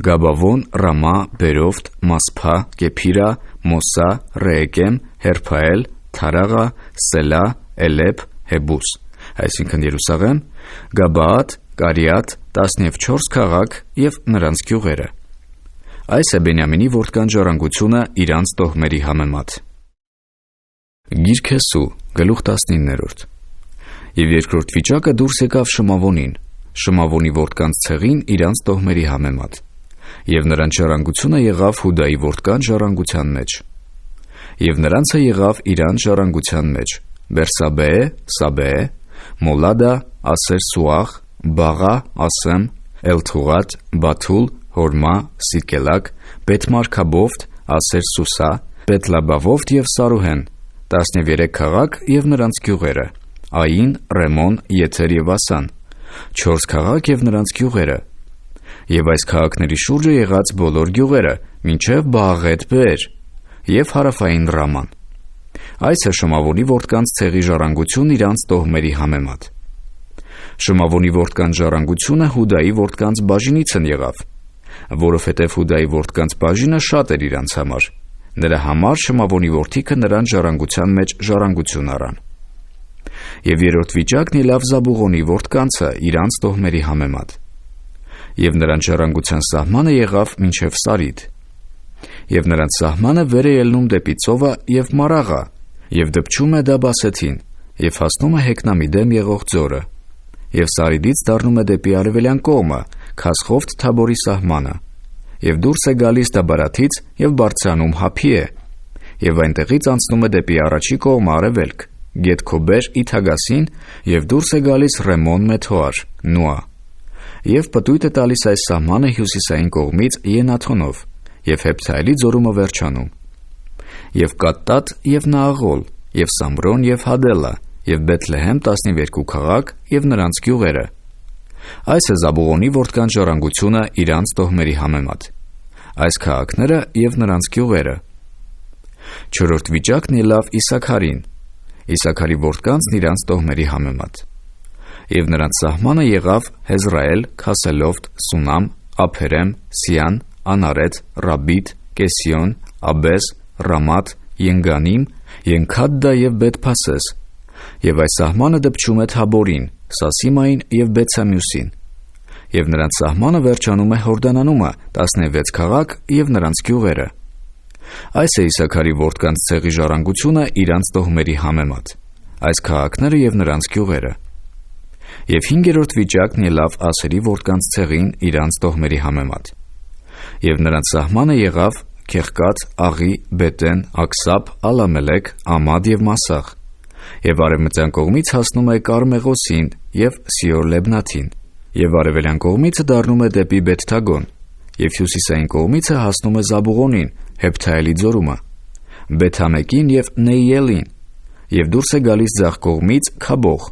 Գաբավոն, Ռամա, Բերովտ, Մասփա, Կեփիրա, Մոսա, Ռեեկեմ, Հերփայել, Թարաղա, Սելա, Էլեփ, Հեբուս, այսինքն Երուսաղեմ, Գաբաատ, Կարիաթ, 14 քաղաք եւ նրանց գյուղերը։ Այս է Բենյամինի որդկանց ժառանգությունը իրանց տոհմերի համեմատ։ Գիրք Հեսու, գլուխ 19։ Եվ երկրորդ վիճակը դուրս եկավ Շմավոնին, Շմավոնի որդկանց ցեղին իրանց տոհմերի համեմատ, եւ նրանց ժառանգությունը եղավ Հուդայի որդկանց ժառանգության մեջ, եւ նրանցը եղավ իրանց ժառանգության մեջ Բերսաբեե, Սաբեե, Մոլադա, Ասեր Սուախ, Բաղա, Ասեմ, Էլթուղատ, Բաթուլ, Հորմա, Սիկելակ, Բեթմարքաբովտ, Ասեր Սուսա, Բեթլաբավովտ եւ Սարուհեն, 13 քաղաք եւ նրանց գյուղերը, Այն, Ռեմոն, Եթեր եւ Ասան, 4 քաղաք եւ նրանց գյուղերը, եւ այս քաղաքների շուրջը եղած բոլոր գյուղերը, մինչեւ Բաղետ Բեր եւ հարավային Ռաման։ Այս է Շմավոնի որդկանց ցեղի ժառանգություն իրանց տոհմերի համեմատ։ Շմավոնի որդկանց ժառանգությունը Հուդայի որդկանց բաժինիցն եղավ, որովհետև Հուդայի որդկանց բաժինը շատ էր իրանց համար, նրա համար Շմավոնի որդիքը նրանց ժառանգության մեջ ժառանգություն առան։ Եվ երրորդ վիճակն ելավ Զաբուղոնի որդկանցը իրանց տոհմերի համեմատ, եւ նրանց ժառանգության սահմանը եղավ մինչև Սարիդ, եւ նրանց սահմանը վեր է ելնում դեպի ծովը եւ Մարաղա, եւ դպչում է Դաբասեթին, եւ հասնում է Հեկնամի դեմ եղող ձորը, եւ Սարիդից դառնում է դեպի արևելյան կողմը, Քասխովտ Թաբորի սահմանը, եւ դուրս է գալիս Դաբարաթից եւ բարձրանում Հափիե, եւ այնտեղից անցնում է դեպի առաջի կողմը արևելք, Գեթքոբեր Իթագասին, եւ դուրս է գալիս Ռեմոն Մեթոար, Նուա, եւ պտույտ է տալիս այս սահմանը հյուսիսային կողմից Ենաթոնով, եւ Հեփթայելի ձորումը վերջանում, եւ Կատտատ եւ Նաաղոլ, եւ Սամրոն եւ Հադելա, եւ Բեթլեհեմ 12 քաղաք եւ նրանց գյուղերը։ Այս է Զաբուղոնի որդկանց ժառանգությունը իրանց տոհմերի համեմատ, այս քաղաքները եւ նրանց գյուղերը։ Չորրորդ վիճակն ելավ Իսաքարին, Իսաքարի որդկանցն իրանց տոհմերի համեմատ, եւ նրանց սահմանը եղավ Հեզրայել, Քասելովտ, Սունամ, Ափերեմ, Սիան, Անարետ, Ռաբիտ, Կեսիոն, Աբես, Ռամատ, Ենգանիմ, Ենքադդա եւ Բեթփասես, եւ այս սահմանը դպչում է Թաբորին, Սասիմային եւ Բեցամյուսին, եւ նրանց սահմանը վերջանում է Հորդանանումը, 16 քաղաք եւ նրանց գյուղերը։ Այս է Իսաքարի որդկանց ցեղի ժառանգությունը իրանց տոհմերի համեմատ, այս քաղաքները եւ նրանց գյուղերը։ Եվ 5-րդ վիճակն ելավ Ասերի որդկանց ցեղին իրանց տոհմերի համեմատ։ Եվ նրանց սահմանը եղավ Քեղկաթ, Աղի, Բետեն, Աքսապ, Ալամելեք, Ամադ եւ Մասախ, եւ արևմտյան կողմից հասնում է Կարմեղոսին եւ Սիոր Լեբնաթին, եւ արևելյան կողմիցը դառնում է դեպի Բեթթագոն, եւ հյուսիսային կողմիցը հասնում է Զաբուղոնին, Հեփթայելի ձորումը, Բեթհամեկին եւ Նեիելին, եւ դուրս է գալիս ձախ կողմից Քաբոխ,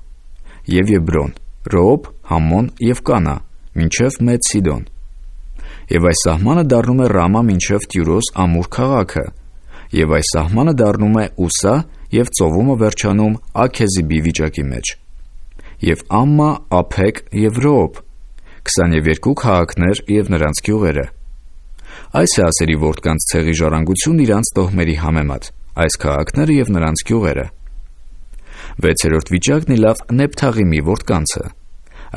եւ Եբրոն, Ռոոբ, Համոն եւ Կանա, մինչեւ Մեծ Սիդոն։ Եվ այս սահմանը դառնում է Ռամա մինչև Տյուրոս Ամուր քաղաքը, եւ այս սահմանը դառնում է Ուսա եւ ծովումը վերջանում Աքեզիբի վիճակի մեջ։ Եվ Ամմա, Ափեկ եւ Ռոոբ, 22 քաղաքներ եւ նրանց գյուղերը։ Այս է Ասերի որդկանց ցեղի ժառանգությունն իրանց տոհմերի համեմատ, այս քաղաքները եւ նրանց գյուղերը։ 6-րդ վիճակն ելավ Նեփթաղիմի որդկանցը,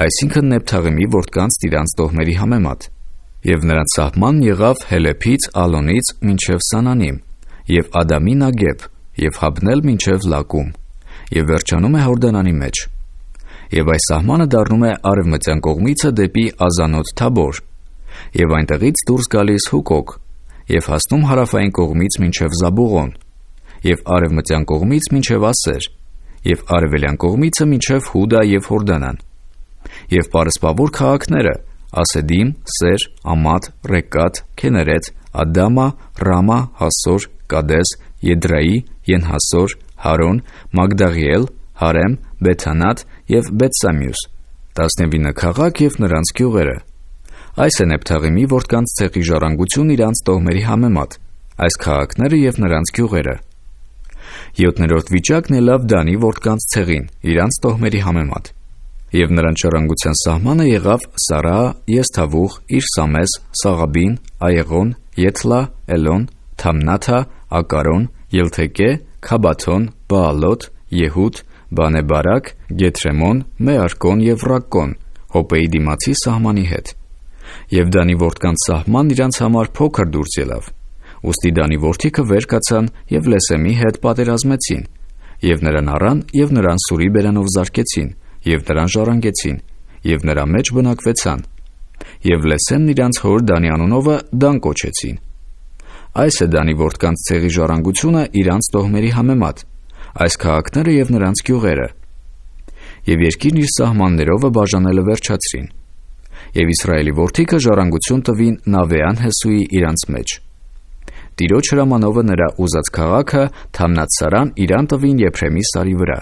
այսինքն Նեփթաղիմի որդկանց իրանց տոհմերի համեմատ։ Եվ նրանց սահմանն եղավ Հելեփից Ալոնից մինչև Սանանիմ, եւ Ադամի Նագեբ, եւ Հաբնել մինչև Լակում, եւ վերջանում է Հորդանանի մեջ։ Եվ այս սահմանը դառնում է արևմտյան կողմիցը դեպի Ազանոթ Թաբոր, եւ այնտեղից դուրս գալիս Հուկոկ, եւ հասնում հարավային կողմից մինչև Զաբուղոն, եւ արևմտյան կողմից մինչև Ասեր, եւ արևելյան կողմիցը մինչև Հուդա եւ Հորդանան, եւ պարսպավոր քաղաքները Ասեդիմ, Սեր, Ամադ, Ռեկատ, Քեներեթ, Ադամա, Ռամա, Հասոր, Կադես, Եդրայի, Ենհասոր, Հարոն, Մագդաղիել, Հարեմ, Բեթանատ եւ Բեթսամյուս, 19 քաղաք եւ նրանց գյուղերը։ Այս է Նեփթաղիմի որդկանց ցեղի ժառանգությունն իրանց տոհմերի համեմատ, այս քաղաքները եւ նրանց գյուղերը։ 7-րդ վիճակն ելավ Դանի որդկանց ցեղին իրանց տոհմերի համեմատ։ Եվ նրանց ժառանգության սահմանը եղավ Սարա, Եսթավուխ, Իրսամես, Սաղաբին, Այեղոն, Եթլա, Էլոն, Թամնաթա, Ակարոն, Ելթեկե, Քաբաթոն, Բաալոտ, Եհուդ, Բանեբարակ, Գեթրեմոն, Մեարկոն եւ Ռակկոն, Հոպեի դիմացի սահմանի հետ։ Եվ Դանի որդկանց սահմանն իրանց համար փոքր դուրս ելավ։ Ուստի Դանի որդիքը վեր կացան եւ Լեսեմի հետ պատերազմեցին, եւ նրան առան եւ նրան սուրի բերանով զարկեցին, եւ նրան ժառանգեցին, եւ նրա մեջ բնակվեցան, եւ Լեսեմն իրանց հոր Դանի անունովը Դան կոչեցին։ Այս է Դանի որդկանց ցեղի ժառանգությունը իրանց տոհմերի համեմատ, այս քաղաքները եւ նրանց գյուղերը։ Եվ երկիրն իր սահմաններովը բաժանելը վերջացրին, եւ Իսրայելի որդիքը ժառանգություն տվին Նավեան Հեսուի իրանց մեջ։ Տիրոջ հրամանովը նրա ուզած քաղաքը Թամնաթսարան իրան տվին Եփրեմի սարի վրա,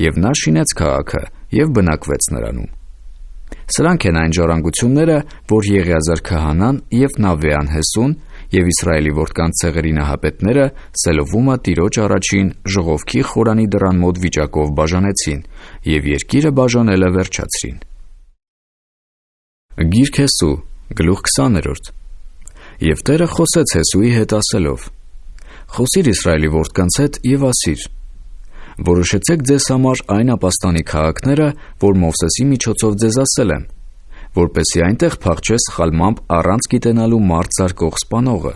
եւ նա շինեց քաղաքը եւ բնակվեց նրանում։ Սրանք են այն ժառանգությունները, որ Եղիազար քահանան եւ Նավեան Հեսուն եւ Իսրայելի որդկանց ցեղերի նահապետները Սելովումա Տիրոջ առաջին ժողովքի խորանի դռան մոտ վիճակով բաժանեցին եւ երկիրը բաժանելը վերջացրին։ Գիրք Հեսու, գլուխ 20-րդ։ Եվ Տերը խոսեց Հեսուի հետ ասելով. «Խոսիր Իսրայելի որդկանց հետ եւ ասիր. որոշեցեք ձեզ համար այն ապաստանի քաղաքները, որ Մովսեսի միջոցով ձեզ ասել եմ, որպեսզի այնտեղ փախչե սխալմամբ առանց գիտենալու մարդ զարկող սպանողը,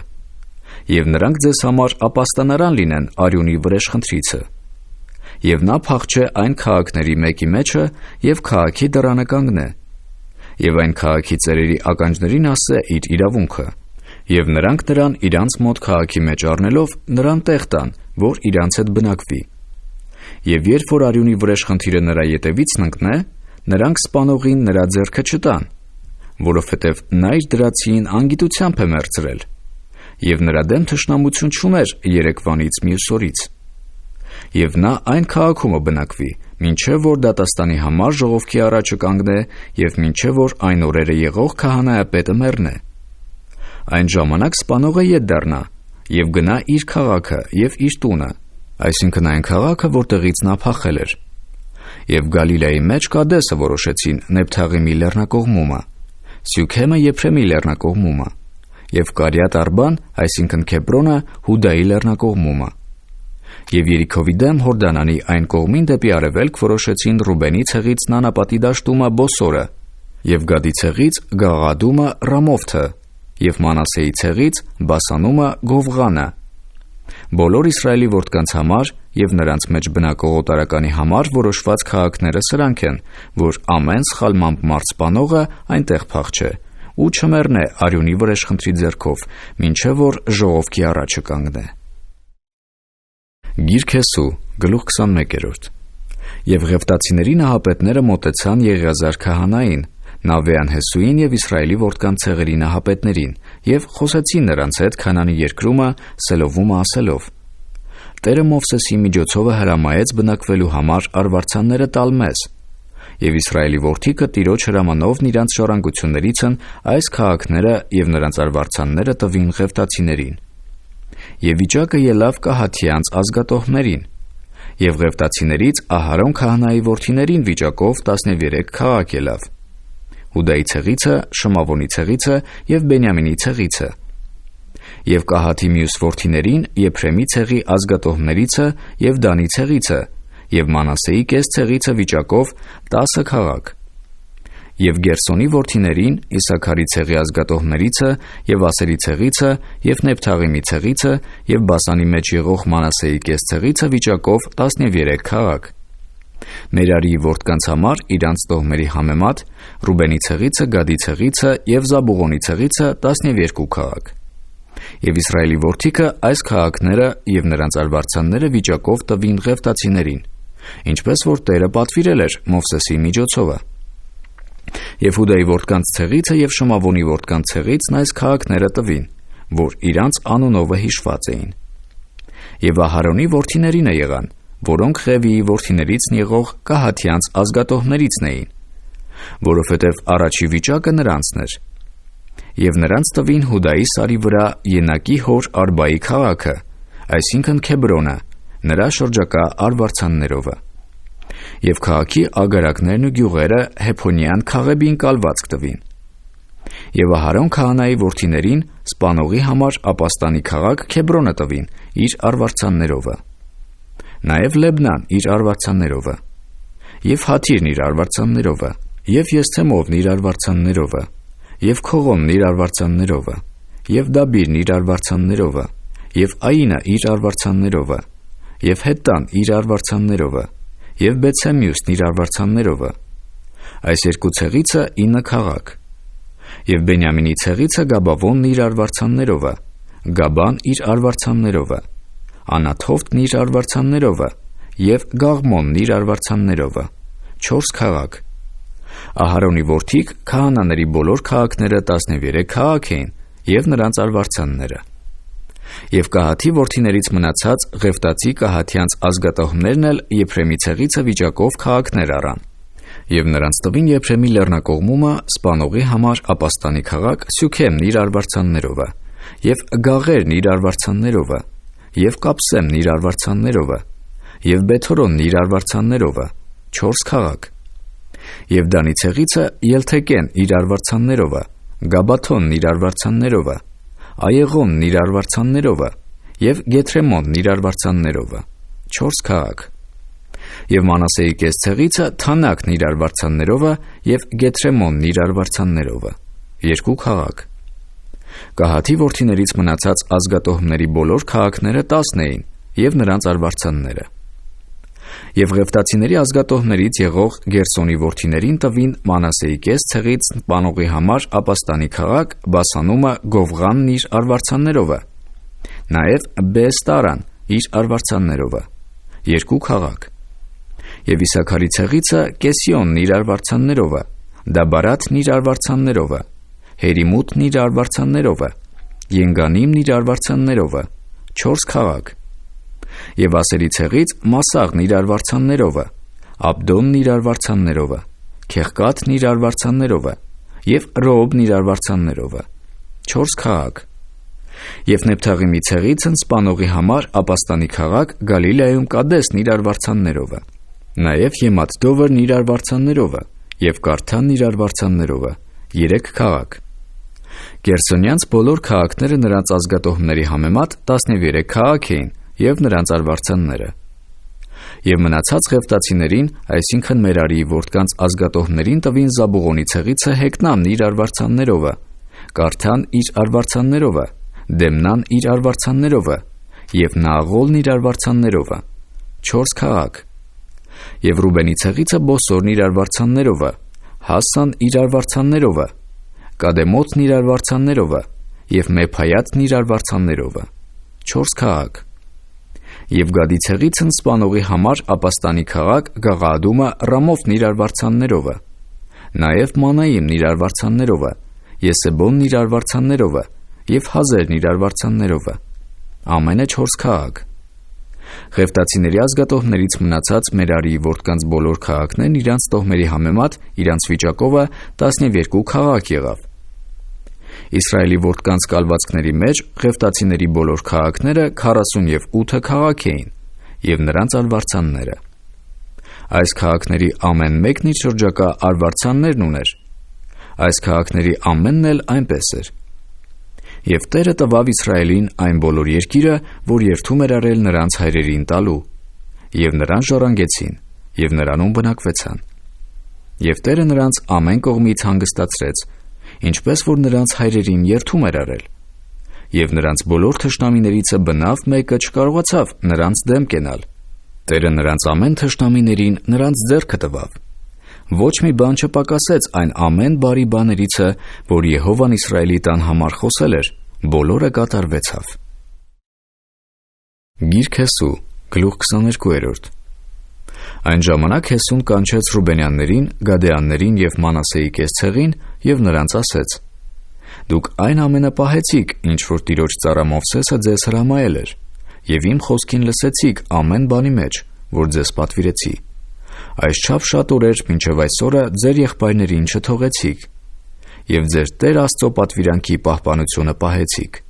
եւ նրանք ձեզ համար ապաստանարան լինեն արյունի վրեժխնդրիցը։ Եվ նա փախչե այն քաղաքների մեկի մեջը եւ քաղաքի դռանը կանգնե, եւ այն քաղաքի ծերերի ականջներին ասե իր իրավունքը, եւ նրանք նրան իրանց մոտ քաղաքի մեջ առնելով նրան տեղ տան, որ իրանց հետ բնակվի։ Եվ երբ որ արյունի վրեժխնդիրը նրա ետևից ընկնե, նրանք սպանողին նրա ձեռքը չտան, որովհետև նա իր դրացիին անգիտությամբ է մերձրել, եւ նրա դեմ թշնամություն չուներ երեկվանից մյուս օրից։ Եվ նա այն քաղաքումը բնակվի, մինչև որ դատաստանի համար ժողովքի առաջը կանգնե եւ մինչև որ այն օրերը եղող քահանայապետը մեռնե։ Այն ժամանակ սպանողը ետ դառնա եւ գնա իր քաղաքը եւ իր տունը, այսինքն այն քաղաքը, որտեղից նա փախել էր։ Եվ Գալիլայի մեջ Կադեսը որոշեցին Նեփթաղիմի լեռնակողմումը, Սյուքեմը Եփրեմի լեռնակողմումը, եւ Կարիաթ Արբան, այսինքն Քեբրոնը Հուդայի լեռնակողմումը։ Եվ Երիքովի դեմ Հորդանանի այն կողմին դեպի արևելք որոշեցին Ռուբենի ցեղից Նանապատի դաշտումը Բոսորը, եւ Գադի ցեղից Գաղադումը Ռամովթը, եւ Մանասեի ցեղից Բասանումը Գովղանը, Բոլոր Իսրայելի որդկանց համար և նրանց մեջ բնակող օտարականի համար որոշված քաղաքները սրանք են, որ ամեն սխալմամբ մարդ սպանողը այնտեղ փախչե ու չմեռնե արյունի վրեժխնդրի ձեռքով, մինչև որ ժողովքի առաջը կանգնե։ Գիրք Հեսու, գլուխ 21. Եվ Ղևտացիների նահապետները մոտեցան Եղիազար քահանային, Նավեան Հեսուին և Իսրայելի որդկանց ցեղերի նահապետներին, և խոսեցին նրանց հետ Քանանի երկրումը Սելովումը ասելով. Տերը Մովսեսի միջոցով հրամայեց բնակվելու համար արվարձանները տալ մեզ, և Իսրայելի որդիքը Տիրոջ հրամանովն իրանց ժառանգություններիցն այս քաղաքները և նրանց արվարձանները տվին Ղևտացիներին։ Եվ վիճակը ելավ Կահաթյանց ազգատոհներին, և Ղևտացիներից Ահարոն քահանայի որդիներին վիճակով 13 քաղաք ելավ. Հուդայի ցեղիցը, Շմավոնի ցեղիցը և Բենյամինի ցեղիցը, և Կահաթի մյուս որդիներին Եփրեմի ցեղի ազգատոհներիցը և Դանի ցեղիցը, և Մանասեի կես ցեղիցը վիճակով 10 քաղաք, և Գերսոնի որդիներին Իսաքարի ցեղի ազգատոհներիցը և Ասերի ցեղիցը և Նեփթաղիմի ցեղիցը և Բասանի մեջ եղող Մանասեի կես ցեղիցը վիճակով 13 քաղաք։ Մերարիի որդկանց համար իրանց տոհմերի համեմատ Ռուբենի ցեղիցը, Գադի ցեղիցը և Զաբուղոնի ցեղիցը 12 քաղաք։ Եվ Իսրայելի որդիքը այս քաղաքները և նրանց արվարձանները վիճակով տվին Ղևտացիներին, ինչպես որ Տերը պատվիրել էր Մովսեսի միջոցով։ Եվ Հուդայի որդկանց ցեղիցը և Շմավոնի որդկանց ցեղիցն այս քաղաքները տվին, որ իրանց անունովը հիշված էին։ Եվ Ահարոնի որդիներինը եղան, որոնք Ղևիի որդիներիցն եղող Կահաթյանց ազգատոհներիցն էին, որովհետև առաջի վիճակը նրանցն էր։ Եվ նրանց տվին Հուդայի սարի վրա Ենակի հոր Արբայի քաղաքը, այսինքն Քեբրոնը, նրա շրջակա արվարձաններովը։ Եվ քաղաքի ագարակներն ու գյուղերը Հեփոնյան Քաղեբին կալվածք տվին։ Եվ Ահարոն քահանայի որդիներին սպանողի համար ապաստանի քաղաք Քեբրոնը տվին իր արվարձաններովը, նաև Լեբնան իր արվարձաններովը, և Հաթիրն իր արվարձաններովը, և Եսցեմովն իր արվարձաններովը, և Քողոմն իր արվարձաններովը, և Դաբիրն իր արվարձաններովը, և Այինը իր արվարձաններովը, և Հետտան իր արվարձաններովը, և Բեթսեմյուսն իր արվարձաններովը։ Այս երկու ցեղիցը 9 քաղաք։ Եվ Բենյամինի ցեղիցը Գաբավոնն իր արվարձաններովը, Գաբան իր արվարձաններովը, Անաթոֆտն իր արվարձաններովը և Գաղմոնն իր արվարձաններովը, 4 քաղաք։ Ահարոնի որդիք քահանաների բոլոր քաղաքները 13 քաղաք էին և նրանց արվարձանները։ Եվ Կահաթի որդիներից մնացած Ղևտացի Կահաթյանց ազգատոհներն էլ Եփրեմի ցեղիցը վիճակով քաղաքներ առան, և նրանց տվին Եփրեմի լեռնակողմումը սպանողի համար ապաստանի քաղաք Սյուքեմն իր արվարձաններովը, և Գաղերն իր արվարձաններովը, և Կապսեմն իր արվարձաններովը, և Բեթորոնն իր արվարձաններովը, 4 քաղաք։ Եվ Դանի ցեղիցը Ելթեկեն իր արվարձաններովը, Գաբաթոնն իր արվարձաններովը, Այեղոնն իր արվարձաններովը և Գեթրեմոնն իր արվարձաններովը, 4 քաղաք։ Եվ Մանասեի կես ցեղիցը Թանաքն իր արվարձաններովը և Գեթրեմոնն իր արվարձաններովը, 2 քաղաք։ Կահաթի որդիներից մնացած ազգատոհների բոլոր քաղաքները 10 էին և նրանց արվարձանները։ Եվ Ղևտացիների ազգատոհներից եղող Գերսոնի որդիներին տվին Մանասեի կես ցեղից սպանողի համար ապաստանի քաղաք Բասանումը Գովղանն իր արվարձաններովը, նաև Բեեստարան իր արվարձաններովը, 2 քաղաք։ Եվ Իսաքարի ցեղիցը Կեսիոնն իր արվարձաններովը, Դաբարաթն իր արվարձաններովը, Հերիմութն իր արվարձաններովը, Ենգանիմն իր արվարձաններովը, 4 քաղաք։ Եվ Ասերի ցեղից Մասաղն իր արվարձաններովը, Աբդոնն իր արվարձաններովը, Քեղկաթն իր արվարձաններովը և Ռոոբն իր արվարձաններովը, 4 քաղաք։ Եվ Նեփթաղիմի ցեղիցն սպանողի համար ապաստանի քաղաք Գալիլայում Կադեսն իր արվարձաններովը, նաև Եմաթդովրն իր արվարձաններովը և Կարթանն իր արվարձաններովը, 3 քաղաք։ Գերսոնյանց բոլոր քաղաքները նրանց ազգատոհների համեմատ 13 քաղաք էին և նրանց արվարձանները։ Եվ մնացած Ղևտացիներին, այսինքն Մերարիի որդկանց ազգատոհներին տվին Զաբուղոնի ցեղիցը Հեկնանն իր արվարձաններովը, Կարթան իր արվարձաններովը, Դեմնան իր արվարձաններովը և Նաղոլն իր արվարձաններովը, 4 քաղաք, և Ռուբենի ցեղիցը Բոսորն իր արվարձաններովը, Հասան իր արվարձաններովը, Կադեմոթն իր արվարձաններովը և Մեփայաթն իր արվարձաններովը, 4 քաղաք, և Գադի ցեղիցն սպանողի համար ապաստանի քաղաք Գաղաադումը Ռամոթն իր արվարձաններովը, նաև Մանայիմն իր արվարձաններովը, Եսեբոնն իր արվարձաններովը և Հազերն իր արվարձաններովը, ամենը 4 քաղաք։ Ղևտացիների ազգատոհներից մնացած Մերարիի որդկանց բոլոր քաղաքներն իրանց տոհմերի համեմատ իրանց վիճակովը 12 քաղաք եղավ։ Իսրայելի որդկանց կալվածքների մեջ ղևտացիների բոլոր քաղաքները 48 քաղաք էին և նրանց արվարձանները։ Այս քաղաքների ամեն մեկն իր շրջակա արվարձաններն ուներ։ Այս քաղաքների ամենն էլ այնպես էր։ Եվ Տերը տվավ Իսրայելին այն բոլոր երկիրը, որ երդում էր արել նրանց հայրերին տալու, և նրան ժառանգեցին, և նրանում բնակվեցան։ Եվ Տերը նրանց ամեն կողմից հանգստացրեց, ինչպես որ նրանց հայրերին երդում էր արել, և նրանց բոլոր թշնամիներիցը բնավ մեկը չկարողացավ նրանց դեմ կենալ։ Տերը նրանց ամեն թշնամիներին նրանց ձեռքը տվավ։ Ոչ մի բան չպակասեց այն ամեն բարի բաներիցը, որ Եհովան Իսրայելի տան համար խոսել էր, բոլորը կատարվեցավ։ Գիրք Հեսու, գլուխ 22։ Այն ժամանակ Հեսուն կանչեց Ռուբենյաններին, Գադեյաններին և Մանասեի կեսցեղին և նրանց ասեց. «Դուք այն ամենը պահեցիք, ինչ որ Տիրոջ ծառա Մովսեսը ձեզ հրամայել էր, և իմ խոսքին լսեցիք ամեն բանի մեջ, որ ձեզ պատվիրեցի։ Այսչափ շատ օրեր մինչև այսօրը ձեր եղբայրներին չթողեցիք, և ձեր Տեր Աստծո պատվիրանքի պահպանությունը պահեցիք։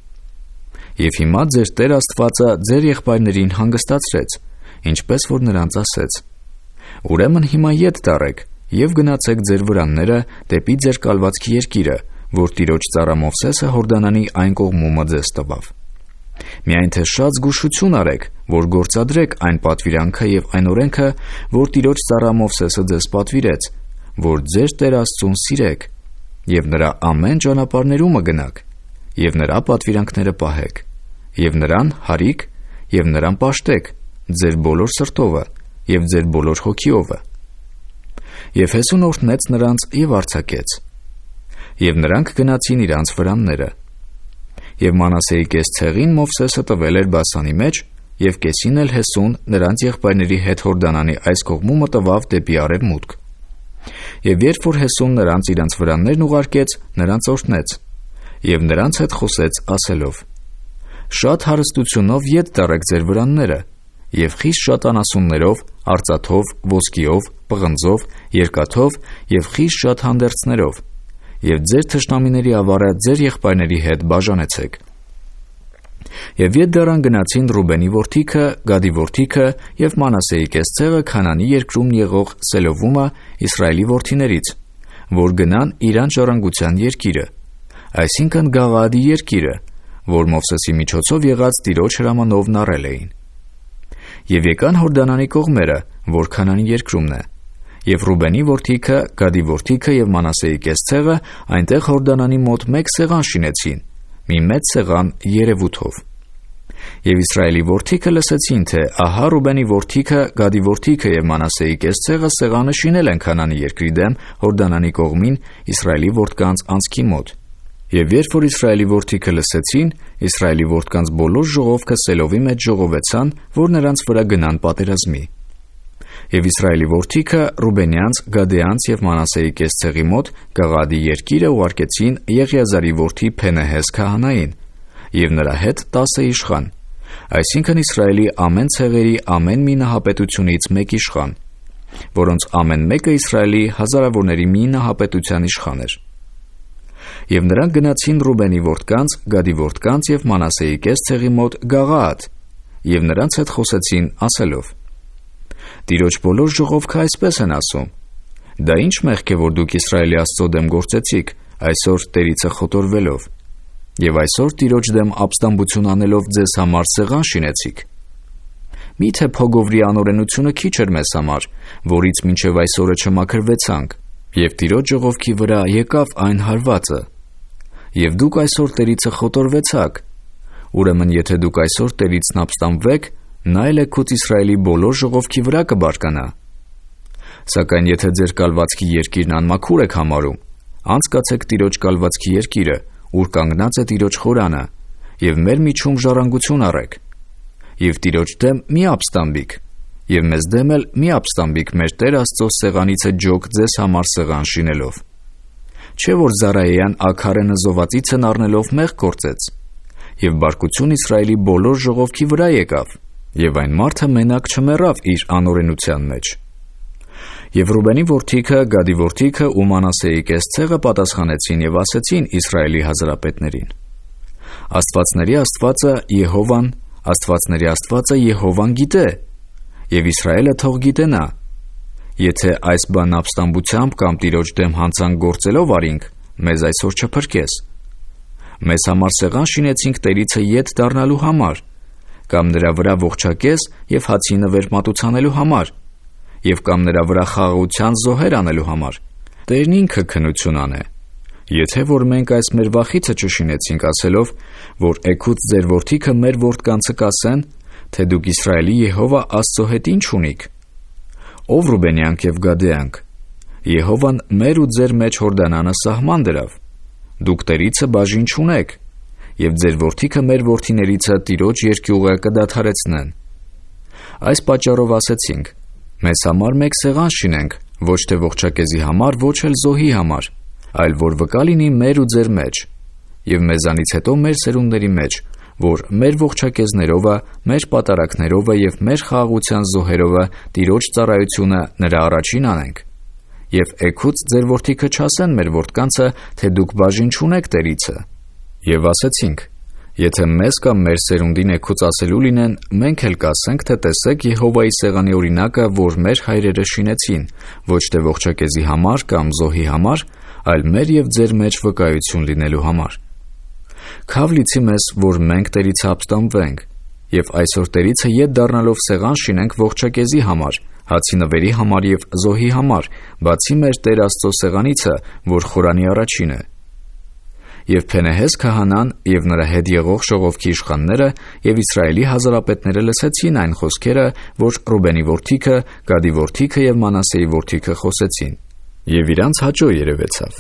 Եվ հիմա ձեր Տեր Աստվածը ձեր եղբայրներին հանգստացրեց, ինչպես որ նրանց ասեց։ Ուրեմն հիմա ետ տարեք և գնացեք ձեր վրանները դեպի ձեր կալվածքի երկիրը, որ Տիրոջ ծառա Մովսեսը Հորդանանի այն կողմումը ձեզ տվավ։ Միայն թե շատ զգուշություն արեք, որ գործադրեք այն պատվիրանքը և այն օրենքը, որ Տիրոջ ծառա Մովսեսը ձեզ պատվիրեց, որ ձեր Տեր Աստծուն սիրեք, և նրա ամեն ճանապարհներումը գնաք, և նրա պատվիրանքները պահեք, և նրան հարիք, և նրան պաշտեք ձեր բոլոր սրտովը և ձեր բոլոր հոգիովը։ Եվ Հեսուն օրհնեց նրանց և արձակեց։ Եվ նրանք գնացին իրանց վրանները։ Եվ Մանասեի կեսցեղին Մովսեսը տվել էր Բասանի մեջ, և կեսին էլ Հեսուն նրանց եղբայրների հետ Հորդանանի այս կողմումը տվավ դեպի արևմուտք։ Եվ երբ որ Հեսուն նրանց իրանց վրաններն ուղարկեց, նրանց օրհնեց, և նրանց հետ խոսեց ասելով. «Շատ հարստությունով ետ տարեք ձեր վրանները, և խիստ շատ անասուններով, արծաթով, ոսկիով, պղնձով, երկաթով և խիստ շատ հանդերձներով, և ձեր թշնամիների ավարը ձեր եղբայրների հետ բաժանեցեք»։ Եվ ետ դարան գնացին Ռուբենի որդիքը, Գադի որդիքը և Մանասեի կեսցեղը Քանանի երկրում եղող Սելովումը Իսրայելի որդիներից, որ գնան իրան ժառանգության երկիրը, այսինքն Գաղաադի երկիրը, որ Մովսեսի միջոցով եղած Տիրոջ հրամանովն առել էին։ Եվ եկան Հորդանանի կողմերը, որ Քանանի երկրումն է, և Ռուբենի որդիքը, Գադի որդիքը և Մանասեի կեսցեղը այնտեղ Հորդանանի մոտ մեկ սեղան շինեցին, մի մեծ սեղան երևութով։ Եվ Իսրայելի որդիքը լսեցին, թե ահա Ռուբենի որդիքը, Գադի որդիքը և Մանասեի կեսցեղը սեղանը շինել են Քանանի երկրի դեմ Հորդանանի կողմին Իսրայելի որդկանց անցքի մոտ։ Եվ երբ որ Իսրայելի որդիքը լսեցին, Իսրայելի որդկանց բոլոր ժողովքը Սելովի մեջ ժողովեցան, որ նրանց վրա գնան պատերազմի։ Եվ Իսրայելի որդիքը Ռուբենյանց, Գադեյանց և Մանասեի կեսցեղի մոտ Գաղաադի երկիրը ուղարկեցին Եղիազարի որդի Փենեհես քահանային և նրա հետ 10 իշխան, այսինքն Իսրայելի ամեն ցեղերի ամեն մի նահապետությունից մեկ իշխան, որոնց ամեն մեկը Իսրայելի հազարավորների մի նահապետության իշխան էր։ Եվ նրանք գնացին Ռուբենի որդկանց, Գադի որդկանց և Մանասեի կեսցեղի մոտ Գաղաադ, և նրանց հետ խոսեցին ասելով. «Տիրոջ բոլոր ժողովքը այսպես են ասում. դա ինչ մեղք է, որ դուք Իսրայելի Աստծո դեմ գործեցիք, այսօր Տերիցը խոտորվելով, և այսօր Տիրոջ դեմ ապստամբություն անելով ձեզ համար սեղան շինեցիք։ Մի՞թե փոգովրի անօրենությունը քիչ էր մեզ համար, որից մինչև այսօրը չմաքրվեցանք, և Տիրոջ ժողովքի վրա եկավ այն հարվածը։ Եվ դուք այսօր Տերիցը խոտորվեցաք, Ուրեմն եթե դուք այսօր Տերից ապստամբվեք, նա էլ էգուց Իսրայելի բոլոր ժողովքի վրա կբարկանա։ Սակայն եթե ձեր կալվածքի երկիրն անմաքուր եք համարում, անցկացեք Տիրոջ կալվածքի երկիրը, ուր կանգնած է Տիրոջ խորանը, եւ մեր միջում ժառանգություն առեք։ Եվ Տիրոջ դեմ մի ապստամբիկ, եւ մեզ դեմ էլ մի ապստամբիկ մեր Տեր Աստծո սեղանիցը ջոկ ձեզ համար սեղան շինելով։ Չէ՞ որ Զարայեան Աքարենը զովածիցն առնելով մեղ գործեց, եւ բարկություն Իսրայելի բոլոր ժողովքի վրա եկավ, եւ այն մարդը մենակ չմեռավ իր անօրենության մեջ։ Եվ Ռուբենի որդիքը, Գադի որդիքը ու Մանասեի կեսցեղը պատասխանեցին եւ ասեցին Իսրայելի հազարապետներին. Աստվածների Աստվածը Եհովան, Աստվածների Աստվածը Եհովան գիտե, եւ Իսրայելը թող գիտենա, եթե այս բանն ապստամբությամբ կամ Տիրոջ դեմ հանցանք գործելով արինք, մեզ այսօր չփրկես։ Մեզ համար սեղան շինեցինք Տերիցը ետ դառնալու համար, կամ նրա վրա ողջակես եւ հացի նվեր մատուցանելու համար, եւ կամ նրա վրա խաղաղության զոհեր անելու համար։ Տերն ինքը քննություն անե։ Եթե որ մենք այս մեր վախիցը չշինեցինք ասելով, որ էգուց ձեր որդիքը մեր որդկանցը կասեն, թե դուք Իսրայելի Եհովա Աստծո հետ ինչ ունիք։ Ով Ռուբենյանք եւ Գադեյանք, Եհովան մեր ու ձեր մեջ Հորդանանը սահման դրավ։ Դուք Տերիցը բաժին չունեք, եւ ձեր որդիքը մեր որդիներիցը Տիրոջ երկյուղը կդադարեցնեն։ Այս պատճառով ասեցինք. մեզ համար մեկ սեղան շինենք, ոչ թե ողջակեզի համար, ոչ էլ զոհի համար, այլ որ վկա լինի մեր ու ձեր մեջ, եւ մեզանից հետո մեր սերունդների մեջ, որ մեր ողջակեզներովը, մեր պատարակներովը եւ մեր խաղաղության զոհերովը Տիրոջ ծառայությունը նրա առաջին անենք։ Եվ էգուց ձեր որդիքը չասեն մեր որդկանցը, թե դուք բաժին չունեք Տերիցը։ Եվ ասեցինք. եթե մեզ կամ մեր սերունդին էգուց ասելու լինեն, մենք էլ կասենք, թե տեսեք Եհովայի սեղանի օրինակը, որ մեր հայրերը շինեցին, ոչ թե ողջակեզի համար կամ զոհի համար, այլ մեր եւ ձեր մեջ վկայություն լինելու համար։ Քավ լիցի մեզ, որ մենք Տերիցը ապստամբվենք, եւ այսօր Տերիցը ետ դառնալով սեղան շինենք ողջակեզի համար, հացի նվերի համար եւ զոհի համար, բացի մեր Տեր Աստծո սեղանիցը, որ խորանի առաջին է։ Եվ Փենեհես քահանան եւ նրա հետ եղող ժողովքի իշխանները եւ Իսրայելի հազարապետները լսեցին այն խոսքերը, որ Ռուբենի որդիքը, Գադի որդիքը եւ Մանասեի որդիքը խոսեցին, եւ իրանց հաճո երևեցավ։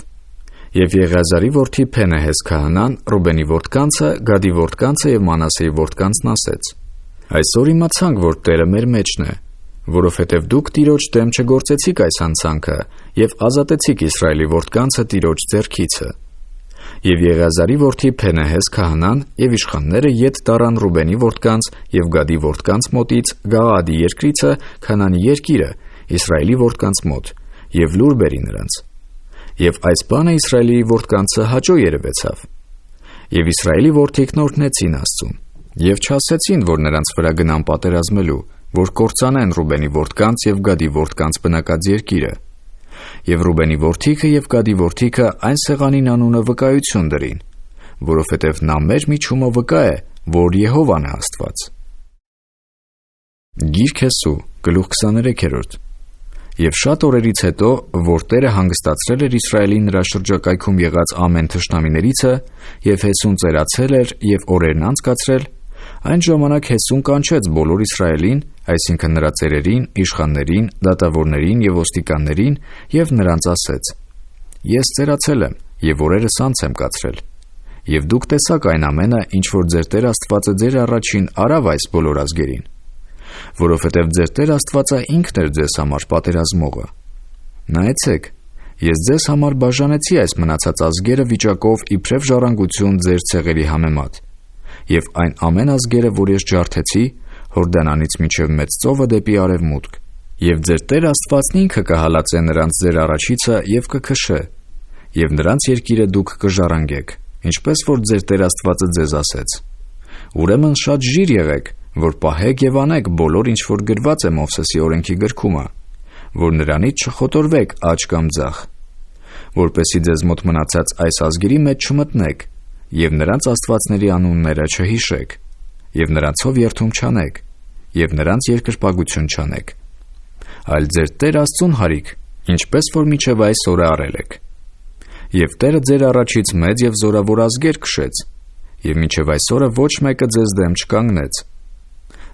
Եվ Եղիազարի որդի Փենեհես քահանան Ռուբենի որդկանցը, Գադի որդկանցը եւ Մանասեի որդկանցն ասեց. Այսօր իմացանք, որ Տերը մեր մեջն է, որովհետեւ դուք Տիրոջ դեմ չգործեցիք այս հանցանքը եւ ազատեցիք Իսրայելի որդկանցը Տիրոջ ձեռքիցը։ Եվ Եղիազարի որդի Փենեհես քահանան եւ իշխանները ետ դառան Ռուբենի որդկանց եւ Գադի որդկանց մոտից Գաղադի երկրիցը Քանանի երկիրը Իսրայելի որդկանց մոտ եւ լուր բերի նրանց։ Եվ այս բանը Իսրայելի որդկանցը հաճո երևեցավ։ Եվ Իսրայելի որդիքն օրհնեցին Աստծուն եւ չասեցին, որ նրանց վրա գնան պատերազմելու, որ կործանեն Ռուբենի որդկանց եւ Գադի որդկանց բնակած երկիրը։ Եվ Ռուբենի որդիքը եւ Գադի որդիքը այն սեղանին անունը վկայություն դրին, որովհետեւ նա մեր միջումը վկա է, որ Եհովան է Աստված։ Գիրք Հեսու, գլուխ 23։ Եվ շատ օրերից հետո, որ Տերը հանգստացրել էր Իսրայելին նրա շրջակայքում եղած ամեն թշնամիներիցը, եւ Հեսուն ծերացել էր եւ օրերն անցկացրել, այն ժամանակ Հեսուն կանչեց բոլոր Իսրայելին, այսինքն նրա ծերերին, իշխաններին, դատավորներին եւ ոստիկաններին, եւ նրանց ասեց. Ես ծերացել եմ եւ օրերս անց եմ կացրել։ Եվ դուք տեսաք այն ամենը, ինչ որ ձեր Տեր Աստվածը ձեր առաջին արավ այս բոլոր ազգերին, որովհետև ձեր Տեր Աստվածը ինքն էր ձեզ համար պատերազմողը։ Նայեցեք, ես ձեզ համար բաժանեցի այս մնացած ազգերը վիճակով իբրև ժառանգություն ձեր ցեղերի համեմատ, եւ այն ամեն ազգերը, որ ես ջարդեցի, Հորդանանից մինչև Մեծ ծովը դեպի արևմուտք, եւ ձեր Տեր Աստվածն ինքը կհալածե նրանց ձեր առաջիցը եւ կքշե, եւ նրանց երկիրը դուք կժառանգեք, ինչպես որ ձեր Տեր Աստվածը ձեզ ասեց։ Ուրեմն շատ ժիր եղեք, որ պահեք եւ անեք բոլոր ինչ որ գրված է Մովսեսի օրենքի գրքումը, որ նրանից չխոտորվեք աջ կամ ձախ, որպեսզի ձեզ մոտ մնացած այս ազգերի մեջ չմտնեք եւ նրանց աստվածների անունները չհիշեք եւ նրանցով երթում չանեք եւ նրանց երկրպագություն չանեք, այլ ձեր Տեր Աստծուն հարիք, ինչպես որ մինչև այս օրը արել եք։ Եվ Տերը ձեր առաջից մեծ եւ զորավոր ազգեր քշեց, եւ մինչեւ այսօրը ոչ մեկը ձեզ դեմ չկանգնեց։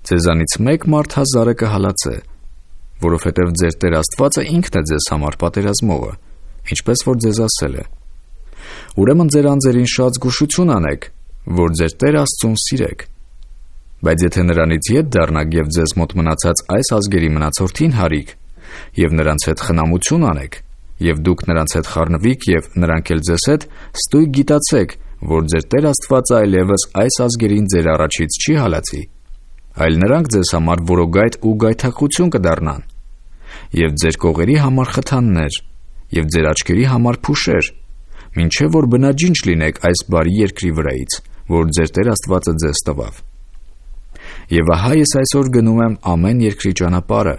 Ձեզանից մեկ մարդ 1000-ը կհալածե, որովհետեւ ձեր Տեր Աստվածը ինքն է ձեզ համար պատերազմողը, ինչպես որ ձեզ ասել է։ Ուրեմն ձեր անձերին շատ զգուշություն անեք, որ ձեր Տեր Աստծուն սիրեք։ Բայց եթե նրանից ետ դառնաք եւ ձեզ մոտ մնացած այս ազգերի մնացորդին հարիք, եւ նրանց հետ խնամություն անեք, եւ դուք նրանց հետ խառնվիք եւ նրանք էլ ձեզ հետ, ստույգ գիտացեք, որ ձեր Տեր Աստվածը այլևս այս ազգերին ձեր առաջից չի հալածի, այլ նրանք ձեզ համար որոգայթ ու գայթակղություն կդառնան, եւ ձեր կողերի համար խթաններ, եւ ձեր աչքերի համար փուշեր, մինչեւ որ բնաջինջ լինեք այս բարի երկրի վրայից, որ ձեր Տեր Աստվածը ձեզ տվավ։ Եվ ահա ես այսօր գնում եմ ամեն երկրի ճանապարհը,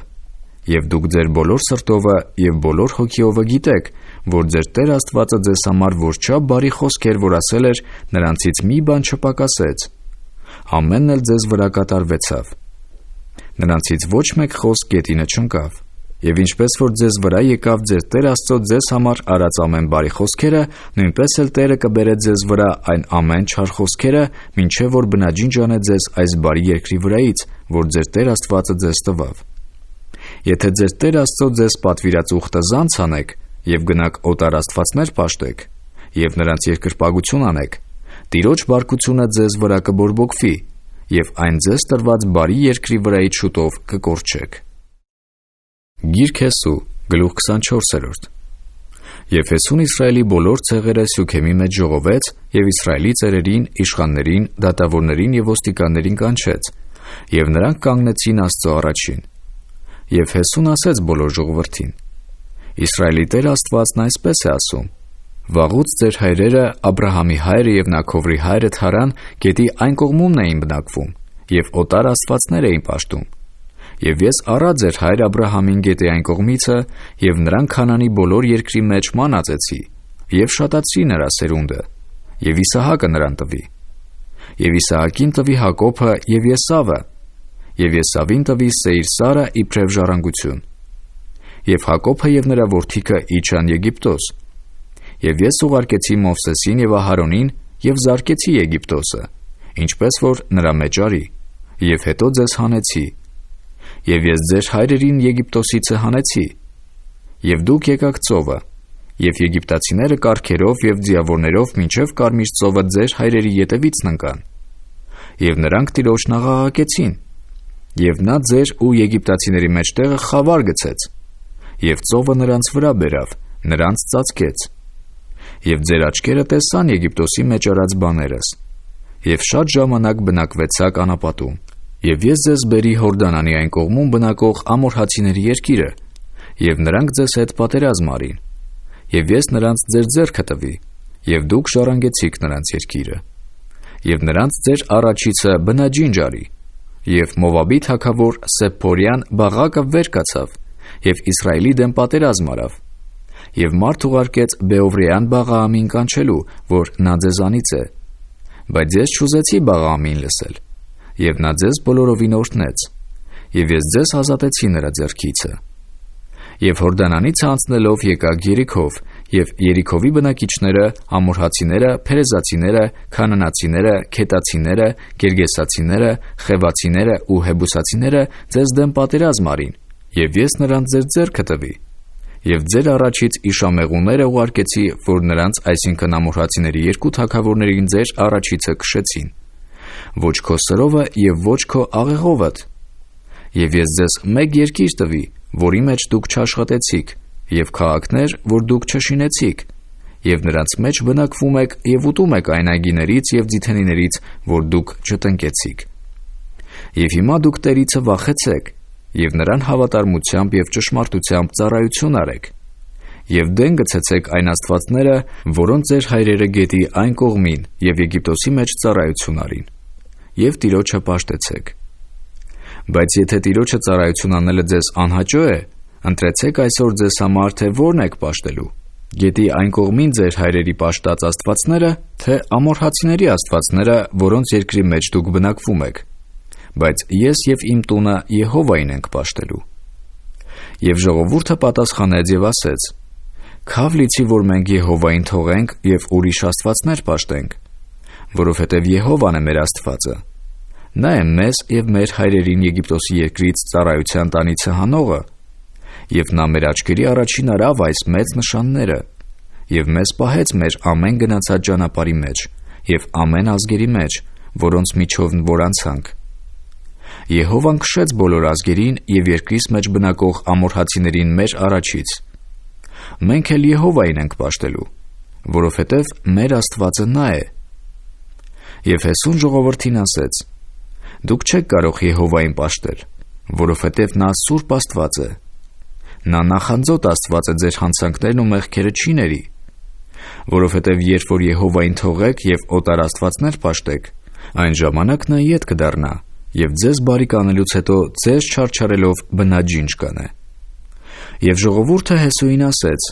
եւ դուք ձեր բոլոր սրտովը եւ բոլոր հոգիովը գիտեք, որ ձեր Տեր Աստվածը ձեզ համար որչափ բարի խոսքեր որ ասել էր, նրանցից մի բան չպակասեց։ Ամենն էլ ձեզ վրա կատարվեցավ։ Նրանցից ոչ մեկ խոսք գետինը չընկավ։ Եվ ինչպես որ ձեզ վրա եկավ ձեր Տեր Աստծո ձեզ համար արած ամեն բարի խոսքերը, նույնպես էլ Տերը կբերե ձեզ վրա այն ամեն չար խոսքերը, մինչև որ բնաջինջ անե ձեզ այս բարի երկրի վրայից, որ ձեր Տեր Աստվածը ձեզ տվավ։ Եթե ձեր Տեր Աստծո ձեզ պատվիրած ուխտը զանց անեք եւ գնաք օտար աստվածներ պաշտեք եւ նրանց երկրպագություն անեք, Տիրոջ բարկությունը ձեզ վրա կբորբոքվի եւ այն ձեզ տրված բարի երկրի վրայից շուտով կկորչեք։ Գիրք Հեսու, գլուխ 24։ Եվ Հեսուն Իսրայելի բոլոր ցեղերը Սյուքեմի մեջ ժողովեց եւ Իսրայելի ծերերին, իշխաններին, դատավորներին եւ ոստիկաններին կանչեց, եւ նրանք կանգնեցին Աստծո առաջին։ Եվ Հեսուն ասեց բոլոր ժողովրդին. Իսրայելի Տեր Աստվածն այսպես է ասում. Վաղուց ձեր հայրերը Աբրահամի հայրը եւ Նաքովրի հայրը Թարան գետի այն կողմումն էին բնակվում եւ օտար աստվածներ էին պաշտում։ Եվ ես առա ձեր հայր Աբրահամին գետի այն կողմիցը եւ նրան Քանանի բոլոր երկրի մեջ մանածեցի եւ շատացրի նրա սերունդը եւ Իսահակը նրան տվի։ Եվ Իսահակին տվի Հակոբը եւ Եսավը եւ Եսավին տվի Սեիր Սարը իբրև ժառանգություն։ Եվ Հակոբը եւ նրա որդիքը իջան Եգիպտոս։ Եվ ես ուղարկեցի Մովսեսին եւ Ահարոնին եւ զարկեցի Եգիպտոսը, ինչպես որ նրա մեջ արի, եւ հետո ձեզ հանեցի։ Եվ ես ձեր հայրերին Եգիպտոսիցը հանեցի։ Եվ դուք եկաք ծովը, եւ եգիպտացիները կառքերով եւ ձիավորներով մինչեւ Կարմիր ծովը ձեր հայրերի ետևից ընկան։ Եվ նրանք Տիրոջն աղաղակեցին, եւ նա ձեր ու եգիպտացիների մեջտեղը խավար գցեց, եւ ծովը նրանց վրա բերավ, նրանց ծածկեց։ Եվ ձեր աչքերը տեսան Եգիպտոսի մեջ արած բաներս, եւ շատ ժամանակ բնակվեցաք անապատում։ Եվ ես ձեզ բերի Հորդանանի այն կողմում բնակող ամորհացիների երկիրը, եւ նրանք ձեզ հետ պատերազմ արին, եւ ես նրանց ձեր ձեռքը տվի, եւ դուք ժառանգեցիք նրանց երկիրը։ Եվ նրանց ձեր առաջիցը բնաջինջ արի, եւ Մովաբի թագավոր Սեպփորյան Բաղակը վեր կացավ, եւ Իսրայելի դեմ պատերազմ արավ։ Եվ մարդ ուղարկեց Բեովրեան Բաղաամին կանչելու, որ նա ձեզանից է, բայց ես չուզեցի Բաղաամին լսել, եւ նա ձեզ բոլորովին օրհնեց, եւ ես ձեզ ազատեցի նրա ձեռքիցը։ Եվ Հորդանանից անցնելով եկաք Երիքով, եւ Երիքովի բնակիչները, ամորհացիները, փերեզացիները, քանանացիները, քետացիները, գերգեսացիները, խևացիները ու հեբուսացիները ձեզ դեմ պատերազմ արին, եւ ես նրանց ձեր ձեռքը տվի։ Եվ ձեր առաջից իշամեղուները ուղարկեցի, որ նրանց, այսինքն ամորհացիների երկու թագավորներին ձեր առաջիցը քշեցին, ոչ քո սրովը եւ ոչ քո աղեղովդ։ Եվ ես ձեզ մեկ երկիր տվի, որի մեջ դուք չաշխատեցիք, եւ քաղաքներ, որ դուք չշինեցիք, եւ նրանց մեջ բնակվում եք եւ ուտում եք այն այգիներից եւ ձիթենիներից, որ դուք չտնկեցիք։ Եվ հիմա դուք Տերիցը վախեցեք, եւ նրան հավատարմությամբ եւ ճշմարտությամբ ծառայություն արեք, եւ դեն գցեցեք այն աստվածները, որոնց ձեր հայրերը գետի այն կողմին եւ Եգիպտոսի մեջ ծառայություն արին, եւ Տիրոջը պաշտեցեք։ Բայց եթե Տիրոջը ծառայություն անելը ձեզ անհաճո է, ընտրեցեք այսօր ձեզ համար, թե որն եք պաշտելու, գետի այն կողմին ձեր հայրերի պաշտած աստվածները, թե ամորհացիների աստվածները, որոնց երկրի մեջ դուք բնակվում եք։ Բայց ես եւ իմ տունը Եհովային ենք պաշտելու։ Եվ ժողովուրդը պատասխանեց եւ ասեց. Քավ լիցի, որ մենք Եհովային թողենք եւ ուրիշ աստվածներ պաշտենք։ որովհետև Եհովան է մեր Աստվածը։ Նա է մեզ և մեր հայրերին Եգիպտոսի երկրից ծառայության տանիցը հանողը, և նա մեր աչքերի առաջին արավ այս մեծ նշանները, և մեզ պահեց մեր ամեն գնացած ճանապարհի մեջ և ամեն ազգերի մեջ, որոնց միջով որ անցանք։ Եհովան քշեց բոլոր ազգերին և երկրիս մեջ բնակող ամորհացիներին մեր առաջից։ Մենք էլ Եհովային ենք պաշտելու, որովհետև մեր Աստվածը նա է։ Եփեսուն ժողովրդին ասեց. «Դուք չեք կարող Եհովային պաշտել, որովհետև նա Սուրբ Աստված է։ Նա նախանձոտ Աստված է ձեր հանցանքներն ու մեղքերը չի ների, որովհետև երբ որ Եհովային թողեք և օտար աստվածներ պաշտեք, այն ժամանակ նա ետ կդառնա և ձեզ բարիք անելուց հետո ձեզ չարչարելով բնաջինջ կանե»։ Եվ ժողովուրդը Հեսուին ասեց.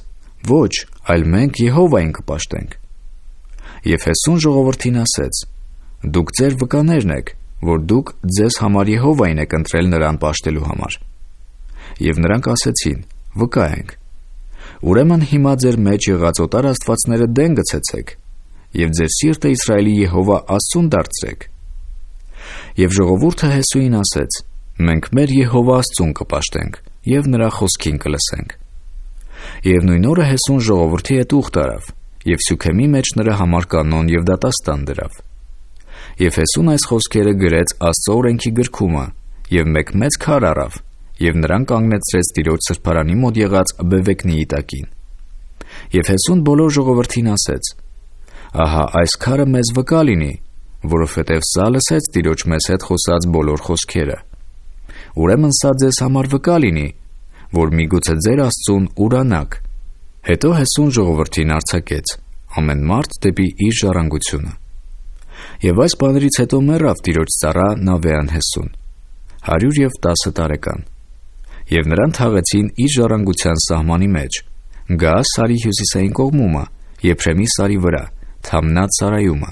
«Ոչ, այլ մենք Եհովային կպաշտենք»։ Եփեսուն ժողովրդին ասեց. «Դուք ձեր վկաներն եք, որ դուք ձեզ համար Եհովային եք ընտրել նրան պաշտելու համար»։ Եվ նրանք ասեցին. «Վկա ենք»։ Ուրեմն հիմա ձեր մեջ եղած օտար աստվածները դեն գցեցեք և ձեր սիրտը Իսրայելի Եհովա Աստծուն դարձրեք։ Եվ ժողովուրդը Հեսուին ասեց. «Մենք մեր Եհովա Աստծուն կպաշտենք և նրա խոսքին կլսենք»։ Եվ նույն օրը Հեսուն ժողովրդի հետ ուխտ արավ և Սյուքեմի մեջ նրա համար կանոն և դատաստան դրավ։ Եվ Հեսուն այս խոսքերը գրեց Աստծո օրենքի գրքումը և մեկ մեծ քար առավ և նրան կանգնեցրեց Տիրոջ սրբարանի մոտ եղած բևեկնիի տակին։ Եվ Հեսուն բոլոր ժողովրդին ասեց. «Ահա այս քարը մեզ վկա լինի, որովհետև սա լսեց Տիրոջ մեզ հետ խոսած բոլոր խոսքերը։ Ուրեմն սա ձեզ համար վկա լինի, որ միգուցե ձեր Աստծուն ուրանաք»։ Հետո Հեսուն ժողովրդին արձակեց, ամեն մարդ դեպի իր ժառանգությունը։ Եվ այս բաներից հետո մեռավ Տիրոջ ծառա Նավեան Հեսուն, 110 տարեկան։ Եվ նրան թաղեցին իր ժառանգության սահմանի մեջ, Գաաս սարի հյուսիսային կողմումը, Եփրեմի սարի վրա, Թամնաթ սարայումը։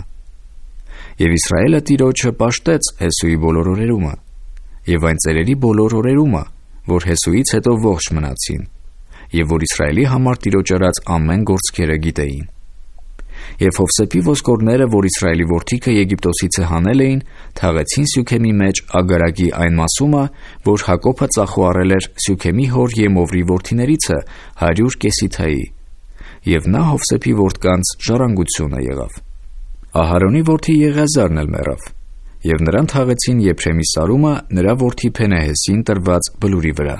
Եվ Իսրայելը Տիրոջը պաշտեց Հեսուի բոլոր օրերումը, և այն ծերերի բոլոր օրերումը, որ Հեսուից հետո ողջ մնացին, և որ Իսրայելի համար Տիրոջ արած ամեն գործքերը գիտեին։ Եվ Հովսեփի ոսկորները, որ Իսրայելի որդիքը Եգիպտոսից հանել էին, թաղեցին Սյուքեմի մեջ Ագարագի այն մասումը, որ Հակոբը ծախու առել էր Սյուքեմի հոր Եմովրի որդիներիցը 100 կեսիթայի, և նա Հովսեփի որդկանց ժառանգությունը եղավ։ Ահարոնի որդի Եղիազարն էլ մեռավ, և նրան թաղեցին Եփրեմի սարումը նրա որդի Փենեհեսին տրված բլուրի վրա։